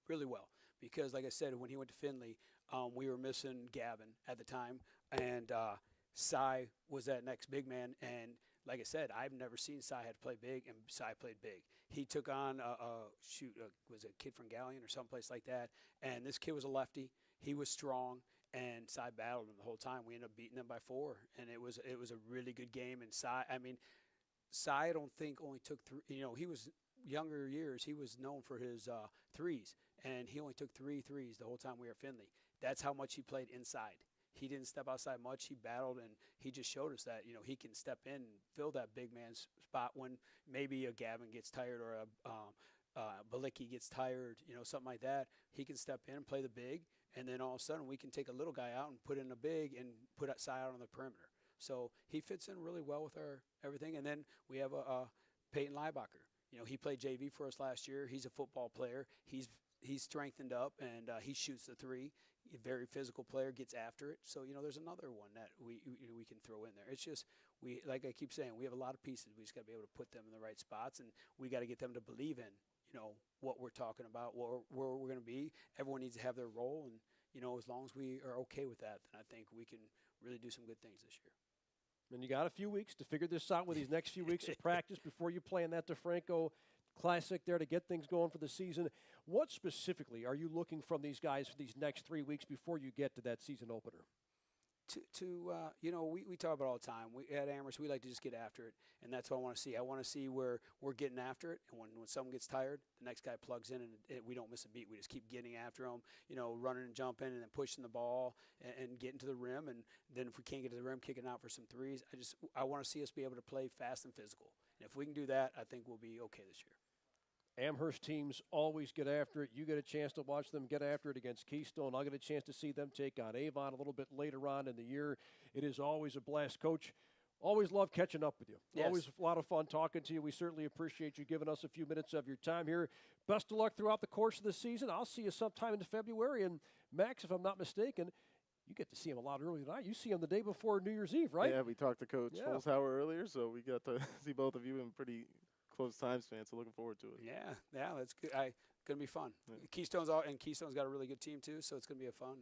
really well, because like I said, when he went to Findlay, we were missing Gavin at the time, and Cy was that next big man, and like I said, I've never seen Cy had to play big, and Cy played big. He took on was a kid from Galleon or someplace like that, and this kid was a lefty. He was strong, and Cy battled him the whole time. We ended up beating them by 4, and it was a really good game. And Cy, I don't think only took 3. He was younger years. He was known for his threes, and he only took 3 threes the whole time we were at Findlay. That's how much he played inside. He didn't step outside much. He battled, and he just showed us that, he can step in and fill that big man's spot when maybe a Gavin gets tired or a Balicki gets tired, something like that. He can step in and play the big, and then all of a sudden we can take a little guy out and put in a big and put that side out on the perimeter. So he fits in really well with our everything. And then we have a Peyton Leibacher. He played JV for us last year. He's a football player. He's strengthened up, and he shoots the 3. A very physical player, gets after it. So, there's another one that we can throw in there. It's just, like I keep saying, we have a lot of pieces. We just got to be able to put them in the right spots, and we got to get them to believe in, what we're talking about, where we're going to be. Everyone needs to have their role, and, as long as we are okay with that, then I think we can really do some good things this year. And you got a few weeks to figure this out with these next few weeks of practice before you play in that DeFranco Classic there to get things going for the season. What specifically are you looking from these guys for these next 3 weeks before you get to that season opener? we talk about it all the time. We at Amherst, we like to just get after it, and that's what I want to see. I want to see where we're getting after it, and when someone gets tired, the next guy plugs in, and we don't miss a beat. We just keep getting after them, running and jumping, and then pushing the ball and getting to the rim, and then if we can't get to the rim, kicking out for some threes. I want to see us be able to play fast and physical, and if we can do that, I think we'll be okay this year. Amherst teams always get after it. You get a chance to watch them get after it against Keystone. I'll get a chance to see them take on Avon a little bit later on in the year. It is always a blast. Coach, always love catching up with you. Yes. Always a lot of fun talking to you. We certainly appreciate you giving us a few minutes of your time here. Best of luck throughout the course of the season. I'll see you sometime in February. And, Max, if I'm not mistaken, you get to see him a lot earlier than I. You see him the day before New Year's Eve, right? Yeah, we talked to Coach Holzhauer earlier, so we got to see both of you in pretty close time span, so looking forward to it. Yeah, that's good. Gonna be fun. Yeah. Keystone got a really good team too, so it's gonna be a fun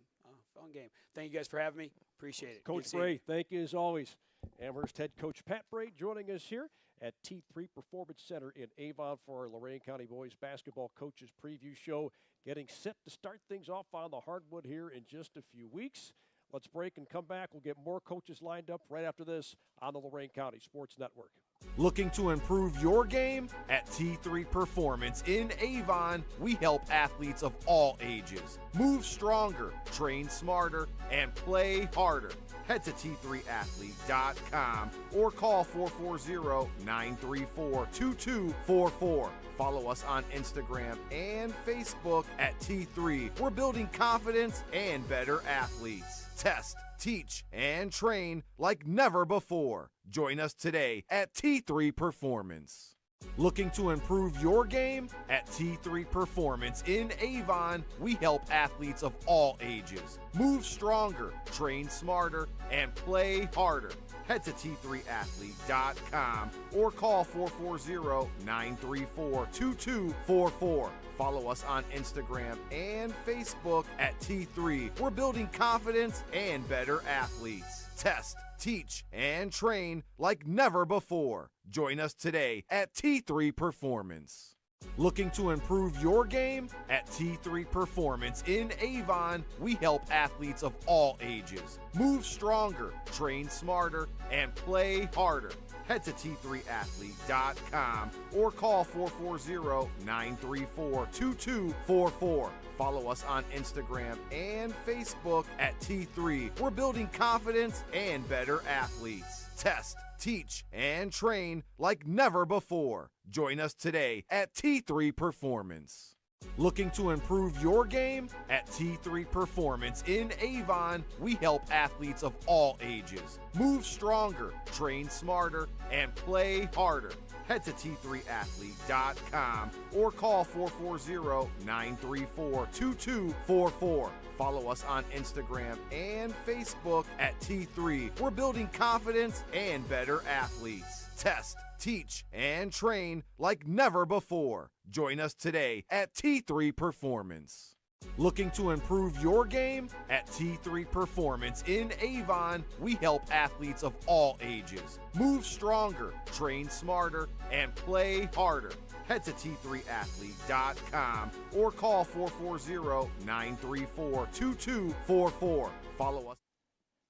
game. Thank you guys for having me. Appreciate it. Coach Bray, thank you as always. Amherst head coach Pat Bray joining us here at T3 Performance Center in Avon for our Lorain County Boys Basketball Coaches Preview Show. Getting set to start things off on the hardwood here in just a few weeks. Let's break and come back. We'll get more coaches lined up right after this on the Lorain County Sports Network. Looking to improve your game? At T3 Performance in Avon, we help athletes of all ages move stronger, train smarter, and play harder. Head to T3Athlete.com or call 440-934-2244. Follow us on Instagram and Facebook at T3. We're building confidence and better athletes. Test, teach, and train like never before. Join us today at T3 Performance. Looking to improve your game? At T3 Performance in Avon, we help athletes of all ages move stronger, train smarter, and play harder. Head to T3Athlete.com or call 440-934-2244. Follow us on Instagram and Facebook at T3. We're building confidence and better athletes. Test, teach, and train like never before. Join us today at T3 Performance. Looking to improve your game? At T3 Performance in Avon, we help athletes of all ages move stronger, train smarter, and play harder. Head to T3Athlete.com or call 440-934-2244. Follow us on Instagram and Facebook at T3. We're building confidence and better athletes. Test, teach, and train like never before. Join us today at T3 Performance. Looking to improve your game? At T3 Performance in Avon, we help athletes of all ages move stronger, train smarter, and play harder. Head to T3Athlete.com or call 440-934-2244. Follow us on Instagram and Facebook at T3. We're building confidence and better athletes. Test, teach, and train like never before. Join us today at T3 Performance. Looking to improve your game? At T3 Performance in Avon, we help athletes of all ages move stronger, train smarter, and play harder. Head to T3Athlete.com or call 440-934-2244. Follow us.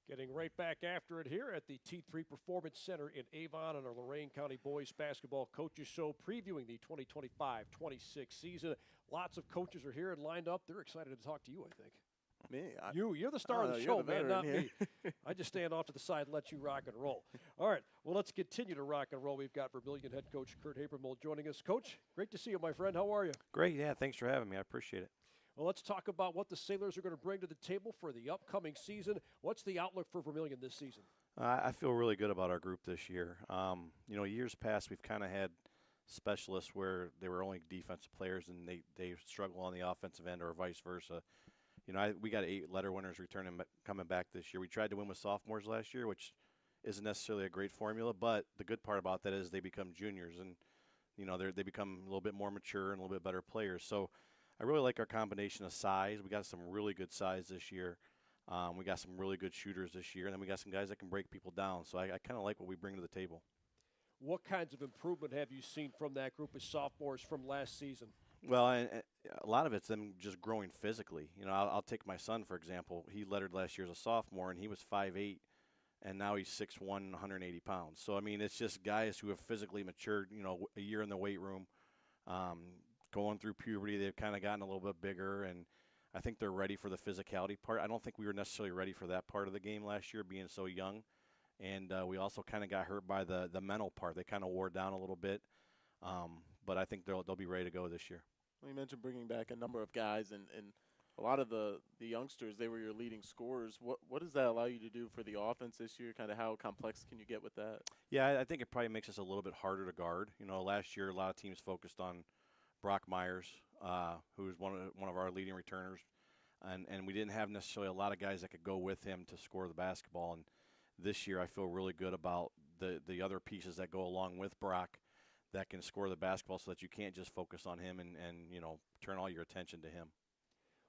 Getting right back after it here at the T3 Performance Center in Avon on our Lorain County Boys Basketball Coaches Show, previewing the 2025-26 season. Lots of coaches are here and lined up. They're excited to talk to you, I think. Me? You're the star of the show, man, not me. I just stand off to the side and let you rock and roll. All right, well, let's continue to rock and roll. We've got Vermilion head coach Kurt Habermold joining us. Coach, great to see you, my friend. How are you? Great, yeah, thanks for having me. I appreciate it. Well, let's talk about what the Sailors are going to bring to the table for the upcoming season. What's the outlook for Vermilion this season? I feel really good about our group this year. Years past, we've kind of had specialists where they were only defensive players and they struggle on the offensive end or vice versa. We got 8 letter winners coming back this year. We tried to win with sophomores last year, which isn't necessarily a great formula, but the good part about that is they become juniors and, they become a little bit more mature and a little bit better players. So I really like our combination of size. We got some really good size this year. We got some really good shooters this year, and then we got some guys that can break people down. So I kind of like what we bring to the table. What kinds of improvement have you seen from that group of sophomores from last season? Well, and a lot of it's them just growing physically. You know, I'll take my son, for example. He lettered last year as a sophomore, and he was 5'8", and now he's 6'1", 180 pounds. So, I mean, it's just guys who have physically matured, you know, a year in the weight room, going through puberty. They've kind of gotten a little bit bigger, and I think they're ready for the physicality part. I don't think we were necessarily ready for that part of the game last year, being so young. And we also kind of got hurt by the mental part. They kind of wore down a little bit. But I think they'll be ready to go this year. Well, you mentioned bringing back a number of guys, and a lot of the youngsters, they were your leading scorers. What does that allow you to do for the offense this year? Kind of how complex can you get with that? Yeah, I think it probably makes us a little bit harder to guard. You know, last year a lot of teams focused on Brock Myers, who's one of our leading returners, and we didn't have necessarily a lot of guys that could go with him to score the basketball. And this year I feel really good about the other pieces that go along with Brock that can score the basketball, so that you can't just focus on him and you know, turn all your attention to him.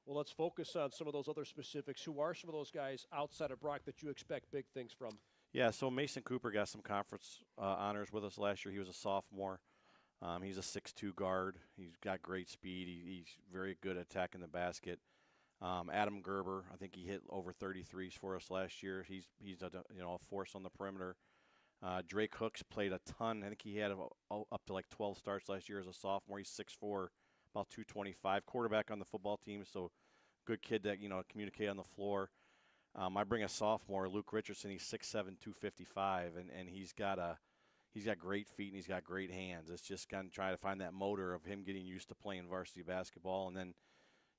Well, let's focus on some of those other specifics. Who are some of those guys outside of Brock that you expect big things from? Yeah, so Mason Cooper got some conference honors with us last year. He was a sophomore. He's a 6'2" guard. He's got great speed. He's very good at attacking the basket. Adam Gerber, I think he hit over 33s for us last year. He's a force on the perimeter. Drake Hooks played a ton. I think he had up to like 12 starts last year as a sophomore. He's 6'4", about 225. Quarterback on the football team, so good kid that, you know, communicate on the floor. I bring a sophomore, Luke Richardson. He's 6'7", 255, and he's got great feet and he's got great hands. It's just kind of trying to find that motor of him getting used to playing varsity basketball. And then,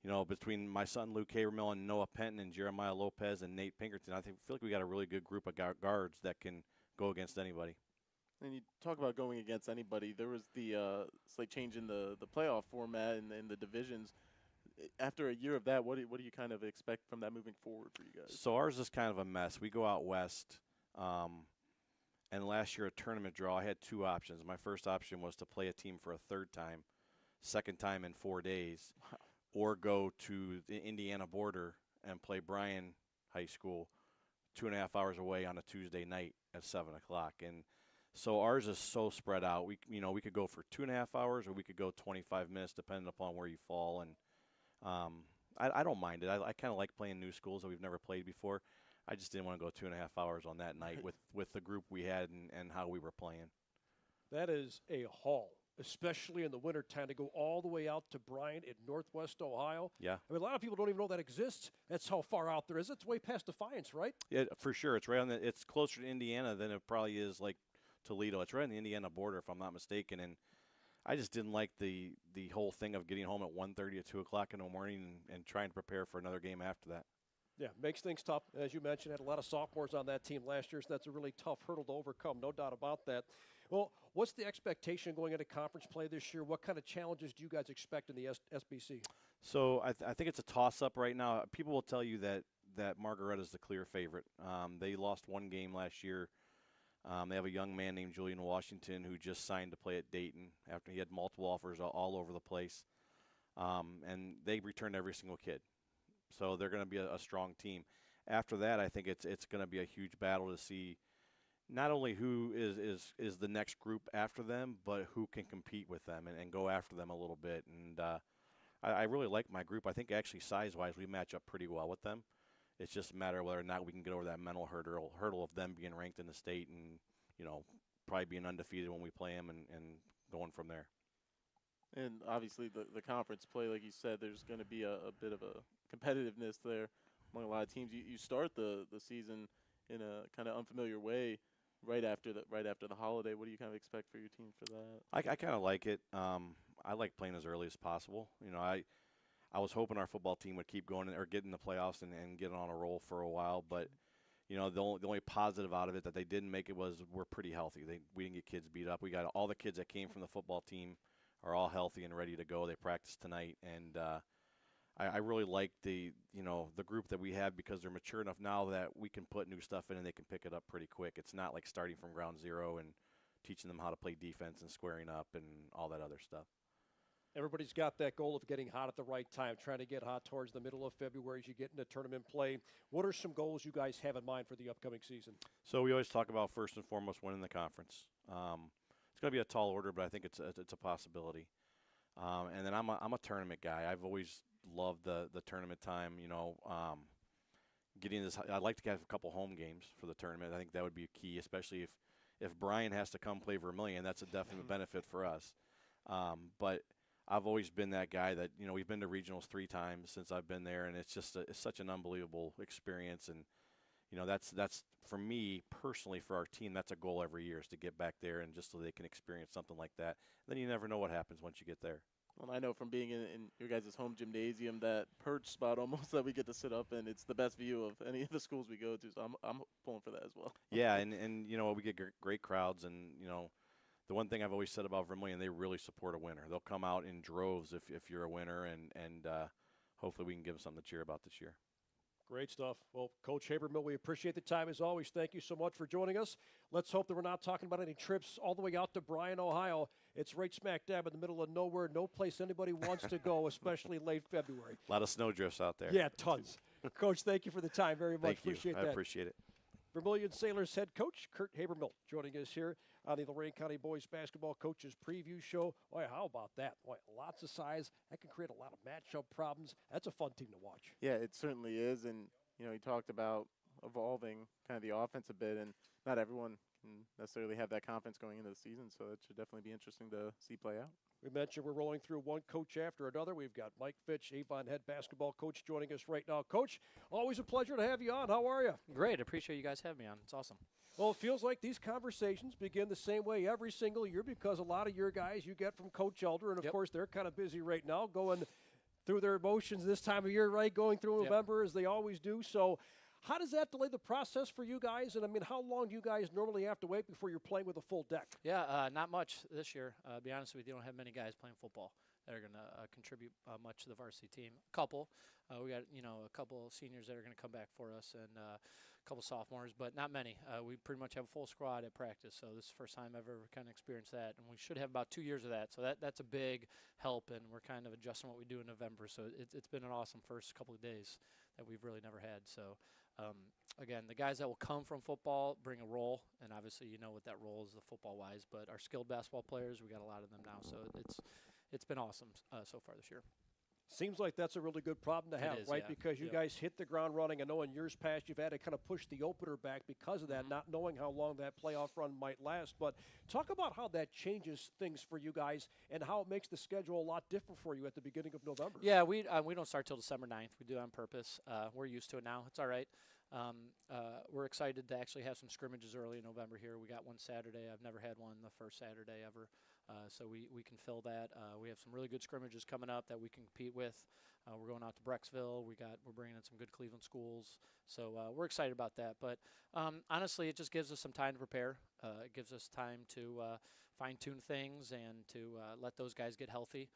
you know, between my son Luke Habermill and Noah Penton and Jeremiah Lopez and Nate Pinkerton, I feel like we got a really good group of guards that can go against anybody. And you talk about going against anybody. There was the slight change in the playoff format and the divisions. After a year of that, what do you kind of expect from that moving forward for you guys? So ours is kind of a mess. We go out west, and last year a tournament draw, I had two options. My first option was to play a team for a third time, second time in 4 days, or go to the Indiana border and play Bryan High School 2.5 hours away on a Tuesday night at 7 o'clock. And so ours is so spread out. We could go for 2.5 hours, or we could go 25 minutes, depending upon where you fall. And I don't mind it. I kind of like playing new schools that we've never played before. I just didn't want to go 2.5 hours on that night with the group we had and how we were playing. That is a haul, especially in the wintertime, to go all the way out to Bryan in northwest Ohio. Yeah. I mean, a lot of people don't even know that exists. That's how far out there is. It's way past Defiance, right? Yeah, for sure. It's right on it's closer to Indiana than it probably is like Toledo. It's right on the Indiana border, if I'm not mistaken. And I just didn't like the whole thing of getting home at 1:30 or 2 o'clock in the morning and trying to prepare for another game after that. Yeah, makes things tough. As you mentioned, had a lot of sophomores on that team last year, so that's a really tough hurdle to overcome, no doubt about that. Well, what's the expectation going into conference play this year? What kind of challenges do you guys expect in the SBC? So I think it's a toss-up right now. People will tell you that Margaretta's the clear favorite. They lost one game last year. They have a young man named Julian Washington who just signed to play at Dayton after he had multiple offers all over the place. And they returned every single kid. So they're going to be a strong team. After that, I think it's going to be a huge battle to see not only who is the next group after them, but who can compete with them and go after them a little bit. And I really like my group. I think actually size-wise we match up pretty well with them. It's just a matter of whether or not we can get over that mental hurdle of them being ranked in the state and, you know, probably being undefeated when we play them and going from there. And obviously the conference play, like you said, there's going to be a bit of a competitiveness there among a lot of teams. You start the season in a kind of unfamiliar way right after the holiday. What do you kind of expect for your team for that? I kind of like it. I like playing as early as possible. You know, I was hoping our football team would keep going or get in the playoffs and get on a roll for a while, but you know, the only positive out of it that they didn't make it was we're pretty healthy. We didn't get kids beat up. We got all the kids that came from the football team are all healthy and ready to go. They practiced tonight, and I really like the group that we have because they're mature enough now that we can put new stuff in and they can pick it up pretty quick. It's not like starting from ground zero and teaching them how to play defense and squaring up and all that other stuff. Everybody's got that goal of getting hot at the right time, trying to get hot towards the middle of February as you get into tournament play. What are some goals you guys have in mind for the upcoming season? So we always talk about first and foremost winning the conference. It's going to be a tall order, but I think it's a possibility. And then I'm a tournament guy. I've always loved the tournament time. Getting this, I'd like to have a couple home games for the tournament. I think that would be key, especially if Brian has to come play Vermilion. That's a definite benefit for us. But I've always been that guy that, we've been to regionals 3 times since I've been there, and it's just it's such an unbelievable experience. And that's for me personally, for our team, that's a goal every year, is to get back there and just so they can experience something like that. And then you never know what happens once you get there. Well, I know from being in your guys' home gymnasium, that perch spot almost that we get to sit up in, it's the best view of any of the schools we go to. So I'm pulling for that as well. Yeah, and we get great crowds, and the one thing I've always said about Vermilion, they really support a winner. They'll come out in droves if you're a winner, and hopefully we can give them something to cheer about this year. Great stuff. Well, Coach Habermill, we appreciate the time as always. Thank you so much for joining us. Let's hope that we're not talking about any trips all the way out to Bryan, Ohio. It's right smack dab in the middle of nowhere, no place anybody wants to go, especially late February. A lot of snowdrifts out there. Yeah, tons. Coach, thank you for the time very much. Thank you. Appreciate I that. appreciate it. Vermilion Sailors head coach Kurt Habermill joining us here on the Lorain County Boys Basketball Coaches Preview Show. Boy, how about that? Boy, lots of size. That can create a lot of matchup problems. That's a fun team to watch. Yeah, it certainly is. And, he talked about evolving kind of the offense a bit, and not everyone can necessarily have that confidence going into the season, so it should definitely be interesting to see play out. We mentioned we're rolling through one coach after another. We've got Mike Fitch, Avon head basketball coach, joining us right now. Coach, always a pleasure to have you on. How are you? Great. Appreciate you guys having me on. It's awesome. Well, it feels like these conversations begin the same way every single year, because a lot of your guys you get from Coach Elder, and, of course, they're kind of busy right now going through their emotions this time of year, right, going through November as they always do. So how does that delay the process for you guys? And, I mean, how long do you guys normally have to wait before you're playing with a full deck? Yeah, not much this year. To be honest with you, don't have many guys playing football that are going to contribute much to the varsity team. A couple. We got, a couple seniors that are going to come back for us, and a couple sophomores, but not many. We pretty much have a full squad at practice, so this is the first time I've ever kind of experienced that, and we should have about 2 years of that. So that's a big help, and we're kind of adjusting what we do in November. So it's been an awesome first couple of days that we've really never had. So, again, the guys that will come from football bring a role, and obviously you know what that role is, the football-wise. But our skilled basketball players, we got a lot of them now, so it's been awesome so far this year. Seems like that's a really good problem to have, right? Yeah. Because you guys hit the ground running. I know in years past you've had to kind of push the opener back because of that, not knowing how long that playoff run might last. But talk about how that changes things for you guys and how it makes the schedule a lot different for you at the beginning of November. Yeah, we don't start till December 9th. We do it on purpose. We're used to it now. It's all right. We're excited to actually have some scrimmages early in November here. We got one Saturday. I've never had one the first Saturday ever. So we can fill that. We have some really good scrimmages coming up that we can compete with. We're going out to Brecksville. We're bringing in some good Cleveland schools. So we're excited about that. But honestly, it just gives us some time to prepare. It gives us time to fine-tune things and to let those guys get healthy.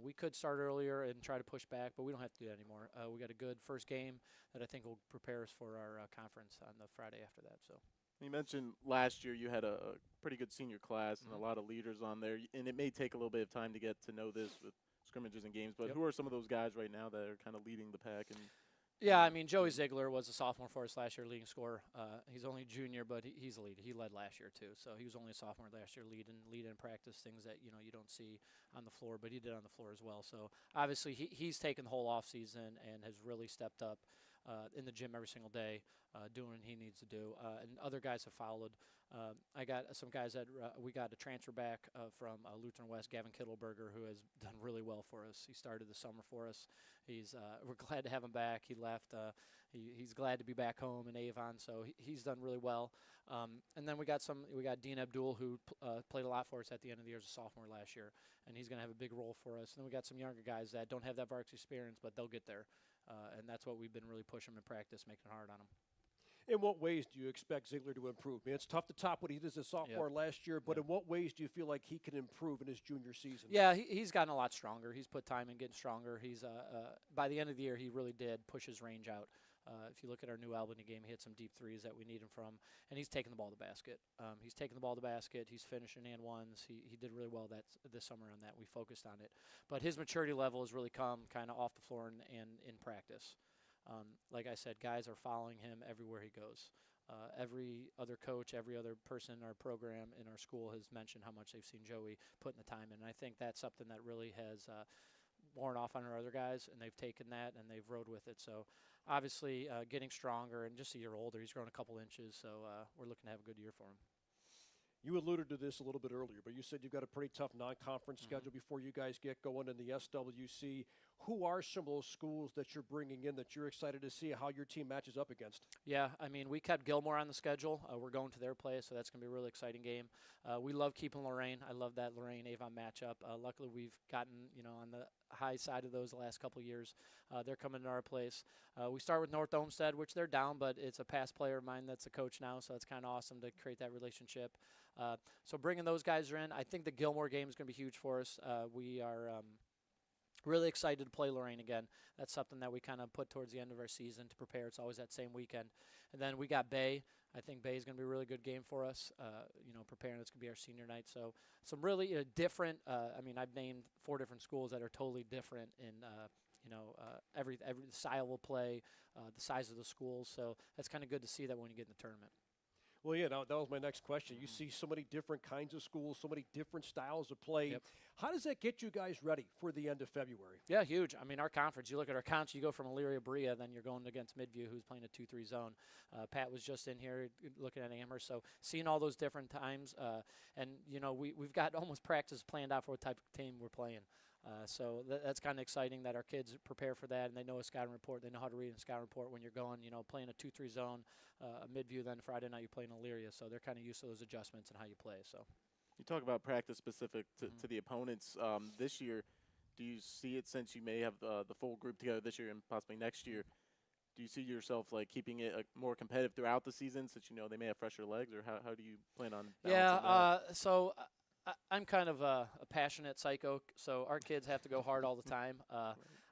We could start earlier and try to push back, but we don't have to do that anymore. We got a good first game that I think will prepare us for our conference on the Friday after that. So. You mentioned last year you had a pretty good senior class and a lot of leaders on there, and it may take a little bit of time to get to know this with scrimmages and games, but who are some of those guys right now that are kind of leading the pack? And yeah, I mean, Joey Ziegler was a sophomore for us last year, leading scorer. He's only a junior, but he's a leader. He led last year, too. So he was only a sophomore last year, lead in practice, things that, you don't see on the floor, but he did on the floor as well. So obviously he's taken the whole offseason and has really stepped up in the gym every single day, doing what he needs to do. And other guys have followed. I got some guys that we got a transfer back from Lutheran West, Gavin Kittleberger, who has done really well for us. He started the summer for us. We're glad to have him back. He left. He's glad to be back home in Avon, so he's done really well. And then we got Dean Abdul, who played a lot for us at the end of the year as a sophomore last year, and he's going to have a big role for us. And then we got some younger guys that don't have that varsity experience, but they'll get there. And that's what we've been really pushing in practice, making it hard on them. In what ways do you expect Ziegler to improve? I mean, it's tough to top what he did as a sophomore last year, but in what ways do you feel like he can improve in his junior season? Yeah, he's gotten a lot stronger. He's put time in getting stronger. He's by the end of the year, he really did push his range out. If you look at our New Albany game, he hit some deep threes that we need him from, and he's taking the ball to the basket. He's taking the ball to the basket. He's finishing and ones. He did really well this summer on that. We focused on it. But his maturity level has really come kind of off the floor and in practice. Like I said, guys are following him everywhere he goes. every other coach, every other person in our program, in our school has mentioned how much they've seen Joey putting the time in. And I think that's something that really has worn off on our other guys, and they've taken that and they've rode with it. So obviously getting stronger and just a year older. He's grown a couple inches, so we're looking to have a good year for him. You alluded to this a little bit earlier, but you said you've got a pretty tough non-conference schedule before you guys get going in the SWC. Who are some of those schools that you're bringing in that you're excited to see how your team matches up against? Yeah, I mean, we kept Gilmore on the schedule. We're going to their place, so that's going to be a really exciting game. We love keeping Lorain. I love that Lorain-Avon matchup. Luckily, we've gotten, on the high side of those the last couple of years. They're coming to our place. We start with North Olmsted, which they're down, but it's a past player of mine that's a coach now, so it's kind of awesome to create that relationship. So bringing those guys in, I think the Gilmore game is going to be huge for us. We are really excited to play Lorain again. That's something that we kind of put towards the end of our season to prepare. It's always that same weekend. And then we got Bay. I think Bay is going to be a really good game for us, preparing. It's going to be our senior night. So some really different, I've named 4 different schools that are totally different in, every style will play, the size of the schools. So that's kind of good to see that when you get in the tournament. Well, yeah, that was my next question. You see so many different kinds of schools, so many different styles of play. Yep. How does that get you guys ready for the end of February? Yeah, huge. I mean, our conference, you look at our conference, you go from Elyria, Berea, then you're going against Midview, who's playing a 2-3 zone. Pat was just in here looking at Amherst. So seeing all those different times, and, we've got almost practice planned out for what type of team we're playing. So that's kind of exciting that our kids prepare for that, and they know a scouting report. They know how to read a scouting report when you're going, playing a 2-3 zone, a Midview, then Friday night you're playing Elyria. So they're kind of used to those adjustments and how you play. So You talk about practice specific to the opponents. This year, do you see it, since you may have the full group together this year and possibly next year, do you see yourself like keeping it more competitive throughout the season, since they may have fresher legs, or how do you plan on balancing that? So I'm kind of a passionate psycho, so our kids have to go hard all the time.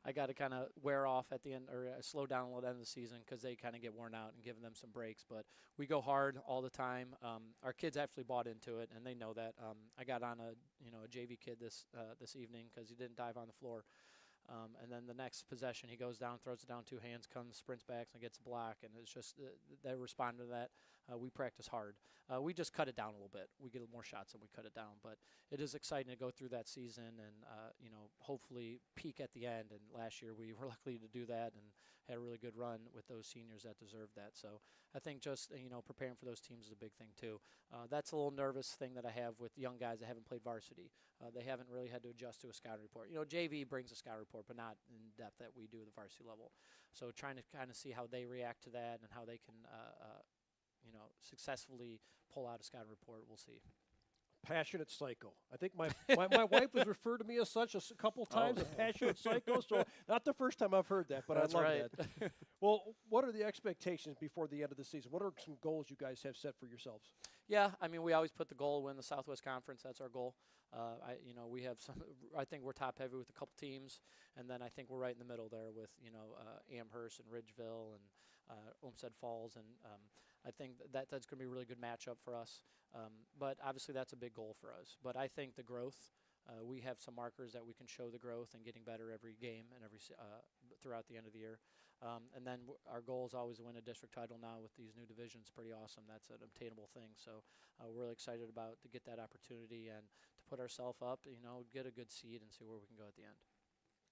I got to kind of wear off at the end, or slow down a little at the end of the season, because they kind of get worn out, and giving them some breaks. But we go hard all the time. Our kids actually bought into it, and they know that. I got on a JV kid this evening because he didn't dive on the floor. And then the next possession, he goes down, throws it down 2 hands, comes, sprints back, and gets a block. And it's just they respond to that. We practice hard. We just cut it down a little bit. We get more shots and we cut it down. But it is exciting to go through that season and, hopefully peak at the end. And last year we were lucky to do that and had a really good run with those seniors that deserved that. So I think just, preparing for those teams is a big thing too. That's a little nervous thing that I have with young guys that haven't played varsity. They haven't really had to adjust to a scouting report. JV brings a scouting report, but not in depth that we do at the varsity level. So trying to kind of see how they react to that and how they can, successfully pull out a scouting report. We'll see. Passionate psycho. I think my wife has referred to me as such a couple times, a passionate psycho. So not the first time I've heard that, but That's I love right. that. Well, what are the expectations before the end of the season? What are some goals you guys have set for yourselves? Yeah, we always put the goal to win the Southwest Conference. That's our goal. We have some. I think we're top heavy with a couple teams, and then I think we're right in the middle there with Amherst and Ridgeville and Olmsted Falls, and I think that's going to be a really good matchup for us. But obviously that's a big goal for us. But I think the growth. We have some markers that we can show the growth and getting better every game and throughout the end of the year. And then our goal is always to win a district title now with these new divisions. Pretty awesome. That's an obtainable thing. So we're really excited to get that opportunity and to put ourselves up, get a good seed and see where we can go at the end.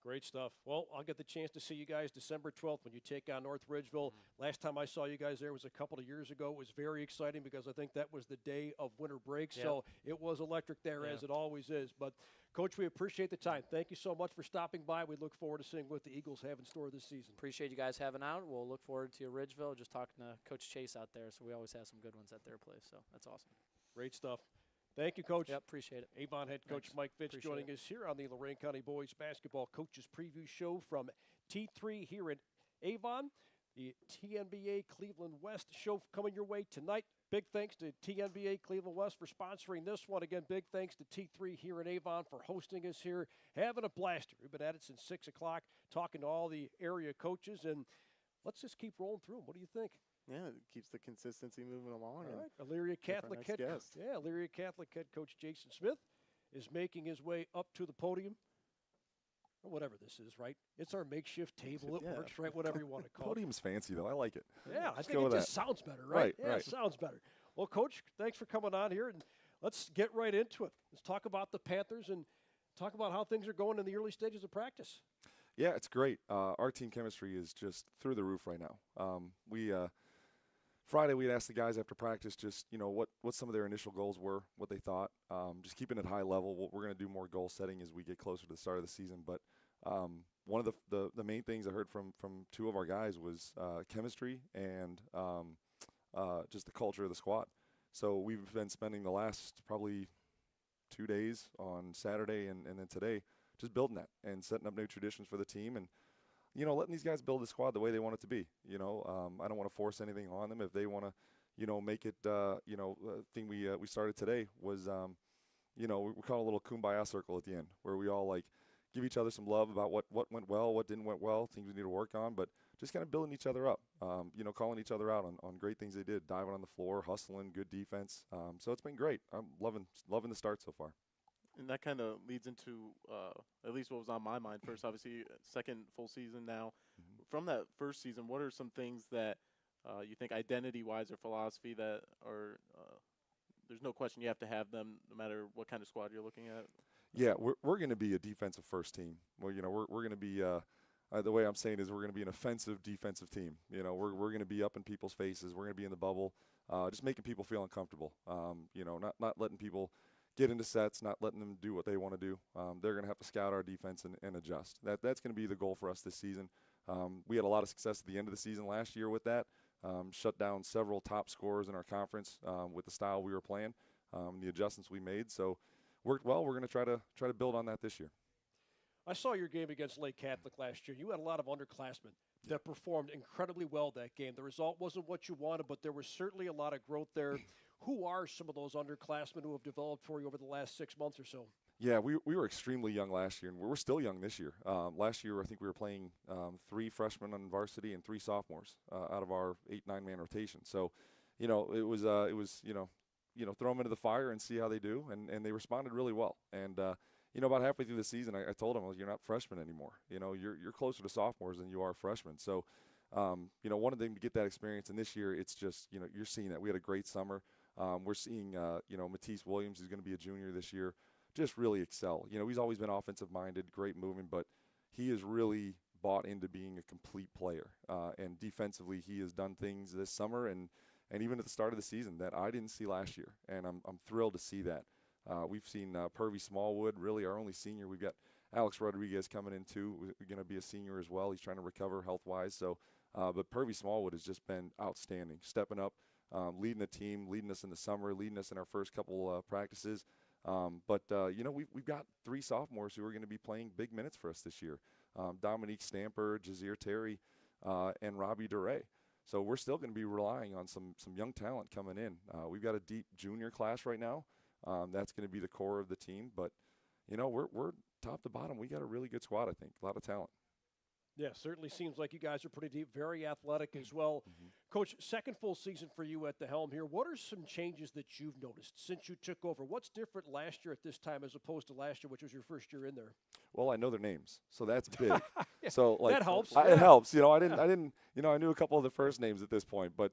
Great stuff. Well, I'll get the chance to see you guys December 12th when you take on North Ridgeville. Last time I saw you guys there was a couple of years ago. It was very exciting because I think that was the day of winter break. Yep. So it was electric there, as it always is. But, Coach, we appreciate the time. Thank you so much for stopping by. We look forward to seeing what the Eagles have in store this season. Appreciate you guys having out. We'll look forward to Ridgeville. Just talking to Coach Chase out there, so we always have some good ones at their place. So that's awesome. Great stuff. Thank you, Coach. Yep, appreciate it. Avon head coach Thanks. Mike Fitch Appreciate joining it. us here on the Lorain County Boys Basketball Coaches Preview Show from T3 here in Avon. The TNBA Cleveland West show coming your way tonight. Big thanks to TNBA Cleveland West for sponsoring this one. Again, big thanks to T3 here in Avon for hosting us here. Having a blast. We've been at it since 6 o'clock, talking to all the area coaches, and let's just keep rolling through them. What do you think? Yeah, it keeps the consistency moving along. All right. Elyria Catholic head Elyria Catholic head coach Jason Smith is making his way up to the podium. or whatever this is, right? It's our makeshift table. It Yeah. works, right? Whatever you want to call it. Podium's fancy, though. I like it. Yeah, I Let's think go it with just that. sounds better, right? Yeah, Right. it sounds better. Well, Coach, thanks for coming on here, and let's get right into it. Let's talk about the Panthers and talk about how things are going in the early stages of practice. Yeah, it's great. Our team chemistry is just through the roof right now. Friday we had asked the guys after practice just, what some of their initial goals were, what they thought, just keeping it high level. What we're going to do more goal setting as we get closer to the start of the season. But one of the main things I heard from two of our guys was chemistry and just the culture of the squad. So we've been spending the last probably 2 days on Saturday and then today just building that and setting up new traditions for the team and, letting these guys build the squad the way they want it to be. I don't want to force anything on them. If they want to, make it, thing we started today was, we call it a little kumbaya circle at the end where we all give each other some love about what went well, what didn't went well, things we need to work on, but just kind of building each other up, calling each other out on great things they did, diving on the floor, hustling, good defense. So it's been great. I'm loving the start so far. And that kind of leads into at least what was on my mind first. Obviously, second full season now. Mm-hmm. From that first season, what are some things that you think identity-wise or philosophy that are there's no question you have to have them no matter what kind of squad you're looking at? Yeah, we're going to be a defensive first team. Well, we're going to be the way I'm saying is we're going to be an offensive defensive team. We're going to be up in people's faces. We're going to be in the bubble, just making people feel uncomfortable. Not letting people get into sets, not letting them do what they want to do. They're going to have to scout our defense and adjust. That's going to be the goal for us this season. We had a lot of success at the end of the season last year with that. Shut down several top scorers in our conference with the style we were playing, the adjustments we made. So worked well. We're going to try to build on that this year. I saw your game against Lake Catholic last year. You had a lot of underclassmen that performed incredibly well that game. The result wasn't what you wanted, but there was certainly a lot of growth there. Who are some of those underclassmen who have developed for you over the last 6 months or so? Yeah, we were extremely young last year, and we're still young this year. Last year, I think we were playing 3 freshmen on varsity and 3 sophomores out of our 8-9 man rotation. So, it was throw them into the fire and see how they do, and they responded really well. And about halfway through the season, I told them, you're not freshmen anymore. You're closer to sophomores than you are freshmen. So, one of them to get that experience, and this year it's just you're seeing that. We had a great summer. We're seeing Matisse Williams, who's going to be a junior this year, just really excel. He's always been offensive-minded, great moving, but he is really bought into being a complete player. And defensively, he has done things this summer and even at the start of the season that I didn't see last year, and I'm thrilled to see that. We've seen Purvey Smallwood, really our only senior. We've got Alex Rodriguez coming in too. We're going to be a senior as well. He's trying to recover health-wise. So, but Purvey Smallwood has just been outstanding, stepping up, leading the team, leading us in the summer, leading us in our first couple practices. But we've got 3 sophomores who are going to be playing big minutes for us this year. Dominique Stamper, Jazeer Terry, and Robbie Duray. So we're still going to be relying on some young talent coming in. We've got a deep junior class right now. That's going to be the core of the team. But, we're top to bottom. We got a really good squad, I think, a lot of talent. Yeah, certainly seems like you guys are pretty deep, very athletic as well. Mm-hmm. Coach, second full season for you at the helm here. What are some changes that you've noticed since you took over? What's different last year at this time as opposed to last year, which was your first year in there? Well, I know their names, so that's big. Yeah, so that helps. It helps. I didn't. I knew a couple of the first names at this point, but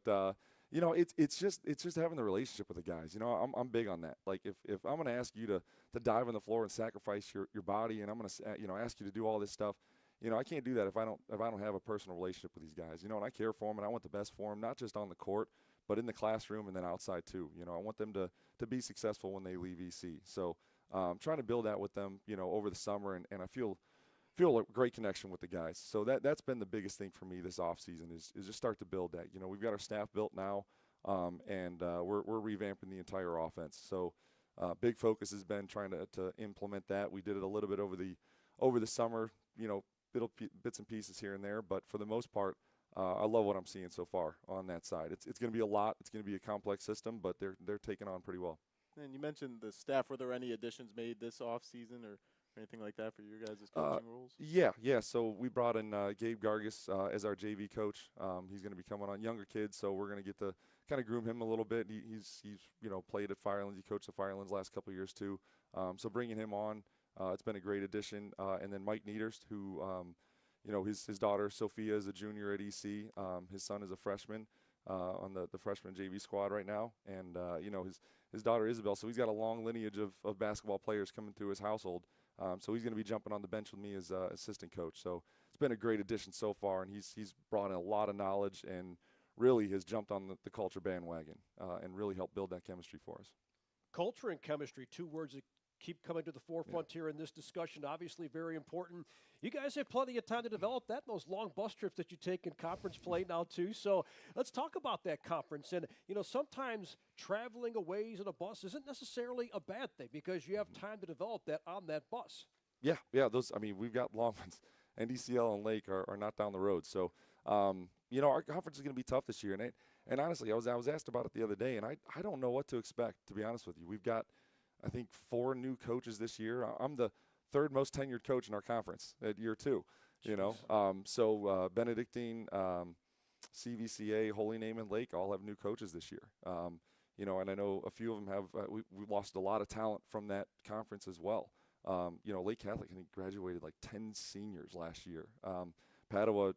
it's just having the relationship with the guys. I'm big on that. Like if I'm going to ask you to dive on the floor and sacrifice your body, and I'm going to ask you to do all this stuff. I can't do that if I don't have a personal relationship with these guys. And I care for them, and I want the best for them, not just on the court, but in the classroom and then outside too. I want them to be successful when they leave EC. So trying to build that with them, over the summer, and I feel a great connection with the guys. So that's been the biggest thing for me this offseason is just start to build that. We've got our staff built now, and we're revamping the entire offense. So big focus has been trying to implement that. We did it a little bit over the summer, little bits and pieces here and there, but for the most part, I love what I'm seeing so far on that side. It's going to be a lot. It's going to be a complex system, but they're taking on pretty well. And you mentioned the staff. Were there any additions made this off season or anything like that for your guys' coaching roles? Yeah. So we brought in Gabe Gargis as our JV coach. He's going to be coming on, younger kid, so we're going to get to kind of groom him a little bit. He's played at Firelands. He coached the Firelands last couple of years too. So bringing him on. It's been a great addition. And then Mike Niederst, who, his daughter Sophia is a junior at EC. His son is a freshman on the freshman JV squad right now. And, his daughter Isabel. So he's got a long lineage of basketball players coming through his household. So he's going to be jumping on the bench with me as assistant coach. So it's been a great addition so far, and he's brought in a lot of knowledge and really has jumped on the culture bandwagon and really helped build that chemistry for us. Culture and chemistry, two words that keep coming to the forefront here in this discussion. Obviously very important. You guys have plenty of time to develop that, those long bus trips that you take in conference play now too. So let's talk about that conference. And, sometimes traveling a ways in a bus isn't necessarily a bad thing because you have time to develop that on that bus. Yeah, we've got long ones. NDCL and Lake are not down the road. So, our conference is going to be tough this year. And honestly, I was asked about it the other day, and I don't know what to expect, to be honest with you. We've got, I think, 4 new coaches this year. I'm the third most tenured coach in our conference at year 2, So Benedictine, CVCA, Holy Name, and Lake all have new coaches this year. And I know a few of them have we lost a lot of talent from that conference as well. Lake Catholic, I think, graduated like 10 seniors last year. Padua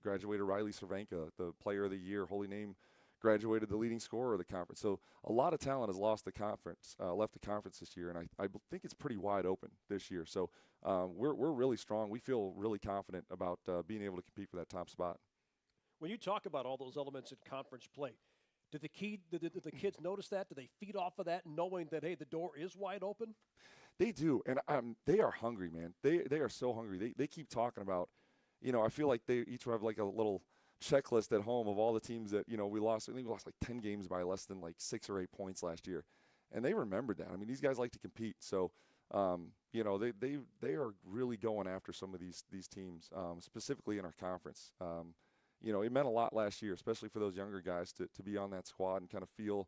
graduated Riley Cervenka, the player of the year. Holy Name graduated the leading scorer of the conference. So a lot of talent has left the conference this year, and I think it's pretty wide open this year. So we're really strong. We feel really confident about being able to compete for that top spot. When you talk about all those elements in conference play, did the kids notice that? Do they feed off of that, knowing that, hey, the door is wide open? They do, and they are hungry, man. They are so hungry. They keep talking about, I feel like they each have like a little checklist at home of all the teams that, we lost. I think we lost like 10 games by less than like 6 or 8 points last year. And they remembered that. I mean, these guys like to compete. So, they are really going after some of these teams, specifically in our conference. It meant a lot last year, especially for those younger guys to be on that squad and kind of feel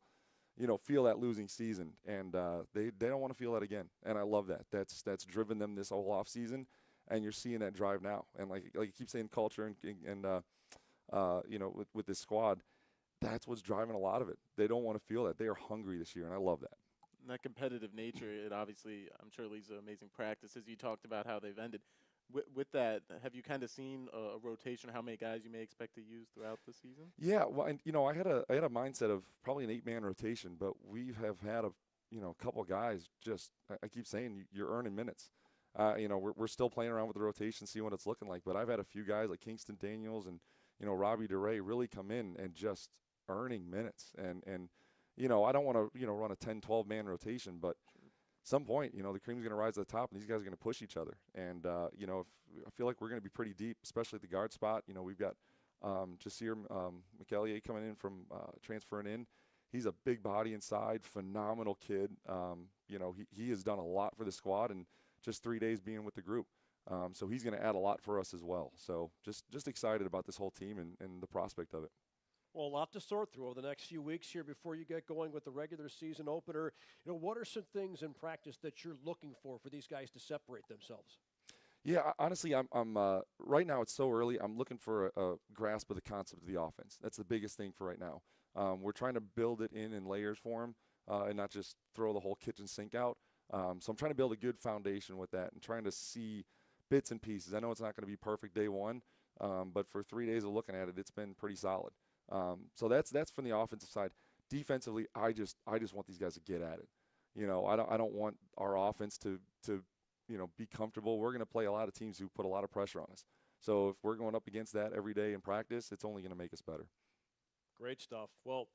that losing season. And they don't want to feel that again. And I love that. That's driven them this whole off season. And you're seeing that drive now. And like you keep saying, culture and with this squad, that's what's driving a lot of it. They don't want to feel that. They are hungry this year, and I love that. And that competitive nature, it obviously, I'm sure, leads to amazing practices. You talked about how they've ended. With that, have you kind of seen a rotation, how many guys you may expect to use throughout the season? Yeah, well, and, I had a mindset of probably an 8-man rotation, but we have had a couple guys just, I keep saying, you're earning minutes. We're still playing around with the rotation, see what it's looking like. But I've had a few guys like Kingston Daniels and, Robbie DeRay really come in and just earning minutes. And I don't want to, run a 10, 12-man rotation, but some point, the cream's going to rise to the top, and these guys are going to push each other. And, I feel like we're going to be pretty deep, especially at the guard spot. We've got Jasir McEllier coming in from transferring in. He's a big body inside, phenomenal kid. He has done a lot for the squad and just 3 days being with the group. So he's going to add a lot for us as well. So just excited about this whole team and the prospect of it. Well, a lot to sort through over the next few weeks here before you get going with the regular season opener. What are some things in practice that you're looking for these guys to separate themselves? Yeah, honestly, I'm right now it's so early. I'm looking for a grasp of the concept of the offense. That's the biggest thing for right now. We're trying to build it in layers for them and not just throw the whole kitchen sink out. So I'm trying to build a good foundation with that and trying to see bits and pieces. I know it's not going to be perfect day one, but for 3 days of looking at it, it's been pretty solid. So that's from the offensive side. Defensively, I just want these guys to get at it. I don't want our offense to be comfortable. We're going to play a lot of teams who put a lot of pressure on us. So if we're going up against that every day in practice, it's only going to make us better. Great stuff. Well,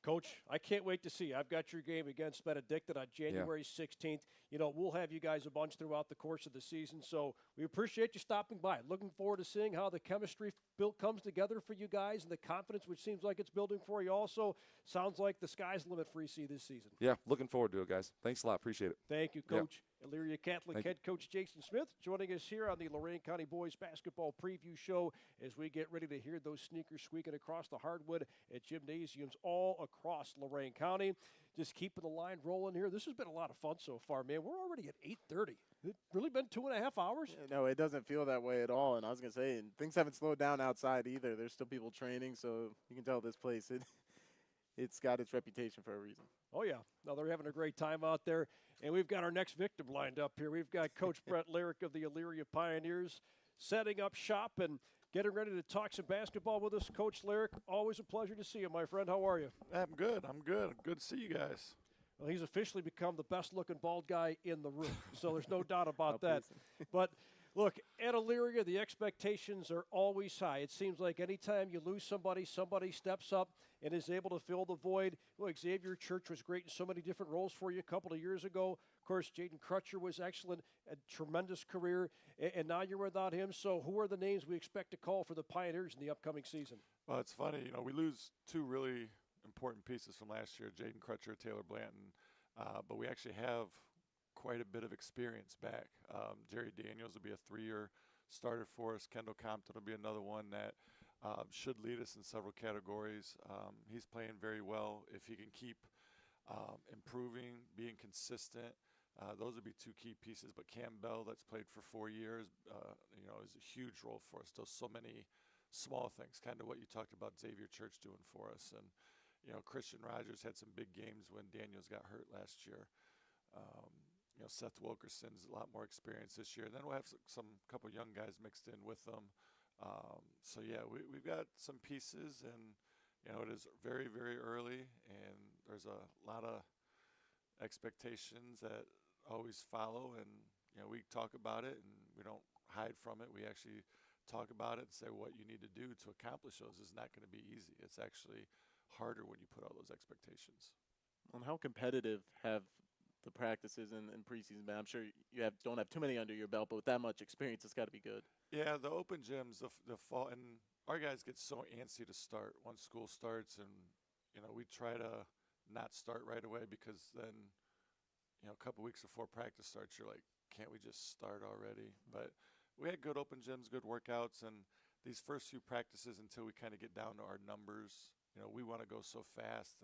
Coach, I can't wait to see. I've got your game against Benedictine on January 16th. We'll have you guys a bunch throughout the course of the season, so we appreciate you stopping by. Looking forward to seeing how the chemistry comes together for you guys and the confidence, which seems like it's building for you also. Sounds like the sky's the limit for EC this season. Yeah, looking forward to it, guys. Thanks a lot. Appreciate it. Thank you, Coach. Elyria Catholic head coach Jason Smith joining us here on the Lorain County Boys Basketball Preview Show as we get ready to hear those sneakers squeaking across the hardwood at gymnasiums all across Lorain County. Just keeping the line rolling here. This has been a lot of fun so far, man. We're already at 8:30. It's really been 2.5 hours? Yeah, no, it doesn't feel that way at all. And I was going to say, and things haven't slowed down outside either. There's still people training, so you can tell this place, it's got its reputation for a reason. Oh, yeah. No, they're having a great time out there. And we've got our next victim lined up here. We've got Coach Brett Lyric of the Elyria Pioneers setting up shop and getting ready to talk some basketball with us. Coach Lyric, always a pleasure to see you, my friend. How are you? I'm good. I'm good. Good to see you guys. Well, he's officially become the best-looking bald guy in the room, so there's no doubt about that. But, look, at Elyria, the expectations are always high. It seems like anytime you lose somebody, somebody steps up and is able to fill the void. Well, Xavier Church was great in so many different roles for you a couple of years ago. Of course, Jaden Crutcher was excellent, a tremendous career, and now you're without him. So who are the names we expect to call for the Pioneers in the upcoming season? Well, it's funny. You know, we lose two really important pieces from last year, Jaden Crutcher, Taylor Blanton, but we actually have quite a bit of experience back. Jerry Daniels will be a 3-year starter for us. Kendall Compton will be another one that should lead us in several categories. He's playing very well. If he can keep improving, being consistent, those would be two key pieces. But Cam Bell, that's played for 4 years, you know, is a huge role for us. Does so many small things, kind of what you talked about Xavier Church doing for us. And you know, Christian Rogers had some big games when Daniels got hurt last year. You know, Seth Wilkerson's a lot more experience this year. And then we'll have some couple young guys mixed in with them. So, yeah, we've got some pieces, and, you know, it is very, very early, and there's a lot of expectations that always follow. And, you know, we talk about it, and we don't hide from it. We actually talk about it and say what you need to do to accomplish those is not going to be easy. It's actually harder when you put all those expectations. And how competitive have the practices in preseason been? I'm sure you don't have too many under your belt, but with that much experience, it's got to be good. Yeah, the open gyms, the fall, and our guys get so antsy to start once school starts, and you know we try to not start right away because then, you know, a couple weeks before practice starts, you're like, can't we just start already? But we had good open gyms, good workouts, and these first few practices until we kind of get down to our numbers. You know, we want to go so fast,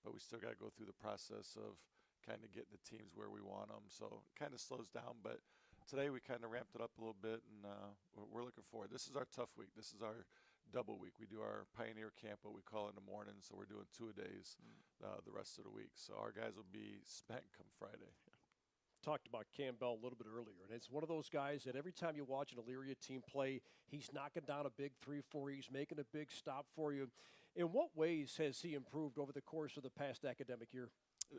but we still got to go through the process of kind of getting the teams where we want them. So it kind of slows down. But today we kind of ramped it up a little bit, and we're looking forward. This is our tough week. This is our double week. We do our Pioneer Camp, what we call in the morning, so we're doing 2-a-days the rest of the week. So our guys will be spent come Friday. Talked about Campbell a little bit earlier, and it's one of those guys that every time you watch an Elyria team play, he's knocking down a big 3-4, he's making a big stop for you. In what ways has he improved over the course of the past academic year?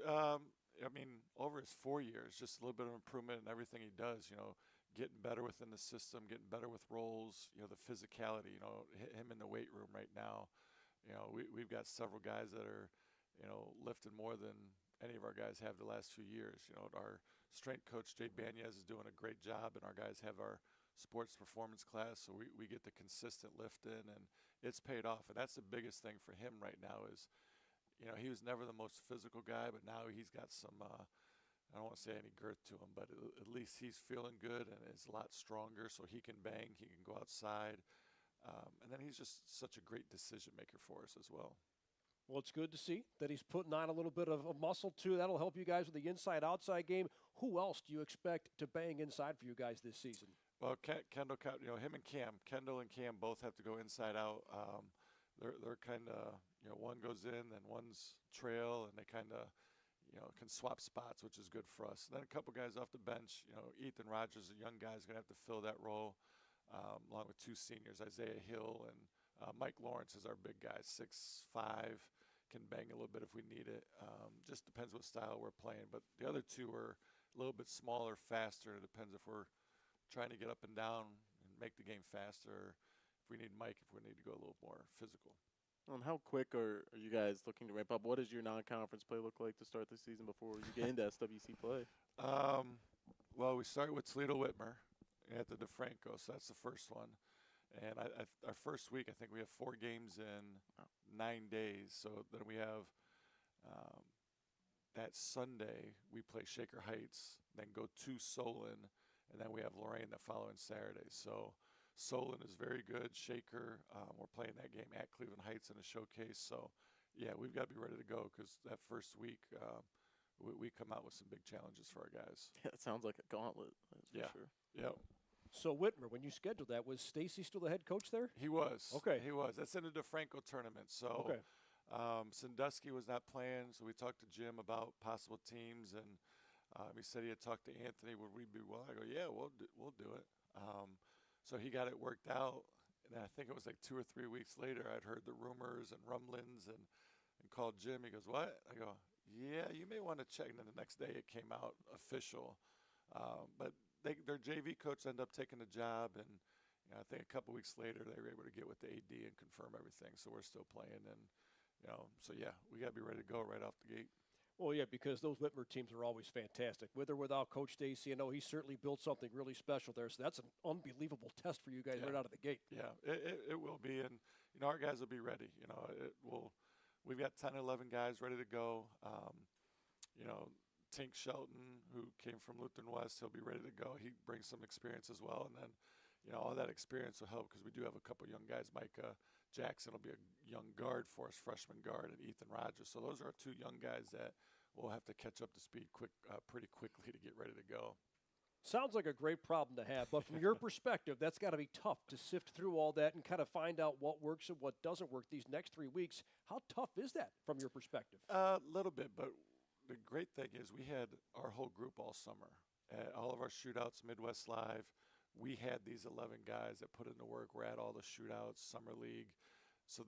I mean, over his 4 years, just a little bit of improvement in everything he does, you know, getting better within the system, getting better with roles, you know, the physicality, you know, him in the weight room right now. You know, we've got several guys that are, you know, lifting more than any of our guys have the last few years. You know, our strength coach, Jay Banez, is doing a great job, and our guys have our sports performance class, so we get the consistent lift in, and it's paid off. And that's the biggest thing for him right now is, you know, he was never the most physical guy, but now he's got some, I don't want to say any girth to him, but at least he's feeling good and is a lot stronger, so he can bang, he can go outside. And then he's just such a great decision maker for us as well. Well, it's good to see that he's putting on a little bit of muscle, too. That'll help you guys with the inside-outside game. Who else do you expect to bang inside for you guys this season? Well, Kendall, you know, him and Cam, Kendall and Cam both have to go inside out. They're kind of, you know, one goes in, then one's trail, and they kind of, you know, can swap spots, which is good for us. And then a couple guys off the bench, you know, Ethan Rogers, a young guy, is going to have to fill that role, along with two seniors, Isaiah Hill and Mike Lawrence is our big guy, 6'5", can bang a little bit if we need it. Just depends what style we're playing. But the other two are a little bit smaller, faster. It depends if we're trying to get up and down and make the game faster, if we need Mike, if we need to go a little more physical. How quick are you guys looking to ramp up? What does your non-conference play look like to start the season before you get into SWC play? Well, we start with Toledo Whitmer at the DeFranco, so that's the first one. And our first week, I think we have 4 games in 9 days. So then we have that Sunday, we play Shaker Heights, then go to Solon, and then we have Lorain the following Saturday. So Solon is very good. Shaker, we're playing that game at Cleveland Heights in a showcase. So, yeah, we've got to be ready to go because that first week we come out with some big challenges for our guys. Yeah, it sounds like a gauntlet. Yeah. For sure. Yep. So, Whitmer, when you scheduled that, was Stacy still the head coach there? He was. Okay. He was. That's in the DeFranco tournament. So, okay. Sandusky was not playing, so we talked to Jim about possible teams, and he said he had talked to Anthony. Would we be willing? I go, yeah, we'll do it. So he got it worked out, and I think it was like 2 or 3 weeks later, I'd heard the rumors and rumblings, and called Jim. He goes, what? I go, yeah, you may want to check. And then the next day it came out official. But their JV coach ended up taking the job, and I think a couple weeks later they were able to get with the AD and confirm everything. So we're still playing, and so yeah, we got to be ready to go right off the gate. Well, yeah, because those Whitmer teams are always fantastic. With or without Coach Stacy, he certainly built something really special there. So that's an unbelievable test for you guys right out of the gate. Yeah, it will be, and our guys will be ready. We've got 10, 11 guys ready to go. Tink Shelton, who came from Lutheran West, he'll be ready to go. He brings some experience as well, and then all that experience will help because we do have a couple young guys. Micah Jackson will be a young guard for us, freshman guard, and Ethan Rogers. So those are our 2 young guys that we'll have to catch up to speed pretty quickly to get ready to go. Sounds like a great problem to have, but from your perspective, that's got to be tough to sift through all that and kind of find out what works and what doesn't work these next 3 weeks. How tough is that from your perspective? A little bit, but the great thing is we had our whole group all summer. At all of our shootouts, Midwest Live, we had these 11 guys that put in the work. We're at all the shootouts, Summer League. So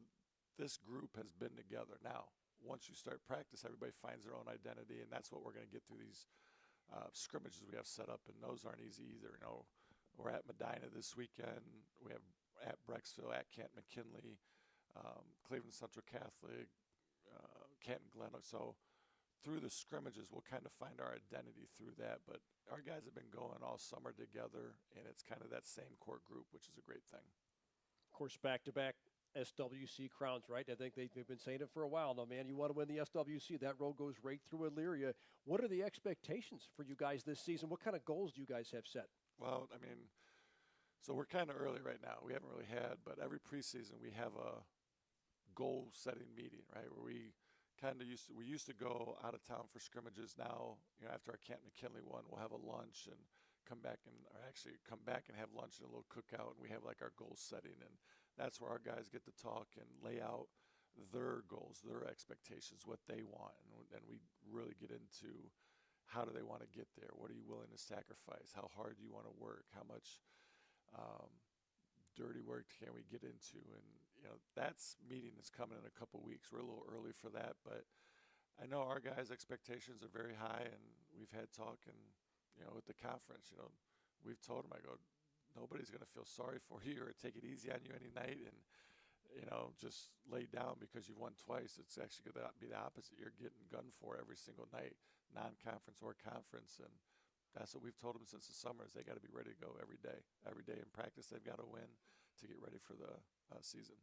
this group has been together. Now, once you start practice, everybody finds their own identity, and that's what we're going to get through these scrimmages we have set up, and those aren't easy either. We're at Medina this weekend. We have at Brecksville, at Canton McKinley, Cleveland Central Catholic, Canton Glen. So through the scrimmages, we'll kind of find our identity through that. But our guys have been going all summer together, and it's kind of that same core group, which is a great thing. Of course, back-to-back SWC crowns, right? I think they've been saying it for a while now, man. You want to win the SWC, that road goes right through Elyria. What are the expectations for you guys this season? What kind of goals do you guys have set? Well, so we're kind of early right now. We haven't really had, but every preseason we have a goal-setting meeting, right, where we used to go out of town for scrimmages. Now, after our Canton McKinley one, we'll have a lunch and come back and have lunch and a little cookout, and we have like our goal setting, and that's where our guys get to talk and lay out their goals, their expectations, what they want, and we really get into how do they want to get there, what are you willing to sacrifice, how hard do you want to work, how much dirty work can we get into, and that's meeting is coming in a couple weeks. We're a little early for that, but I know our guys' expectations are very high, and we've had talk, and with the conference, we've told them, I go, nobody's going to feel sorry for you or take it easy on you any night and, just lay down because you've won twice. It's actually going to be the opposite. You're getting gunned for every single night, non-conference or conference. And that's what we've told them since the summer is they got to be ready to go every day. Every day in practice, they've got to win to get ready for the season.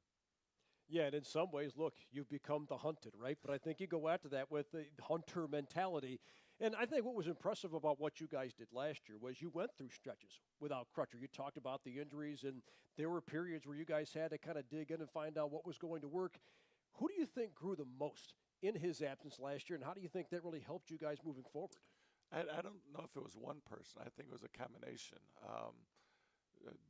Yeah, and in some ways, look, you've become the hunted, right? But I think you go after that with the hunter mentality. And I think what was impressive about what you guys did last year was you went through stretches without Crutcher. You talked about the injuries, and there were periods where you guys had to kind of dig in and find out what was going to work. Who do you think grew the most in his absence last year, and how do you think that really helped you guys moving forward? I don't know if it was one person. I think it was a combination.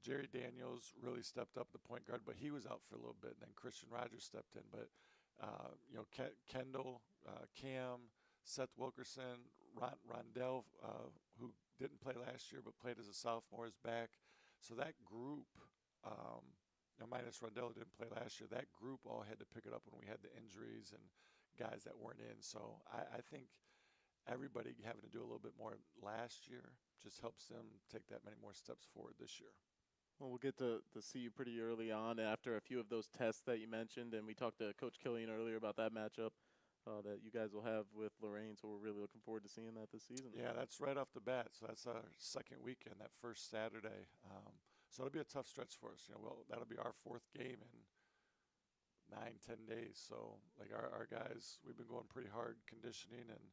Jerry Daniels really stepped up the point guard, but he was out for a little bit, and then Christian Rogers stepped in. But, Kendall, Cam, Seth Wilkerson, Rondell, who didn't play last year but played as a sophomore, is back. So that group, minus Rondell who didn't play last year, that group all had to pick it up when we had the injuries and guys that weren't in. So I think everybody having to do a little bit more last year just helps them take that many more steps forward this year. Well, we'll get to see you pretty early on after a few of those tests that you mentioned, and we talked to Coach Killian earlier about that matchup that you guys will have with Lorain, so we're really looking forward to seeing that this season. Yeah, that's right off the bat. So that's our second weekend, that first Saturday. So it'll be a tough stretch for us. That'll be our fourth game in 9-10 days. So like our guys, we've been going pretty hard conditioning, and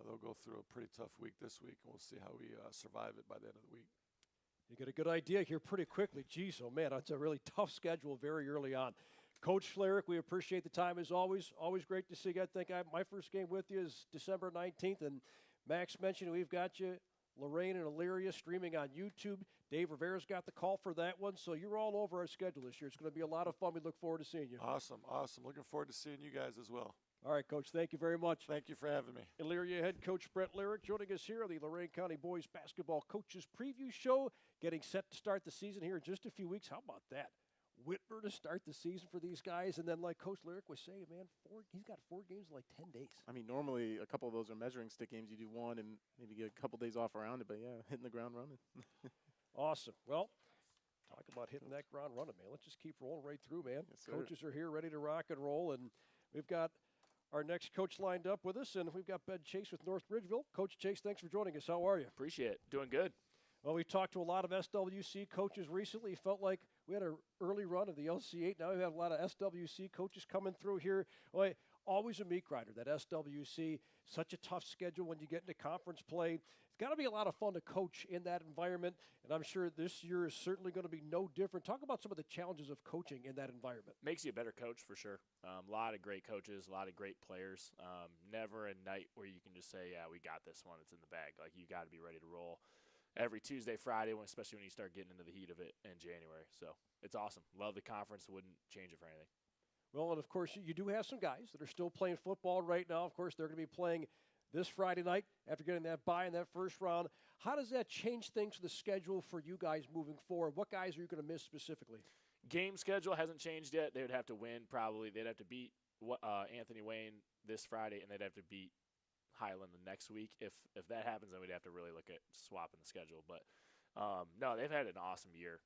they'll go through a pretty tough week this week, and we'll see how we survive it by the end of the week. You get a good idea here pretty quickly. Geez, oh man, it's a really tough schedule very early on. Coach Schlerick, we appreciate the time as always. Always great to see you. I think my first game with you is December 19th, and Max mentioned we've got you Lorain and Elyria, streaming on YouTube. Dave Rivera's got the call for that one, so you're all over our schedule this year. It's going to be a lot of fun. We look forward to seeing you. Awesome. Looking forward to seeing you guys as well. All right, Coach, thank you very much. Thank you for having me. Elyria head coach Brett Lyric joining us here on the Lorain County Boys Basketball Coaches Preview Show, getting set to start the season here in just a few weeks. How about that? Whitmer to start the season for these guys, and then like Coach Lyric was saying, man, he's got 4 games in like 10 days. I mean, normally a couple of those are measuring stick games. You do one and maybe get a couple days off around it, but yeah, hitting the ground running. Awesome. Well, talk about hitting that ground running, man. Let's just keep rolling right through, man. Yes, sir. Coaches are here ready to rock and roll, and we've got our next coach lined up with us, and we've got Ben Chase with North Bridgeville. Coach Chase, thanks for joining us. How are you? Appreciate it. Doing good. Well, we talked to a lot of SWC coaches recently. Felt like we had an early run of the LC8. Now we have a lot of SWC coaches coming through here. Well, always a meat grinder, that SWC. Such a tough schedule when you get into conference play. It's got to be a lot of fun to coach in that environment, and I'm sure this year is certainly going to be no different. Talk about some of the challenges of coaching in that environment. Makes you a better coach for sure. A lot of great coaches, a lot of great players. Never a night where you can just say, yeah, we got this one. It's in the bag. Like, you got to be ready to roll every Tuesday, Friday, especially when you start getting into the heat of it in January. So it's awesome. Love the conference. Wouldn't change it for anything. Well, and of course, you do have some guys that are still playing football right now. Of course, they're going to be playing this Friday night after getting that bye in that first round. How does that change things for the schedule for you guys moving forward? What guys are you going to miss specifically? Game schedule hasn't changed yet. They would have to win probably. They'd have to beat Anthony Wayne this Friday, and they'd have to beat Highland the next week. If that happens, then we'd have to really look at swapping the schedule. But no, they've had an awesome year.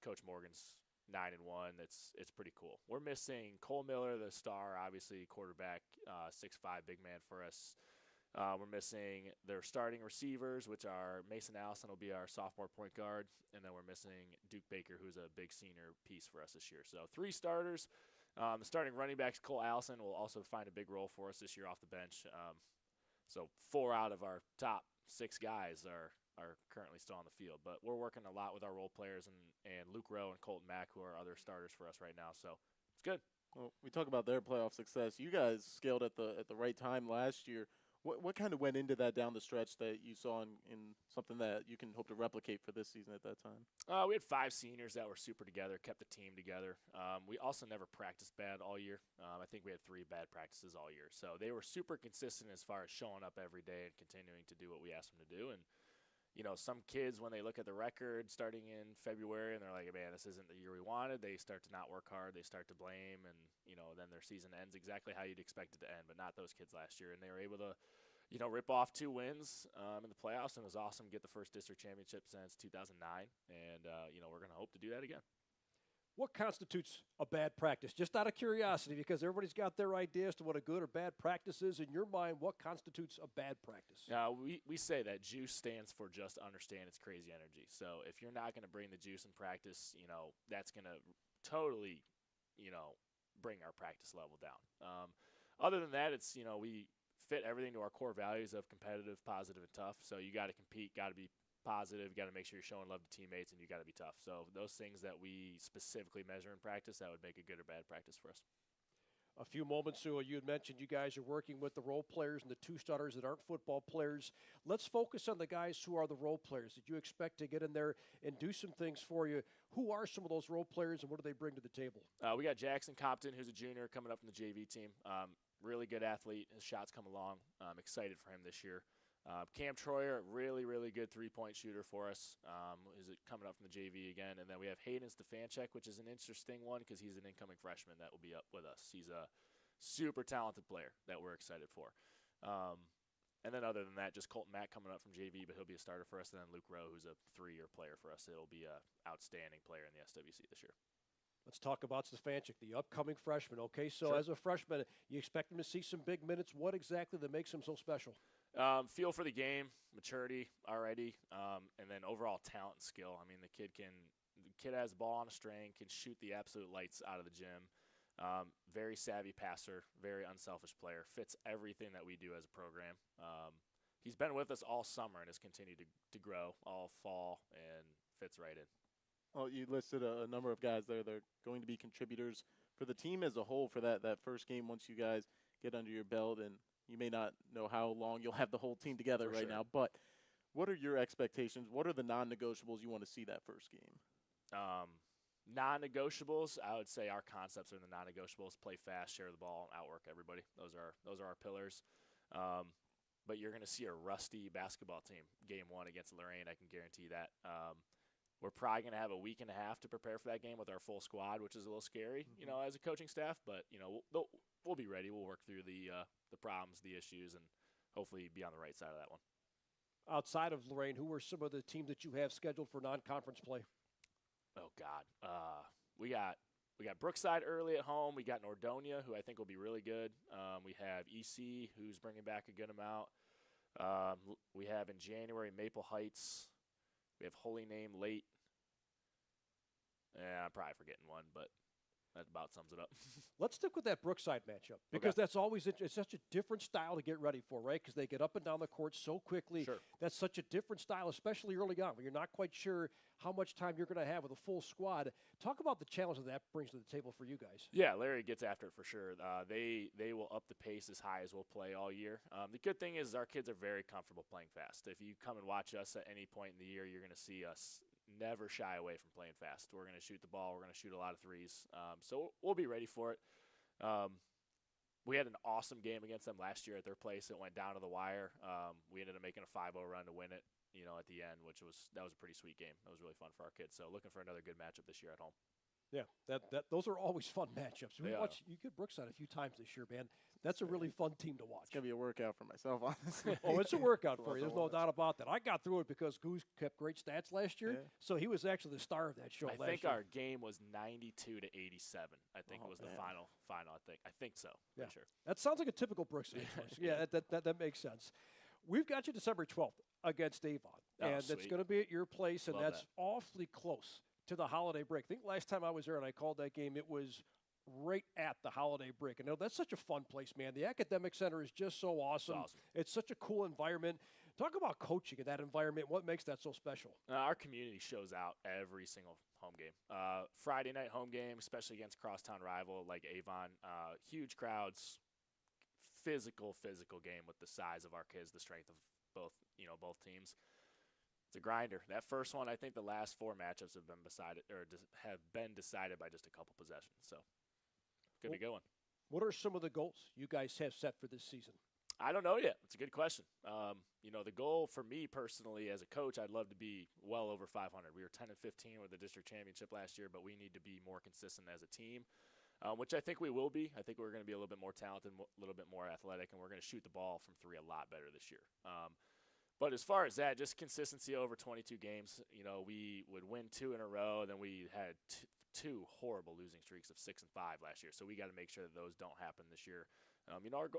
Coach Morgan's 9-1. It's pretty cool. We're missing Cole Miller, the star, obviously quarterback, 6'5", big man for us. We're missing their starting receivers, which are Mason Allison will be our sophomore point guard, and then we're missing Duke Baker, who's a big senior piece for us this year. So 3 starters. The starting running backs, Cole Allison, will also find a big role for us this year off the bench. So 4 out of our top 6 guys are currently still on the field. But we're working a lot with our role players and Luke Rowe and Colton Mack, who are other starters for us right now. So it's good. Well, we talk about their playoff success. You guys scaled at the right time last year. What kind of went into that down the stretch that you saw in something that you can hope to replicate for this season at that time? We had 5 seniors that were super together, kept the team together. We also never practiced bad all year. I think we had 3 bad practices all year. So they were super consistent as far as showing up every day and continuing to do what we asked them to do. And, you know, some kids, when they look at the record starting in February and they're like, man, this isn't the year we wanted, they start to not work hard. They start to blame. And, you know, then their season ends exactly how you'd expect it to end, but not those kids last year. And they were able to, you know, rip off 2 wins in the playoffs, and it was awesome to get the first district championship since 2009. And, you know, we're going to hope to do that again. What constitutes a bad practice? Just out of curiosity, because everybody's got their ideas to what a good or bad practice is. In your mind, what constitutes a bad practice? We say that JUICE stands for just understand it's crazy energy. So if you're not going to bring the juice in practice, you know, that's going to totally, you know, bring our practice level down. Other than that, it's, you know, we fit everything to our core values of competitive, positive, and tough. So you got to compete, got to be positive, got to make sure you're showing love to teammates, and you got to be tough. So those things that we specifically measure in practice, that would make a good or bad practice for us. A few moments ago, you had mentioned you guys are working with the role players and the 2 starters that aren't football players. Let's focus on the guys who are the role players that you expect to get in there and do some things for you. Who are some of those role players, and what do they bring to the table? We got Jackson Compton, who's a junior coming up from the JV team. Really good athlete. His shots come along. I'm excited for him this year. Cam Troyer, really, really good 3-point shooter for us. Is coming up from the JV again. And then we have Hayden Stefanchek, which is an interesting one because he's an incoming freshman that will be up with us. He's a super talented player that we're excited for. And then other than that, just Colton Mack coming up from JV, but he'll be a starter for us. And then Luke Rowe, who's a 3-year player for us. It'll be an outstanding player in the SWC this year. Let's talk about Stefanchik, the upcoming freshman. Okay, so Sure. as a freshman, you expect him to see some big minutes. What exactly that makes him so special? Feel for the game, maturity already, and then overall talent and skill. I mean, the kid has the ball on a string, can shoot the absolute lights out of the gym. Very savvy passer, very unselfish player, fits everything that we do as a program. He's been with us all summer and has continued to grow all fall and fits right in. Well, you listed a number of guys there that are going to be contributors for the team as a whole for that first game once you guys get under your belt. And you may not know how long you'll have the whole team together For right sure. now. But What are your expectations? What are the non-negotiables you want to see that first game? Non-negotiables, I would say our concepts are the non-negotiables: play fast, share the ball, and outwork everybody. Those are our pillars. But you're going to see a rusty basketball team game one against Lorain. I can guarantee that. We're probably going to have a week and a half to prepare for that game with our full squad, which is a little scary, as a coaching staff. But we'll be ready. We'll work through the problems, the issues, and hopefully be on the right side of that one. Outside of Lorain, who are some of the teams that you have scheduled for non-conference play? Oh God, we got Brookside early at home. We got Nordonia, who I think will be really good. We have EC, who's bringing back a good amount. We have in January Maple Heights. We have Holy Name late. Yeah, I'm probably forgetting one, but that about sums it up. Let's stick with that Brookside matchup because that's always it's such a different style to get ready for, right? Because they get up and down the court so quickly. Sure. That's such a different style, especially early on when you're not quite sure how much time you're going to have with a full squad. Talk about the challenge that brings to the table for you guys. Yeah, Larry gets after it for sure. They will up the pace as high as we'll play all year. The good thing is our kids are very comfortable playing fast. If you come and watch us at any point in the year, you're going to see us never shy away from playing fast. We're going to shoot the ball. We're going to shoot a lot of threes. So we'll be ready for it. We had an awesome game against them last year at their place. It went down to the wire. We ended up making a 5-0 run to win it, at the end, that was a pretty sweet game. That was really fun for our kids. So looking for another good matchup this year at home. Yeah, those are always fun matchups. You get Brookside a few times this year, man. That's a really fun team to watch. It's going to be a workout for myself, honestly. Oh, it's a workout for you. There's no doubt about that. I got through it because Goose kept great stats last year, so he was actually the star of that show last year. I think our game was 92 to 87. I think it was the final. I think so. Yeah. Sure. That sounds like a typical Brookside choice. Yeah, that makes sense. We've got you December 12th against Avon, and it's going to be at your place, and that's awfully close to the holiday break. I think last time I was there and I called that game, it was right at the holiday break. And that's such a fun place, man. The Academic Center is just so awesome. It's such a cool environment. Talk about coaching in that environment. What makes that so special? Our community shows out every single home game. Friday night home game, especially against crosstown rival like Avon. Huge crowds, physical game with the size of our kids, the strength of both teams. It's a grinder. That first one, I think the last 4 matchups have been decided by just a couple possessions. So, could be going. What are some of the goals you guys have set for this season? I don't know yet. It's a good question. The goal for me personally as a coach, I'd love to be well over 500. We were 10-15 with the district championship last year, but we need to be more consistent as a team, which I think we will be. I think we're going to be a little bit more talented, a little bit more athletic, and we're going to shoot the ball from 3 a lot better this year. But as far as that, just consistency over 22 games. We would win 2 in a row, then we had 2 horrible losing streaks of 6 and 5 last year. So we got to make sure that those don't happen this year.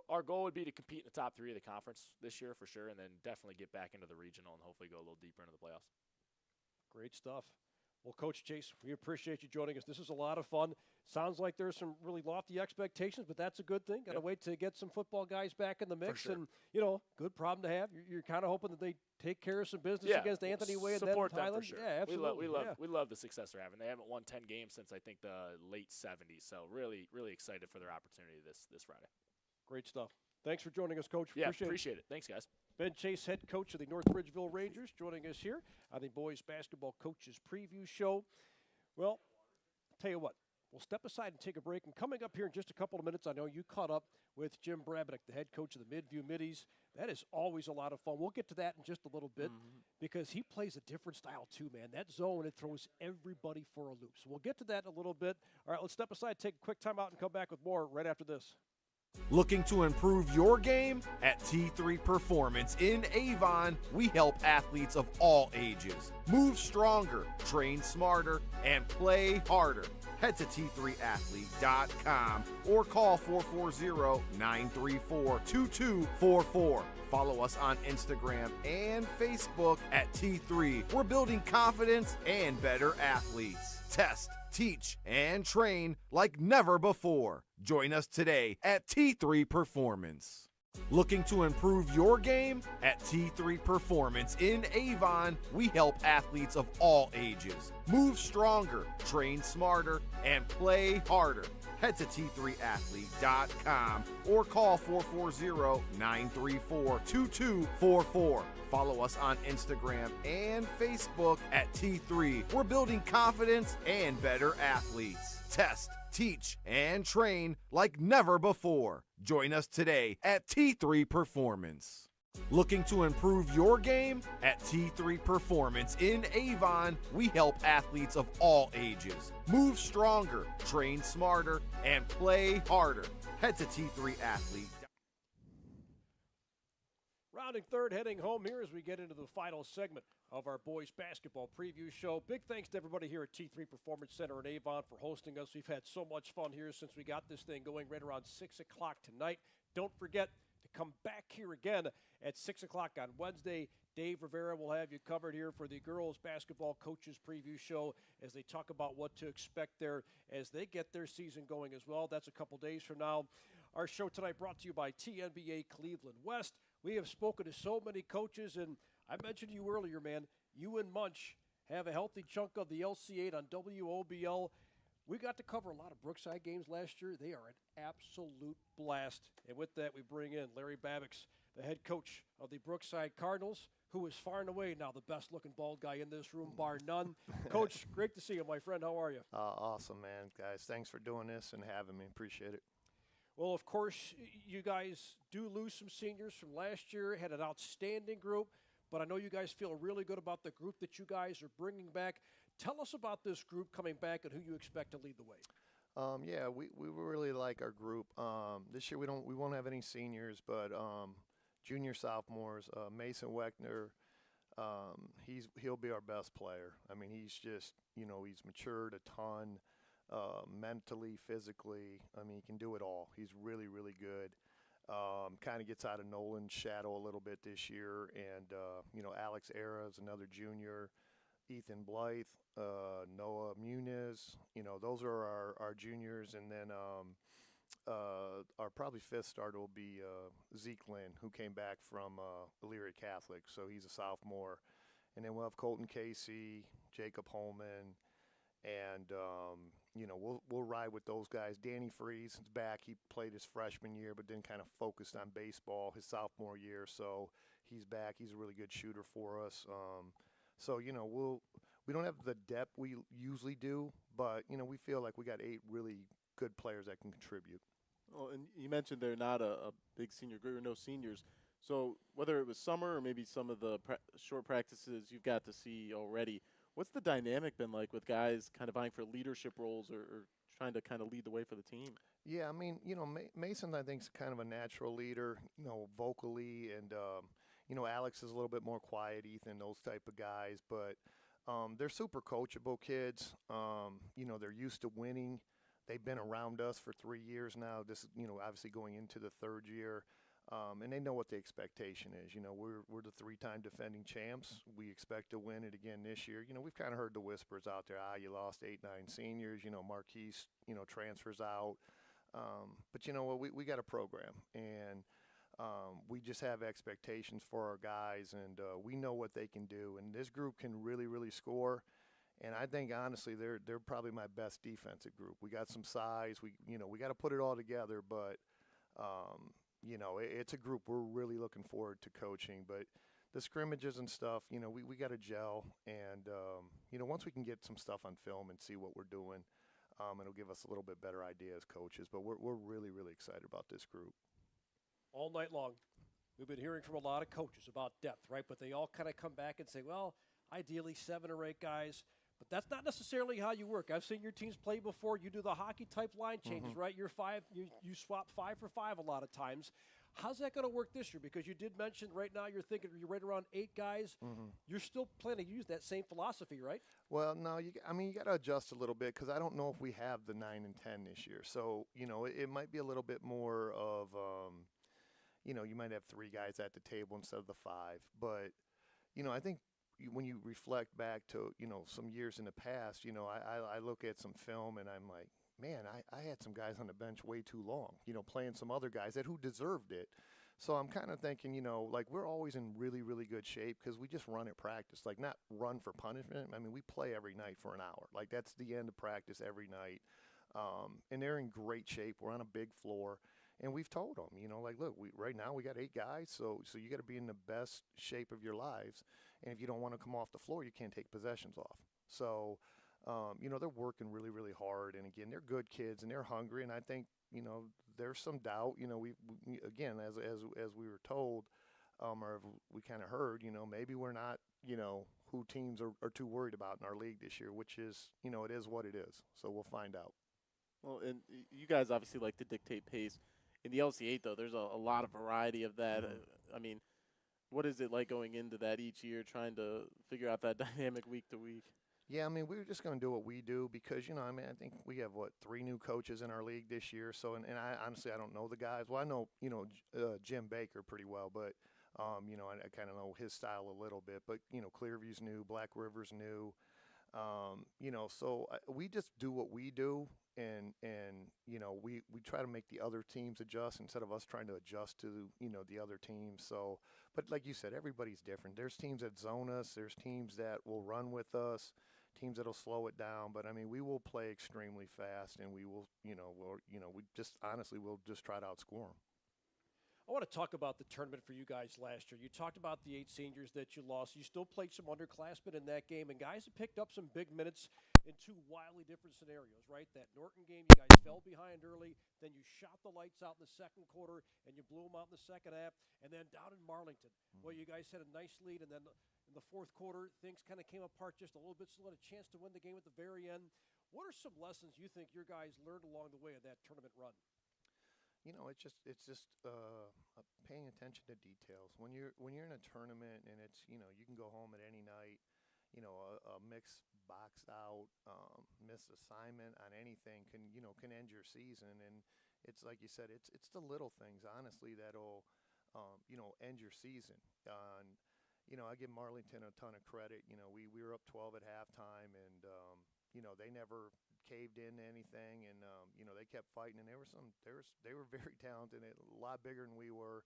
Our goal would be to compete in the top 3 of the conference this year for sure, and then definitely get back into the regional and hopefully go a little deeper into the playoffs. Great stuff. Well, Coach Chase, we appreciate you joining us. This is a lot of fun. Sounds like there's some really lofty expectations, but that's a good thing. Got to wait to get some football guys back in the mix, and good problem to have. You're kind of hoping that they take care of some business against Anthony Way and then Thailand. For sure. Yeah, absolutely. We love the success they're having. They haven't won 10 games since I think the late 70s. So really excited for their opportunity this Friday. Great stuff. Thanks for joining us, Coach. Yeah, appreciate it. Thanks, guys. Ben Chase, head coach of the North Ridgeville Rangers, joining us here on the Boys Basketball Coaches Preview Show. Well, I'll tell you what, we'll step aside and take a break. And coming up here in just a couple of minutes, I know you caught up with Jim Brabenick, the head coach of the Midview Middies. That is always a lot of fun. We'll get to that in just a little bit because he plays a different style too, man. That zone, it throws everybody for a loop. So we'll get to that in a little bit. All right, let's step aside, take a quick time out, and come back with more right after this. Looking to improve your game? At T3 Performance in Avon, we help athletes of all ages move stronger, train smarter, and play harder. Head to T3Athlete.com or call 440-934-2244. Follow us on Instagram and Facebook at T3. We're building confidence and better athletes. Test, teach, and train like never before. Join us today at T3 Performance. Looking to improve your game? At T3 Performance in Avon, we help athletes of all ages move stronger, train smarter, and play harder. Head to T3Athlete.com or call 440-934-2244. Follow us on Instagram and Facebook at T3. We're building confidence and better athletes. Test, teach, and train like never before. Join us today at T3 Performance. Looking to improve your game? At T3 Performance in Avon, we help athletes of all ages move stronger, train smarter, and play harder. Head to T3Athlete. Rounding third, heading home here as we get into the final segment of our boys basketball preview show. Big thanks to everybody here at T3 Performance Center in Avon for hosting us. We've had so much fun here since we got this thing going right around 6 o'clock tonight. Don't forget to come back here again at 6 o'clock on Wednesday. Dave Rivera will have you covered here for the girls basketball coaches preview show as they talk about what to expect there as they get their season going as well. That's a couple days from now. Our show tonight brought to you by TNBA Cleveland West. We have spoken to so many coaches, and I mentioned to you earlier, man, you and Munch have a healthy chunk of the LC8 on WOBL. We got to cover a lot of Brookside games last year. They are an absolute blast. And with that, we bring in Larry Babbicks, the head coach of the Brookside Cardinals, who is far and away now the best-looking bald guy in this room, bar none. Coach, great to see you, my friend. How are you? Awesome, man. Guys, thanks for doing this and having me. Appreciate it. Well, of course, you guys do lose some seniors from last year, had an outstanding group, but I know you guys feel really good about the group that you guys are bringing back. Tell us about this group coming back and who you expect to lead the way. Yeah, we really like our group. This year we won't have any seniors, but junior sophomores. Mason Weckner, he'll be our best player. I mean, he's just he's matured a ton. Mentally, physically, I mean, he can do it all. He's really, really good. Kind of gets out of Nolan's shadow a little bit this year. And, Alex Era is another junior. Ethan Blythe, Noah Muniz, those are our juniors. And then our probably fifth starter will be Zeke Lynn, who came back from Elyria Catholic. So he's a sophomore. And then we'll have Colton Casey, Jacob Holman, and we'll ride with those guys. Danny Freeze is back. He played his freshman year, but then kind of focused on baseball his sophomore year. So he's back. He's a really good shooter for us. We don't have the depth we usually do, but we feel like we got 8 really good players that can contribute. Well, and you mentioned they're not a big senior group or no seniors. So whether it was summer or maybe some of the short practices you've got to see already, what's the dynamic been like with guys kind of vying for leadership roles or trying to kind of lead the way for the team? Yeah, I mean, Mason, I think, is kind of a natural leader, vocally. And, Alex is a little bit more quiet, Ethan, those type of guys. But they're super coachable kids. They're used to winning. They've been around us for 3 years now. This is, obviously going into the third year. And they know what the expectation is. We're the 3-time defending champs. We expect to win it again this year. We've kind of heard the whispers out there. You lost 8, 9 seniors. Marquise, transfers out. But you know what? We got a program, and we just have expectations for our guys, and we know what they can do. And this group can really, really score. And I think honestly, they're probably my best defensive group. We got some size. We got to put it all together, but. It's a group we're really looking forward to coaching. But the scrimmages and stuff, we got to gel. And, once we can get some stuff on film and see what we're doing, it'll give us a little bit better idea as coaches. But we're really, really excited about this group. All night long, we've been hearing from a lot of coaches about depth, right? But they all kind of come back and say, well, ideally 7 or 8 guys. But that's not necessarily how you work. I've seen your teams play before. You do the hockey-type line changes, right? You're 5. You swap 5 for 5 a lot of times. How's that going to work this year? Because you did mention right now you're right around 8 guys. You're still planning to use that same philosophy, right? Well, no, you got to adjust a little bit because I don't know if we have the 9 and 10 this year. So, it might be a little bit more of, you might have 3 guys at the table instead of the 5. But, I think when you reflect back to, some years in the past, I look at some film and I'm like, man, I had some guys on the bench way too long, playing some other guys who deserved it. So I'm kind of thinking, like we're always in really, really good shape because we just run at practice, like not run for punishment. I mean, we play every night for an hour. Like that's the end of practice every night. And they're in great shape. We're on a big floor. And we've told them, like, look, right now we got 8 guys, so you got to be in the best shape of your lives. And if you don't want to come off the floor, you can't take possessions off. So, they're working really, really hard. And again, they're good kids and they're hungry. And I think, there's some doubt. We again, as we were told, or we kind of heard, maybe we're not, who teams are too worried about in our league this year, which is, it is what it is. So we'll find out. Well, and you guys obviously like to dictate pace. In the LC8, though, there's a lot of variety of that. I mean, what is it like going into that each year, trying to figure out that dynamic week to week? Yeah, I mean, we were just going to do what we do because, I think we have, 3 new coaches in our league this year. So, and I honestly, I don't know the guys. Well, I know, Jim Baker pretty well, but, I kind of know his style a little bit. But, Clearview's new, Black River's new. So we just do what we do, and we try to make the other teams adjust instead of us trying to adjust to, the other teams. So, but like you said, everybody's different. There's teams that zone us. There's teams that will run with us, teams that'll slow it down. But, I mean, we will play extremely fast, and we will, we just honestly will just try to outscore them. I want to talk about the tournament for you guys last year. You talked about the 8 seniors that you lost. You still played some underclassmen in that game, and guys have picked up some big minutes in 2 wildly different scenarios, right? That Norton game, you guys fell behind early, then you shot the lights out in the second quarter, and you blew them out in the second half. And then down in Marlington, well, you guys had a nice lead, and then in the fourth quarter, things kind of came apart just a little bit, still had a chance to win the game at the very end. What are some lessons you think your guys learned along the way of that tournament run? It's just paying attention to details. When you're in a tournament and it's you can go home at any night, a mixed boxed out missed assignment on anything can end your season. And it's like you said, it's the little things honestly that'll end your season. And I give Marlington a ton of credit. We were up 12 at halftime, and they never caved into anything, and they kept fighting, and they were very talented, a lot bigger than we were,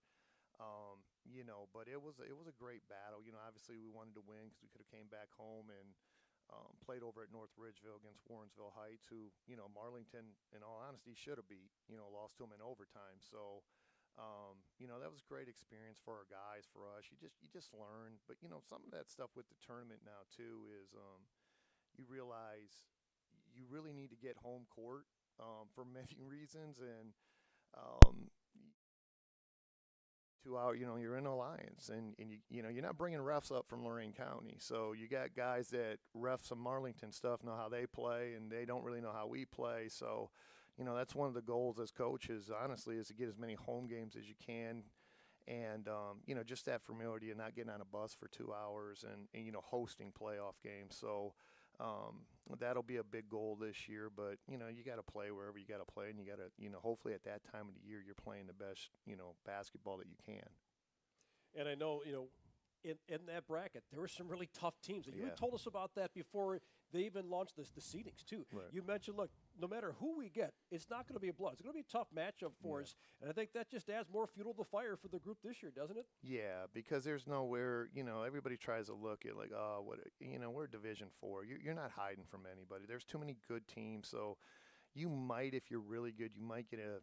but it was a great battle. Obviously we wanted to win because we could have came back home and played over at North Ridgeville against Warrensville Heights, who Marlington, in all honesty, should have beat. Lost to them in overtime. So that was a great experience for our guys, for us. You just learn. But some of that stuff with the tournament now too is you realize you really need to get home court for many reasons, and 2 hours, you're in Alliance, and you're not bringing refs up from Lorain County, so you got guys that ref some Marlington stuff, know how they play, and they don't really know how we play. So that's one of the goals as coaches, honestly, is to get as many home games as you can, and just that familiarity of not getting on a bus for 2 hours, and hosting playoff games. So that'll be a big goal this year, but you got to play wherever you got to play, and you got to hopefully at that time of the year you're playing the best basketball that you can. And I know in that bracket there were some really tough teams. You had told us about that before they even launched the seedings too. Right. You mentioned, look, no matter who we get, it's not going to be a blowout. It's going to be a tough matchup for us, and I think that just adds more fuel to the fire for the group this year, doesn't it? Yeah, because there's nowhere, everybody tries to look at like, we're Division IV. You're not hiding from anybody. There's too many good teams, so you might, if you're really good, you might get a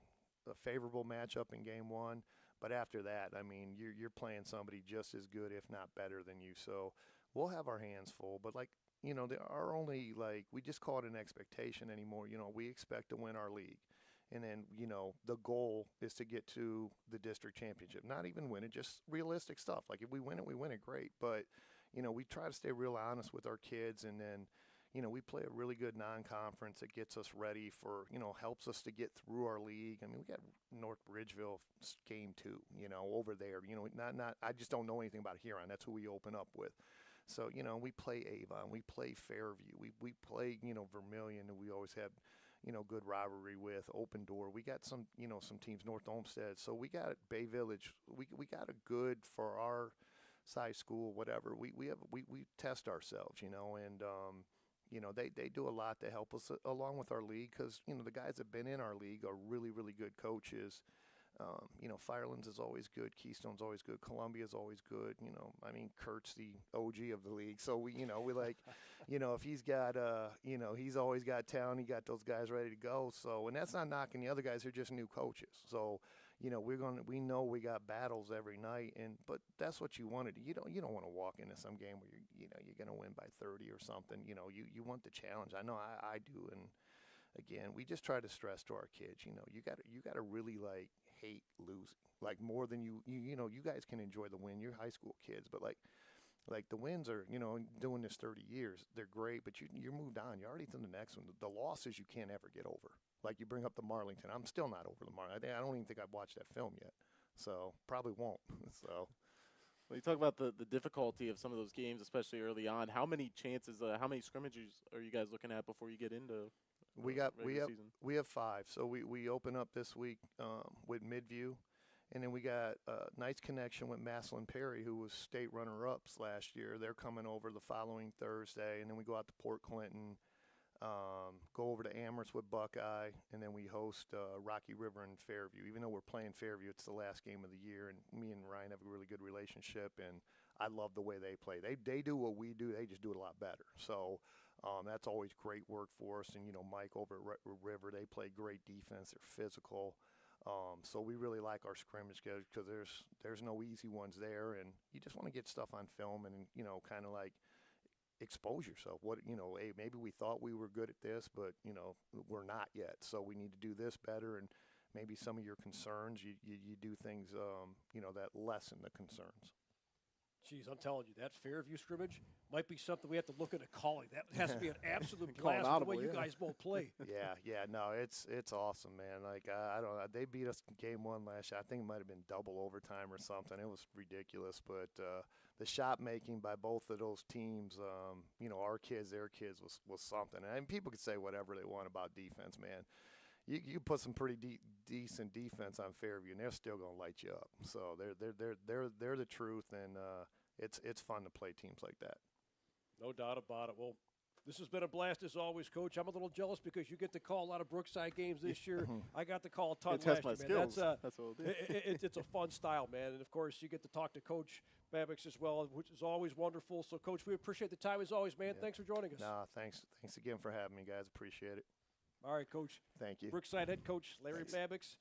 favorable matchup in game 1. But after that, I mean, you're playing somebody just as good, if not better than you. So we'll have our hands full. But there are only we just call it an expectation anymore. We expect to win our league. And then, the goal is to get to the district championship. Not even win it, just realistic stuff. Like if we win it, great. But, we try to stay real honest with our kids, and then, we play a really good non-conference that gets us ready for, helps us to get through our league. I mean, we got North Ridgeville game 2, over there. I just don't know anything about Huron. That's who we open up with. So, we play Avon, we play Fairview, we play, Vermilion, and we always have, good rivalry with Open Door. We got some teams, North Olmsted. So we got Bay Village. We got a good for our size school, whatever. We test ourselves, and they do a lot to help us along with our league, because the guys that have been in our league are really, really good coaches. Firelands is always good. Keystone's always good. Columbia's always good. Kurt's the OG of the league. So we like, if he's got, he's always got talent. He got those guys ready to go. So, and that's not knocking the other guys. They're just new coaches. So, we know we got battles every night, but that's what you want to do. You don't want to walk into some game where you're going to win by 30 or something. You want the challenge. I know I do. And again, we just try to stress to our kids, you got to really like hate losing, like more than you guys can enjoy the win. You're high school kids, but like the wins are, doing this 30 years, they're great, but you're moved on. You're already to the next one. The losses you can't ever get over. Like you bring up the Marlington. I'm still not over the Marlington. I don't even think I've watched that film yet, so probably won't. So. Well, you talk about the difficulty of some of those games, especially early on. How many chances, how many scrimmages are you guys looking at before you get into we have 5. So we open up this week with Midview, and then we got a nice connection with Maslin Perry, who was state runner-ups last year. They're coming over the following Thursday, and then we go out to Port Clinton, go over to Amherst with Buckeye, and then we host Rocky River and Fairview. Even though we're playing Fairview, it's the last game of the year, and me and Ryan have a really good relationship, and I love the way they play. They do what we do. They just do it a lot better. So that's always great work for us. And, Mike over at River, they play great defense. They're physical. So we really like our scrimmage because there's no easy ones there, and you just want to get stuff on film and, kind of like expose yourself. Hey, maybe we thought we were good at this, but, we're not yet. So we need to do this better, and maybe some of your concerns, you do things, that lessen the concerns. Geez, I'm telling you, that Fairview scrimmage might be something we have to look at calling. That has to be an absolute blast the way you guys both play. Yeah, no, it's awesome, man. Like I don't know, they beat us in game 1 last year. I think it might have been double overtime or something. It was ridiculous, but the shot making by both of those teams, our kids, their kids was something. And people can say whatever they want about defense, man. You put some pretty decent defense on Fairview, and they're still gonna light you up. So they're the truth, and it's fun to play teams like that. No doubt about it. Well, this has been a blast as always, Coach. I'm a little jealous because you get to call a lot of Brookside games this year. I got to call a ton last year, man. Skills. That's what we'll do. It's a fun style, man. And of course, you get to talk to Coach Babbix as well, which is always wonderful. So, Coach, we appreciate the time as always, man. Yeah. Thanks for joining us. No, thanks again for having me, guys. Appreciate it. All right, Coach. Thank you. Brookside head coach Larry Babbix.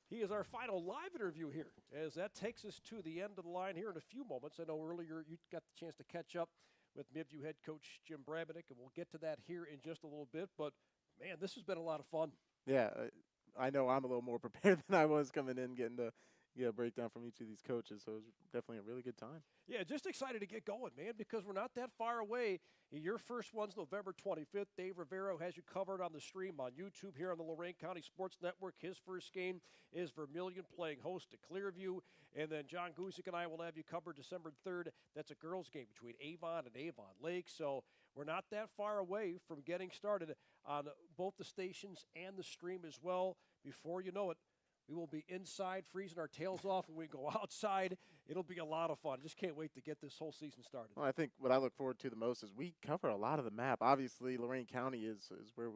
He is our final live interview here, as that takes us to the end of the line here in a few moments. I know earlier you got the chance to catch up with Midview head coach Jim Brabenick, and we'll get to that here in just a little bit. But, man, this has been a lot of fun. Yeah, I know I'm a little more prepared than I was coming in, getting to get a breakdown from each of these coaches. So it was definitely a really good time. Yeah, just excited to get going, man, because we're not that far away. Your first one's November 25th. Dave Rivero has you covered on the stream on YouTube here on the Lorain County Sports Network. His first game is Vermilion playing host to Clearview. And then John Guzik and I will have you covered December 3rd. That's a girls' game between Avon and Avon Lake. So we're not that far away from getting started on both the stations and the stream as well. Before you know it, we will be inside freezing our tails off when we go outside. It'll be a lot of fun. Just can't wait to get this whole season started. Well, I think what I look forward to the most is we cover a lot of the map. Obviously, Lorain County is where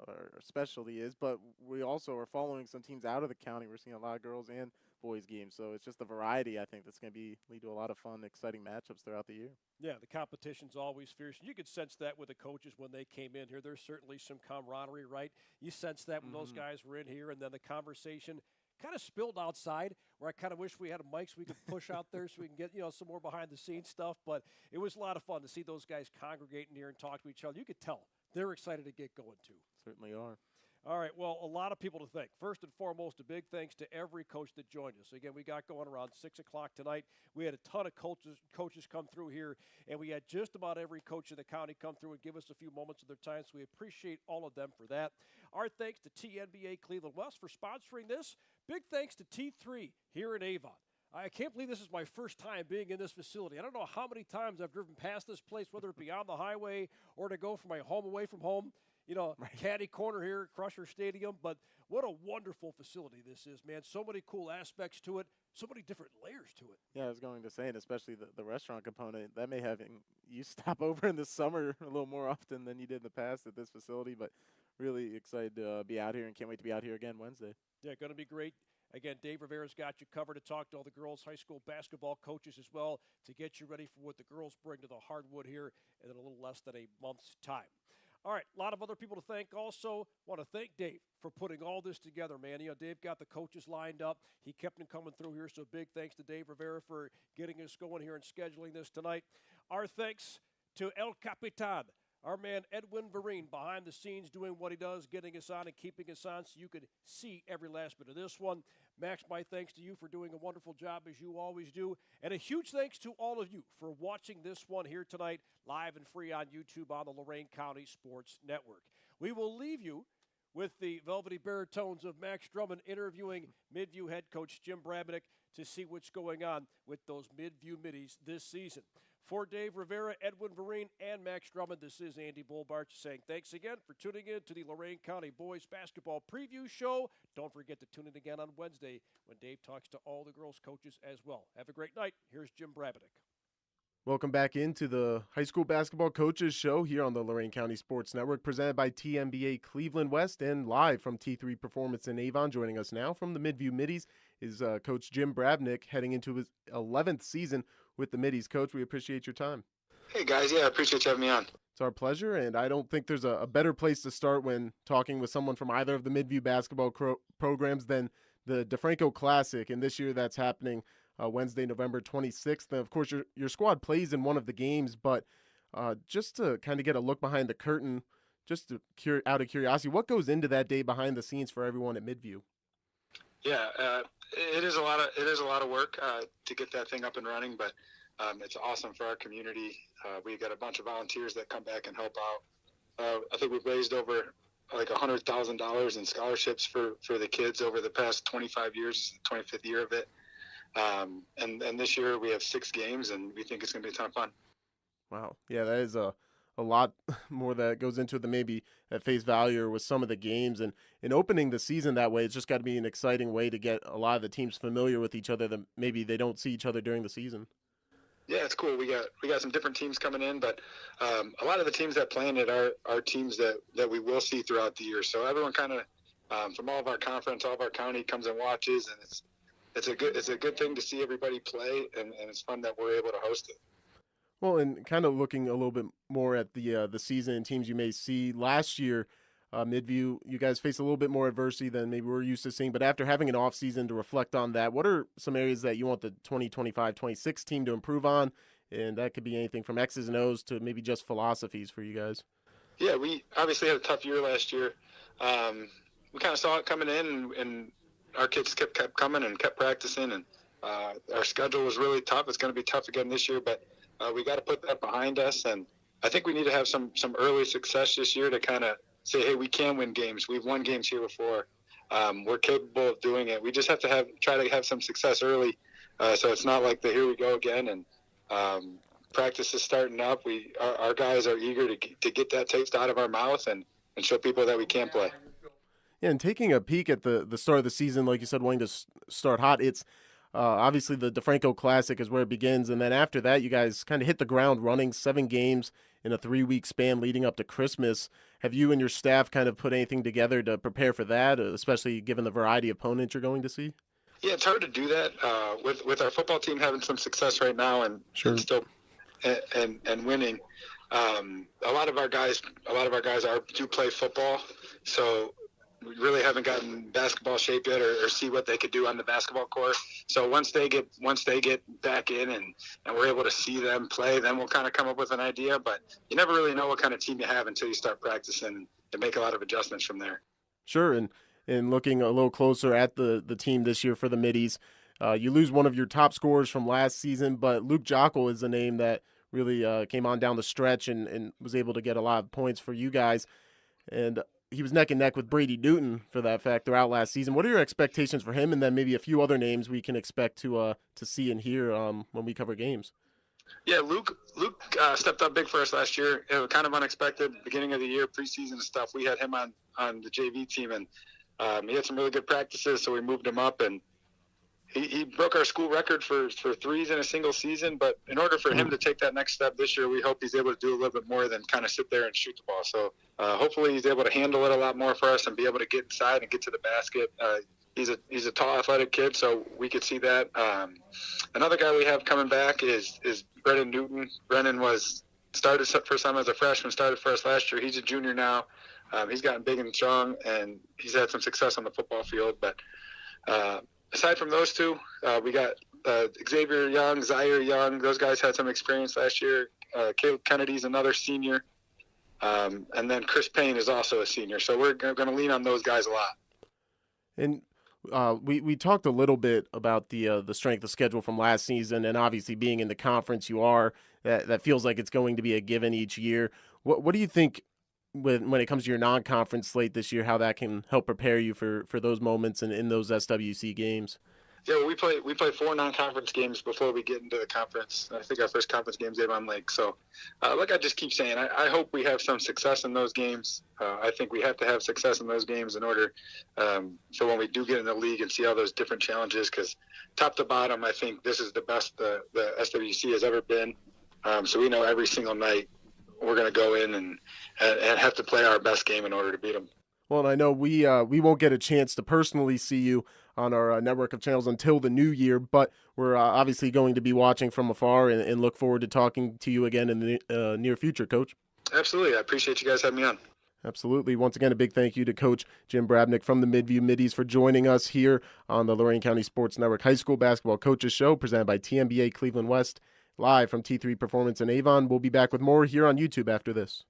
our specialty is, but we also are following some teams out of the county. We're seeing a lot of girls and boys games, so it's just the variety, I think, that's going to lead to a lot of fun, exciting matchups throughout the year. Yeah, the competition's always fierce. You could sense that with the coaches when they came in here. There's certainly some camaraderie, right? You sense that when those guys were in here, and then the conversation kind of spilled outside, where I kind of wish we had a mic so we could push out there so we can get, some more behind-the-scenes stuff. But it was a lot of fun to see those guys congregate in here and talk to each other. You could tell they're excited to get going, too. Certainly are. All right, well, a lot of people to thank. First and foremost, a big thanks to every coach that joined us. Again, we got going around 6 o'clock tonight. We had a ton of coaches come through here, and we had just about every coach in the county come through and give us a few moments of their time, so we appreciate all of them for that. Our thanks to TNBA Cleveland West for sponsoring this. Big thanks to T3 here in Avon. I can't believe this is my first time being in this facility. I don't know how many times I've driven past this place, whether it be on the highway or to go from my home away from home. Caddy corner here at Crusher Stadium, but what a wonderful facility this is, man. So many cool aspects to it, so many different layers to it. Yeah, I was going to say, and especially the restaurant component, that may have you stop over in the summer a little more often than you did in the past at this facility, but really excited to be out here and can't wait to be out here again Wednesday. Yeah, going to be great. Again, Dave Rivera's got you covered to talk to all the girls' high school basketball coaches as well to get you ready for what the girls bring to the hardwood here in a little less than a month's time. All right, a lot of other people to thank also. Want to thank Dave for putting all this together, man. You know, Dave got the coaches lined up. He kept them coming through here, so big thanks to Dave Rivera for getting us going here and scheduling this tonight. Our thanks to El Capitan, our man Edwin Vereen, behind the scenes doing what he does, getting us on and keeping us on so you could see every last bit of this one. Max, my thanks to you for doing a wonderful job as you always do. And a huge thanks to all of you for watching this one here tonight, live and free on YouTube on the Lorain County Sports Network. We will leave you with the velvety baritones of Max Drummond interviewing Midview head coach Jim Brabenick to see what's going on with those Midview Middies this season. For Dave Rivera, Edwin Vereen, and Max Drummond, this is Andy Bolbart saying thanks again for tuning in to the Lorain County Boys Basketball Preview Show. Don't forget to tune in again on Wednesday when Dave talks to all the girls' coaches as well. Have a great night. Here's Jim Brabenick. Welcome back into the High School Basketball Coaches Show here on the Lorain County Sports Network, presented by TMBA Cleveland West and live from T3 Performance in Avon. Joining us now from the Midview Middies is Coach Jim Brabenick, heading into his 11th season with the Middies. Coach, we appreciate your time. Hey, guys. Yeah, I appreciate you having me on. It's our pleasure, and I don't think there's a better place to start when talking with someone from either of the Midview basketball programs than the DeFranco Classic, and this year that's happening Wednesday, November 26th. And, of course, your squad plays in one of the games, but just to kind of get a look behind the curtain, just out of curiosity, what goes into that day behind the scenes for everyone at Midview? Yeah, it is a lot of work to get that thing up and running, but it's awesome for our community. We got a bunch of volunteers that come back and help out. I think we've raised over like $100,000 in scholarships for the kids over the past 25 years, 25th year of it. And this year we have 6 games, and we think it's going to be a ton of fun. Wow. Yeah, that is a lot more that goes into the maybe at face value or with some of the games. And in opening the season that way, it's just got to be an exciting way to get a lot of the teams familiar with each other that maybe they don't see each other during the season. Yeah, it's cool. We got some different teams coming in, but a lot of the teams that play in it are teams that we will see throughout the year. So everyone kind of from all of our conference, all of our county comes and watches, and it's a good thing to see everybody play, and it's fun that we're able to host it. Well, and kind of looking a little bit more at the season and teams you may see last year, Midview, you guys faced a little bit more adversity than maybe we're used to seeing. But after having an off season to reflect on that, what are some areas that you want the 2025-26 team to improve on? And that could be anything from X's and O's to maybe just philosophies for you guys. Yeah, we obviously had a tough year last year. We kind of saw it coming in, and our kids kept coming and kept practicing, and our schedule was really tough. It's going to be tough again this year, but we got to put that behind us, and I think we need to have some early success this year to kind of say, hey, we can win games. We've won games here before. We're capable of doing it. We just have to try to have some success early, so it's not like here we go again. And practice is starting up. Our guys are eager to get that taste out of our mouth and show people that we can play. Yeah, and taking a peek at the start of the season, like you said, wanting to start hot, it's obviously the DeFranco Classic is where it begins, and then after that, you guys kind of hit the ground running, 7 games in a 3-week span leading up to Christmas. Have you and your staff kind of put anything together to prepare for that, especially given the variety of opponents you're going to see? Yeah, it's hard to do that with our football team having some success right now and still and winning. A lot of our guys do play football, so we really haven't gotten basketball shape yet or see what they could do on the basketball court. So once they get back in and we're able to see them play, then we'll kind of come up with an idea. But you never really know what kind of team you have until you start practicing and make a lot of adjustments from there. Sure, and looking a little closer at the team this year for the Middies, you lose one of your top scorers from last season, but Luke Jockel is a name that really came on down the stretch and was able to get a lot of points for you guys. And he was neck and neck with Brady Newton for that fact throughout last season. What are your expectations for him, and then maybe a few other names we can expect to see and hear when we cover games? Yeah, Luke stepped up big for us last year. It was kind of unexpected. Beginning of the year, preseason stuff, we had him on the JV team, and he had some really good practices, so we moved him up, and he broke our school record for threes in a single season. But in order for him to take that next step this year, we hope he's able to do a little bit more than kind of sit there and shoot the ball. So hopefully he's able to handle it a lot more for us and be able to get inside and get to the basket. he's a tall, athletic kid, so we could see that. Another guy we have coming back is Brennan Newton. Brennan started for some as a freshman, started for us last year. He's a junior now. He's gotten big and strong, and he's had some success on the football field. But aside from those two, we got Xavier Young, Zaire Young. Those guys had some experience last year. Caleb Kennedy's another senior. And then Chris Payne is also a senior. So we're going to lean on those guys a lot. And we talked a little bit about the strength of schedule from last season, and obviously being in the conference that feels like it's going to be a given each year. What do you think when it comes to your non-conference slate this year, how that can help prepare you for those moments and in those SWC games? Yeah, we play 4 non-conference games before we get into the conference. I think our first conference game is Avon Lake. So, like I just keep saying, I hope we have some success in those games. I think we have to have success in those games in order for when we do get in the league and see all those different challenges. Because top to bottom, I think this is the best the SWC has ever been. So we know every single night we're going to go in and have to play our best game in order to beat them. Well, and I know we won't get a chance to personally see you on our network of channels until the new year, but we're obviously going to be watching from afar and look forward to talking to you again in the near future, Coach. Absolutely. I appreciate you guys having me on. Absolutely. Once again, a big thank you to Coach Jim Brabnick from the Midview Middies for joining us here on the Lorain County Sports Network High School Basketball Coaches Show, presented by TMBA Cleveland West, live from T3 Performance in Avon. We'll be back with more here on YouTube after this.